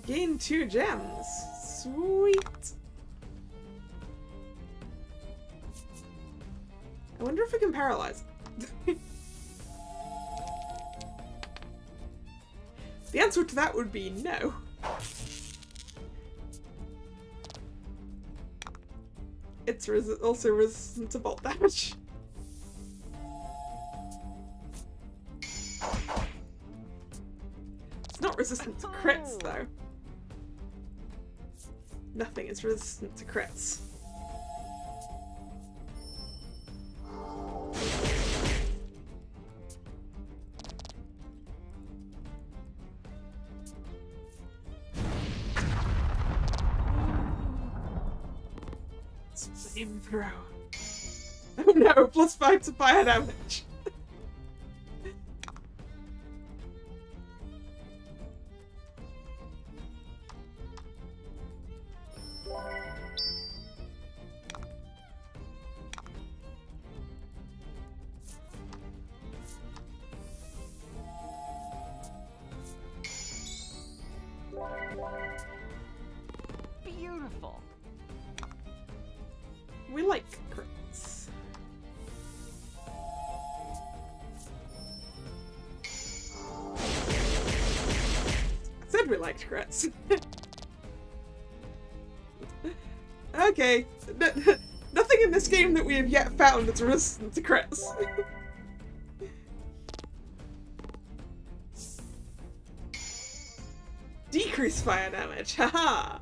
Gain 2 gems. Sweet. I wonder if we can paralyze it. The answer to that would be no. It's also resistant to bolt damage. It's not resistant to crits, though. Nothing is resistant to crits. Throw. Oh no, +5 to fire damage. Beautiful. We like crits. I said we liked crits. Okay. Nothing in this game that we have yet found is resistant to crits. Decrease fire damage, haha!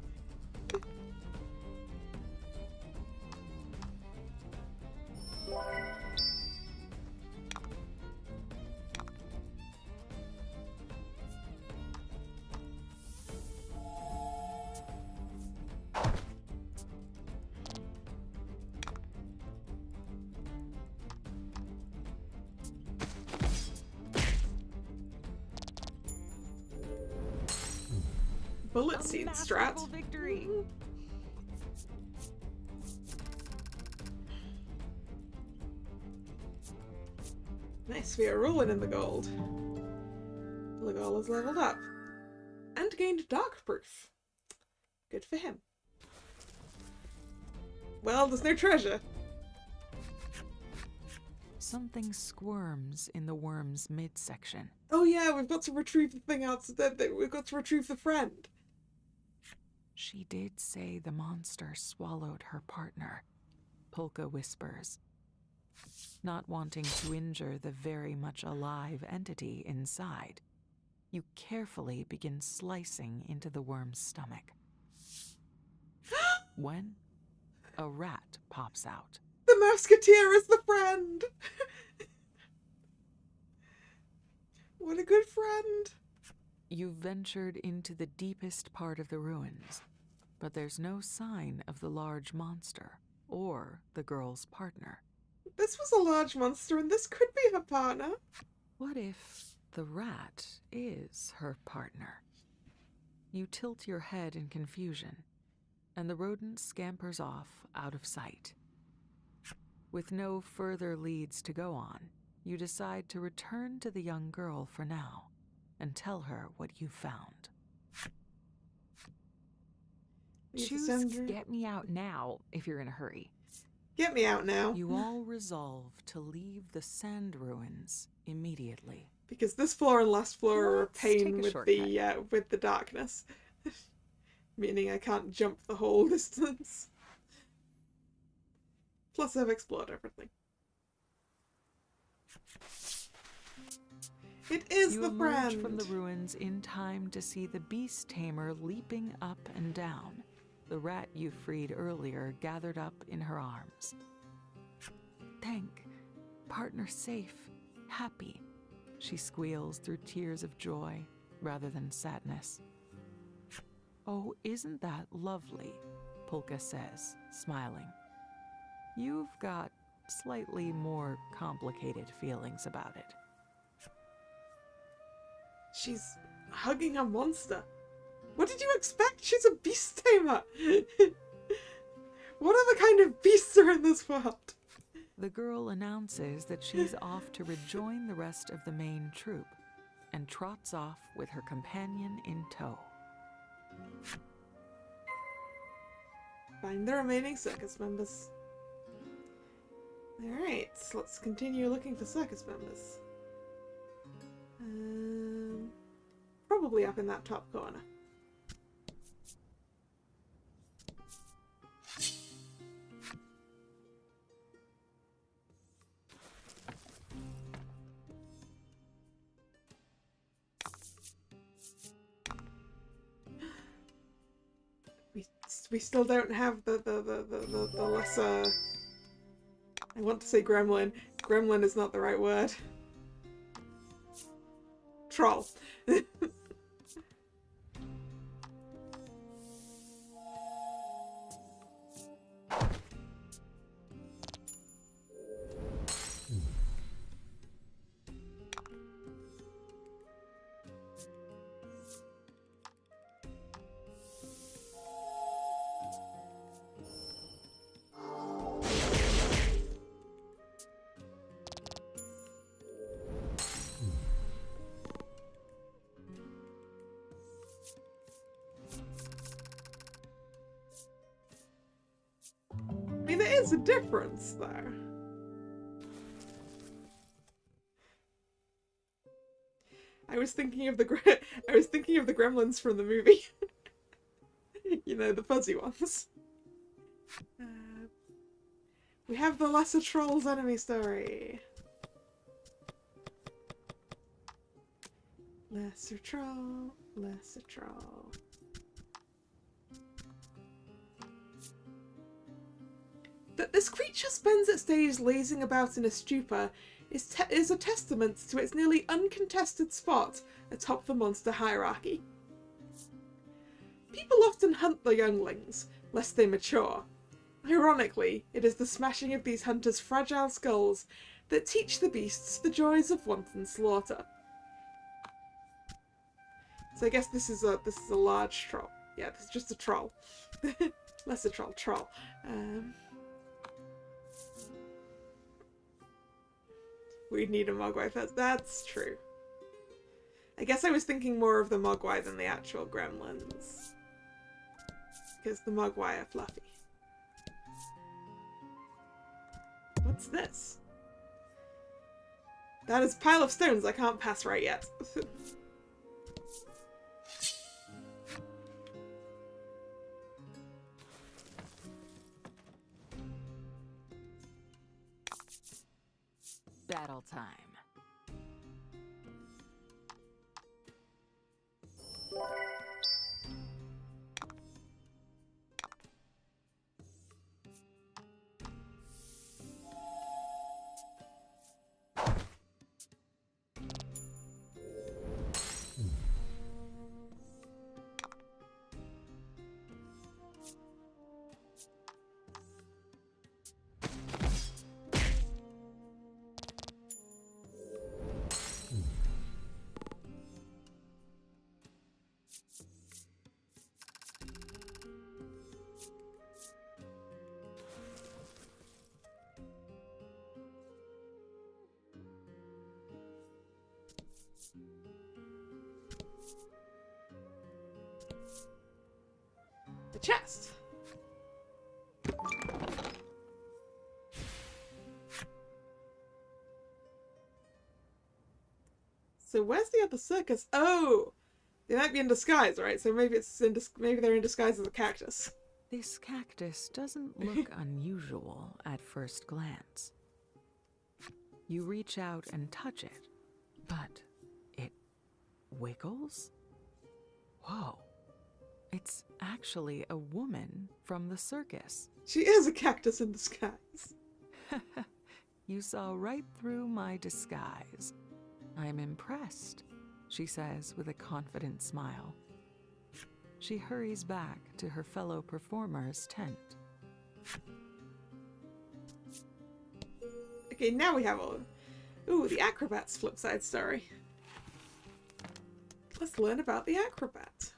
Bullet seed strat. Victory. Nice, we are rolling in the gold. Legal has leveled up. And gained Dark Proof. Good for him. Well, there's no treasure. Something squirms in the worm's midsection. Oh yeah, we've got to retrieve the thing outside. We've got to retrieve the friend. She did say the monster swallowed her partner, Polka whispers. Not wanting to injure the very much alive entity inside, you carefully begin slicing into the worm's stomach. When a rat pops out. The Musketeer is the friend! What a good friend. You've ventured into the deepest part of the ruins, but there's no sign of the large monster or the girl's partner. This was a large monster, and this could be her partner. What if the rat is her partner? You tilt your head in confusion, and the rodent scampers off out of sight. With no further leads to go on, you decide to return to the young girl for now and tell her what you found. Choose get me out now if you're in a hurry. Get me out now. You all resolve to leave the sand ruins immediately. Because this floor and last floor are a Let's pain take a with the darkness. Meaning I can't jump the whole distance. Plus I've explored everything. It is you the emerge friend! from the ruins in time to see the beast tamer leaping up and down, the rat you freed earlier gathered up in her arms. Thank, partner safe, happy, she squeals through tears of joy rather than sadness. Oh, isn't that lovely, Polka says, smiling. You've got slightly more complicated feelings about it. She's hugging a monster. What did you expect? She's a beast tamer. What other kind of beasts are in this world? The girl announces that she's off to rejoin the rest of the main troop and trots off with her companion in tow. Find the remaining circus members. Alright, so let's continue looking for circus members. Probably up in that top corner. We still don't have the lesser... I want to say gremlin. Gremlin is not the right word. Troll. I mean, there is a difference, though. I was thinking of the gremlins from the movie. You know, the fuzzy ones. We have the Lesser Trolls enemy story. Lesser Troll, Lesser Troll. That this creature spends its days lazing about in a stupor is a testament to its nearly uncontested spot atop the monster hierarchy. People often hunt the younglings, lest they mature. Ironically, it is the smashing of these hunters' fragile skulls that teach the beasts the joys of wanton slaughter. So I guess this is a large troll. Yeah, this is just a troll. Lesser troll. We'd need a Mogwai first. That's true. I guess I was thinking more of the Mogwai than the actual gremlins. Because the Mogwai are fluffy. What's this? That is a pile of stones I can't pass right yet. Battle time. the chest. So where's the other circus? Oh, they might be in disguise, right? So maybe maybe they're in disguise as a cactus. This cactus doesn't look unusual at first glance. You reach out and touch it, but it wiggles? Whoa. It's actually a woman from the circus. She is a cactus in disguise. You saw right through my disguise. I'm impressed, she says with a confident smile. She hurries back to her fellow performer's tent. Okay, now we have all... Ooh, the acrobat's flip side story. Let's learn about the acrobat.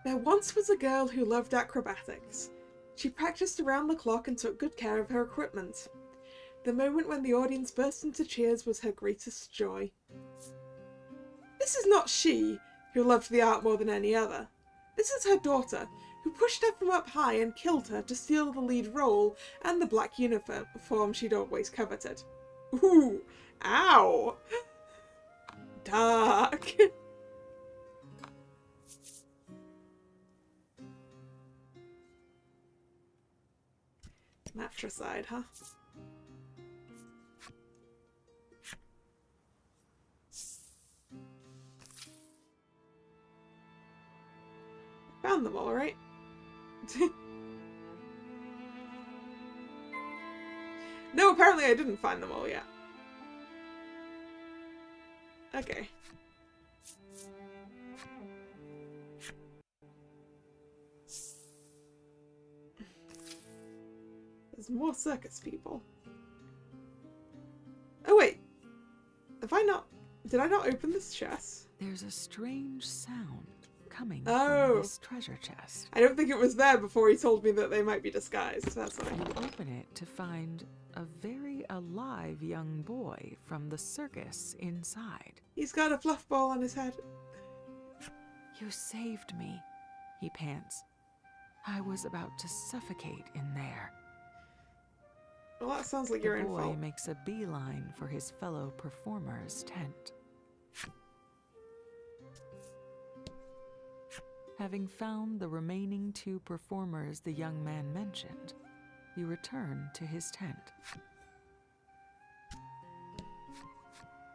There once was a girl who loved acrobatics. She practiced around the clock and took good care of her equipment. The moment when the audience burst into cheers was her greatest joy. This is not she, who loved the art more than any other. This is her daughter, who pushed her from up high and killed her to steal the lead role and the black uniform she'd always coveted. Ooh, ow! Dark. Matricide, huh? Found them all, right? No, apparently I didn't find them all yet. Okay. There's more circus people. Oh wait. Have I not... Did I not open this chest? There's a strange sound coming Oh. from this treasure chest. I don't think it was there before he told me that they might be disguised. That's why. You open it to find a very alive young boy from the circus inside. He's got a fluff ball on his head. You saved me, he pants. I was about to suffocate in there. Well, that sounds like your The own boy fault. makes a beeline for his fellow performer's tent. Having found the remaining 2 performers the young man mentioned, you return to his tent.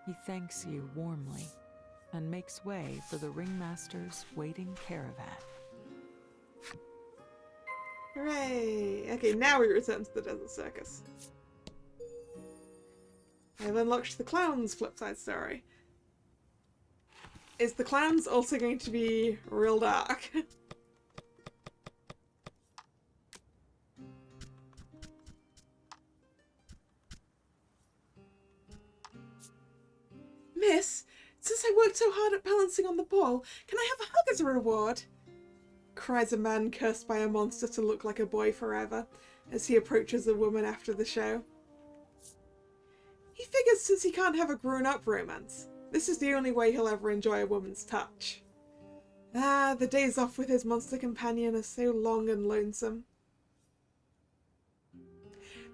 He thanks you warmly and makes way for the ringmaster's waiting caravan. Hooray! Okay, now we return to the desert circus. I've unlocked the clown's flipside story. Is the clowns also going to be real dark? Miss, since I worked so hard at balancing on the ball, can I have a hug as a reward? Cries a man cursed by a monster to look like a boy forever as he approaches a woman after the show. He figures since he can't have a grown-up romance, this is the only way he'll ever enjoy a woman's touch. Ah, the days off with his monster companion are so long and lonesome.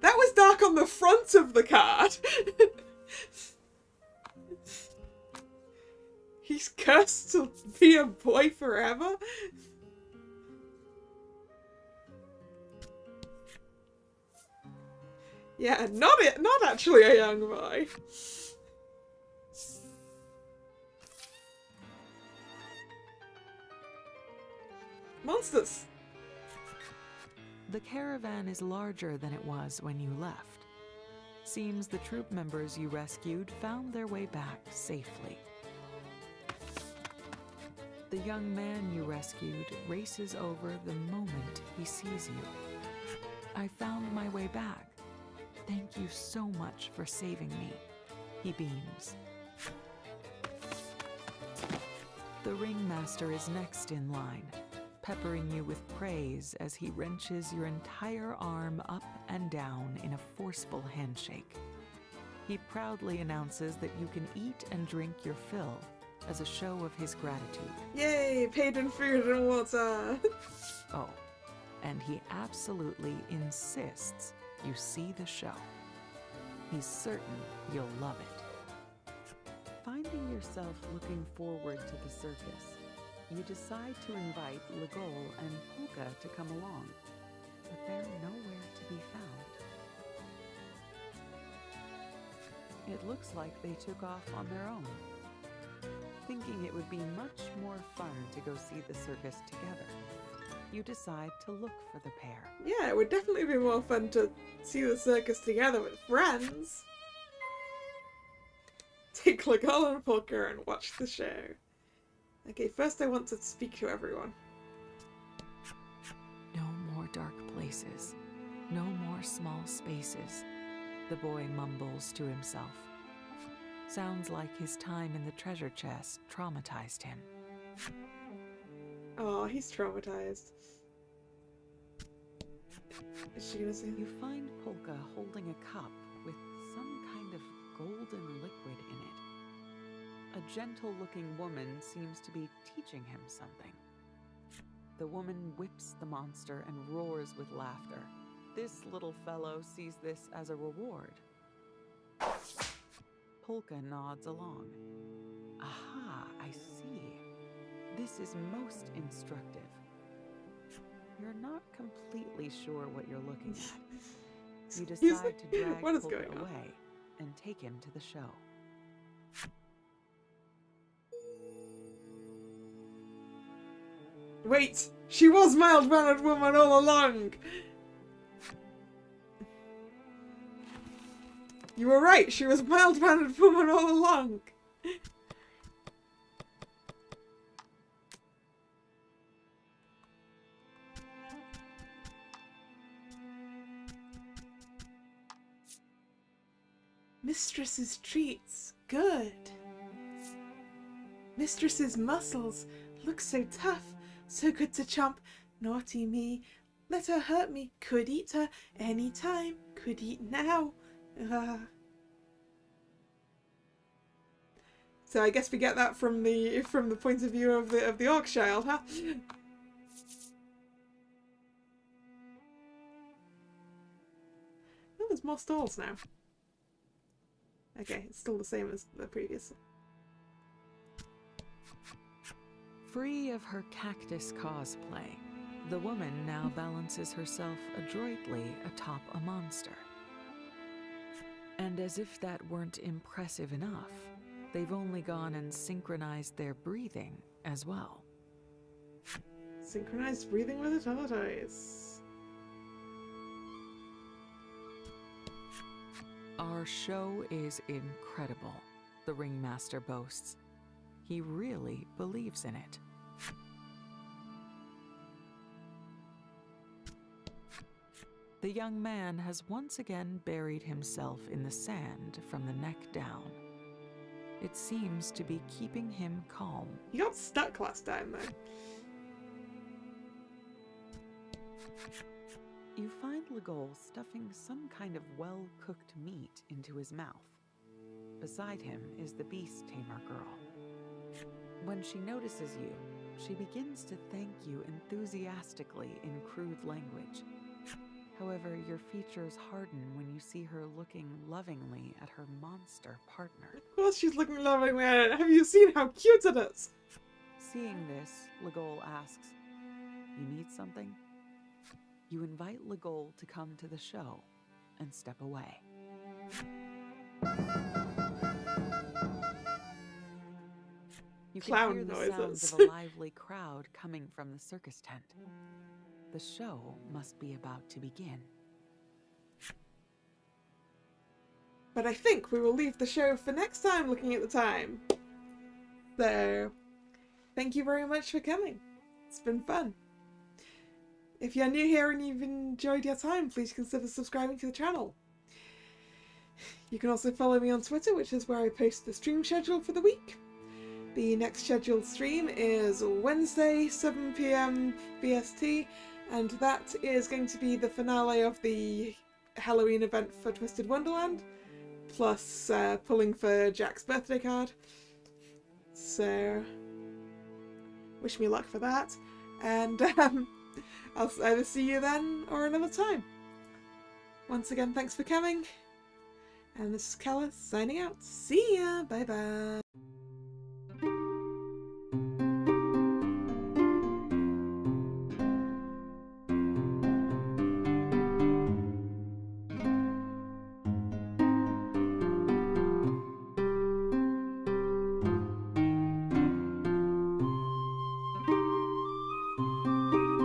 That was dark on the front of the card! He's cursed to be a boy forever? Yeah, not actually a young boy. Monsters. The caravan is larger than it was when you left. Seems the troop members you rescued found their way back safely. The young man you rescued races over the moment he sees you. I found my way back. Thank you so much for saving me, he beams. The ringmaster is next in line, peppering you with praise as he wrenches your entire arm up and down in a forceful handshake. He proudly announces that you can eat and drink your fill as a show of his gratitude. Yay, paid in food and water. Oh, and he absolutely insists you see the show. He's certain you'll love it. Finding yourself looking forward to the circus, you decide to invite Legol and Polka to come along, but they're nowhere to be found. It looks like they took off on their own. Thinking it would be much more fun to go see the circus together, you decide to look for the pair. Yeah, it would definitely be more fun to see the circus together with friends. Take Legol and Polka and watch the show. Okay, first I want to speak to everyone. No more dark places. No more small spaces. The boy mumbles to himself. Sounds like his time in the treasure chest traumatized him. Oh, he's traumatized. Is she gonna say? You find Polka holding a cup with some kind of golden liquid in it. A gentle-looking woman seems to be teaching him something. The woman whips the monster and roars with laughter. This little fellow sees this as a reward. Polka nods along. Aha, I see. This is most instructive. You're not completely sure what you're looking at. You decide to drag What is Polka going on? away and take him to the show. Wait! She was mild-mannered woman all along! You were right, she was mild-mannered woman all along! Mistress's treats, good. Mistress's muscles look so tough, so good to chomp. Naughty me, let her hurt me. Could eat her anytime, could eat now. So I guess we get that from the point of view of the orc child, huh? Oh, there's more stalls now. Okay, it's still the same as the previous. Free of her cactus cosplay, the woman now balances herself adroitly atop a monster. And as if that weren't impressive enough, they've only gone and synchronized their breathing as well. Synchronized breathing with a tortoise. Our show is incredible, the ringmaster boasts. He really believes in it. The young man has once again buried himself in the sand from the neck down. It seems to be keeping him calm. He got stuck last time, though. You find Legol stuffing some kind of well-cooked meat into his mouth. Beside him is the beast tamer girl. When she notices you, she begins to thank you enthusiastically in crude language. However, your features harden when you see her looking lovingly at her monster partner. Of course she's looking lovingly at it. Have you seen how cute it is? Seeing this, Legol asks, "You need something?" You invite Legol to come to the show and step away. You can Clown hear the noises. sounds of a lively crowd coming from the circus tent. The show must be about to begin. But I think we will leave the show for next time, looking at the time. So, thank you very much for coming. It's been fun. If you're new here and you've enjoyed your time, please consider subscribing to the channel. You can also follow me on Twitter, which is where I post the stream schedule for the week. The next scheduled stream is Wednesday, 7 PM BST, and that is going to be the finale of the Halloween event for Twisted Wonderland, plus pulling for Jack's birthday card. So, wish me luck for that, and I'll either see you then or another time. Once again, thanks for coming, and this is Kalla signing out. See ya! Bye bye!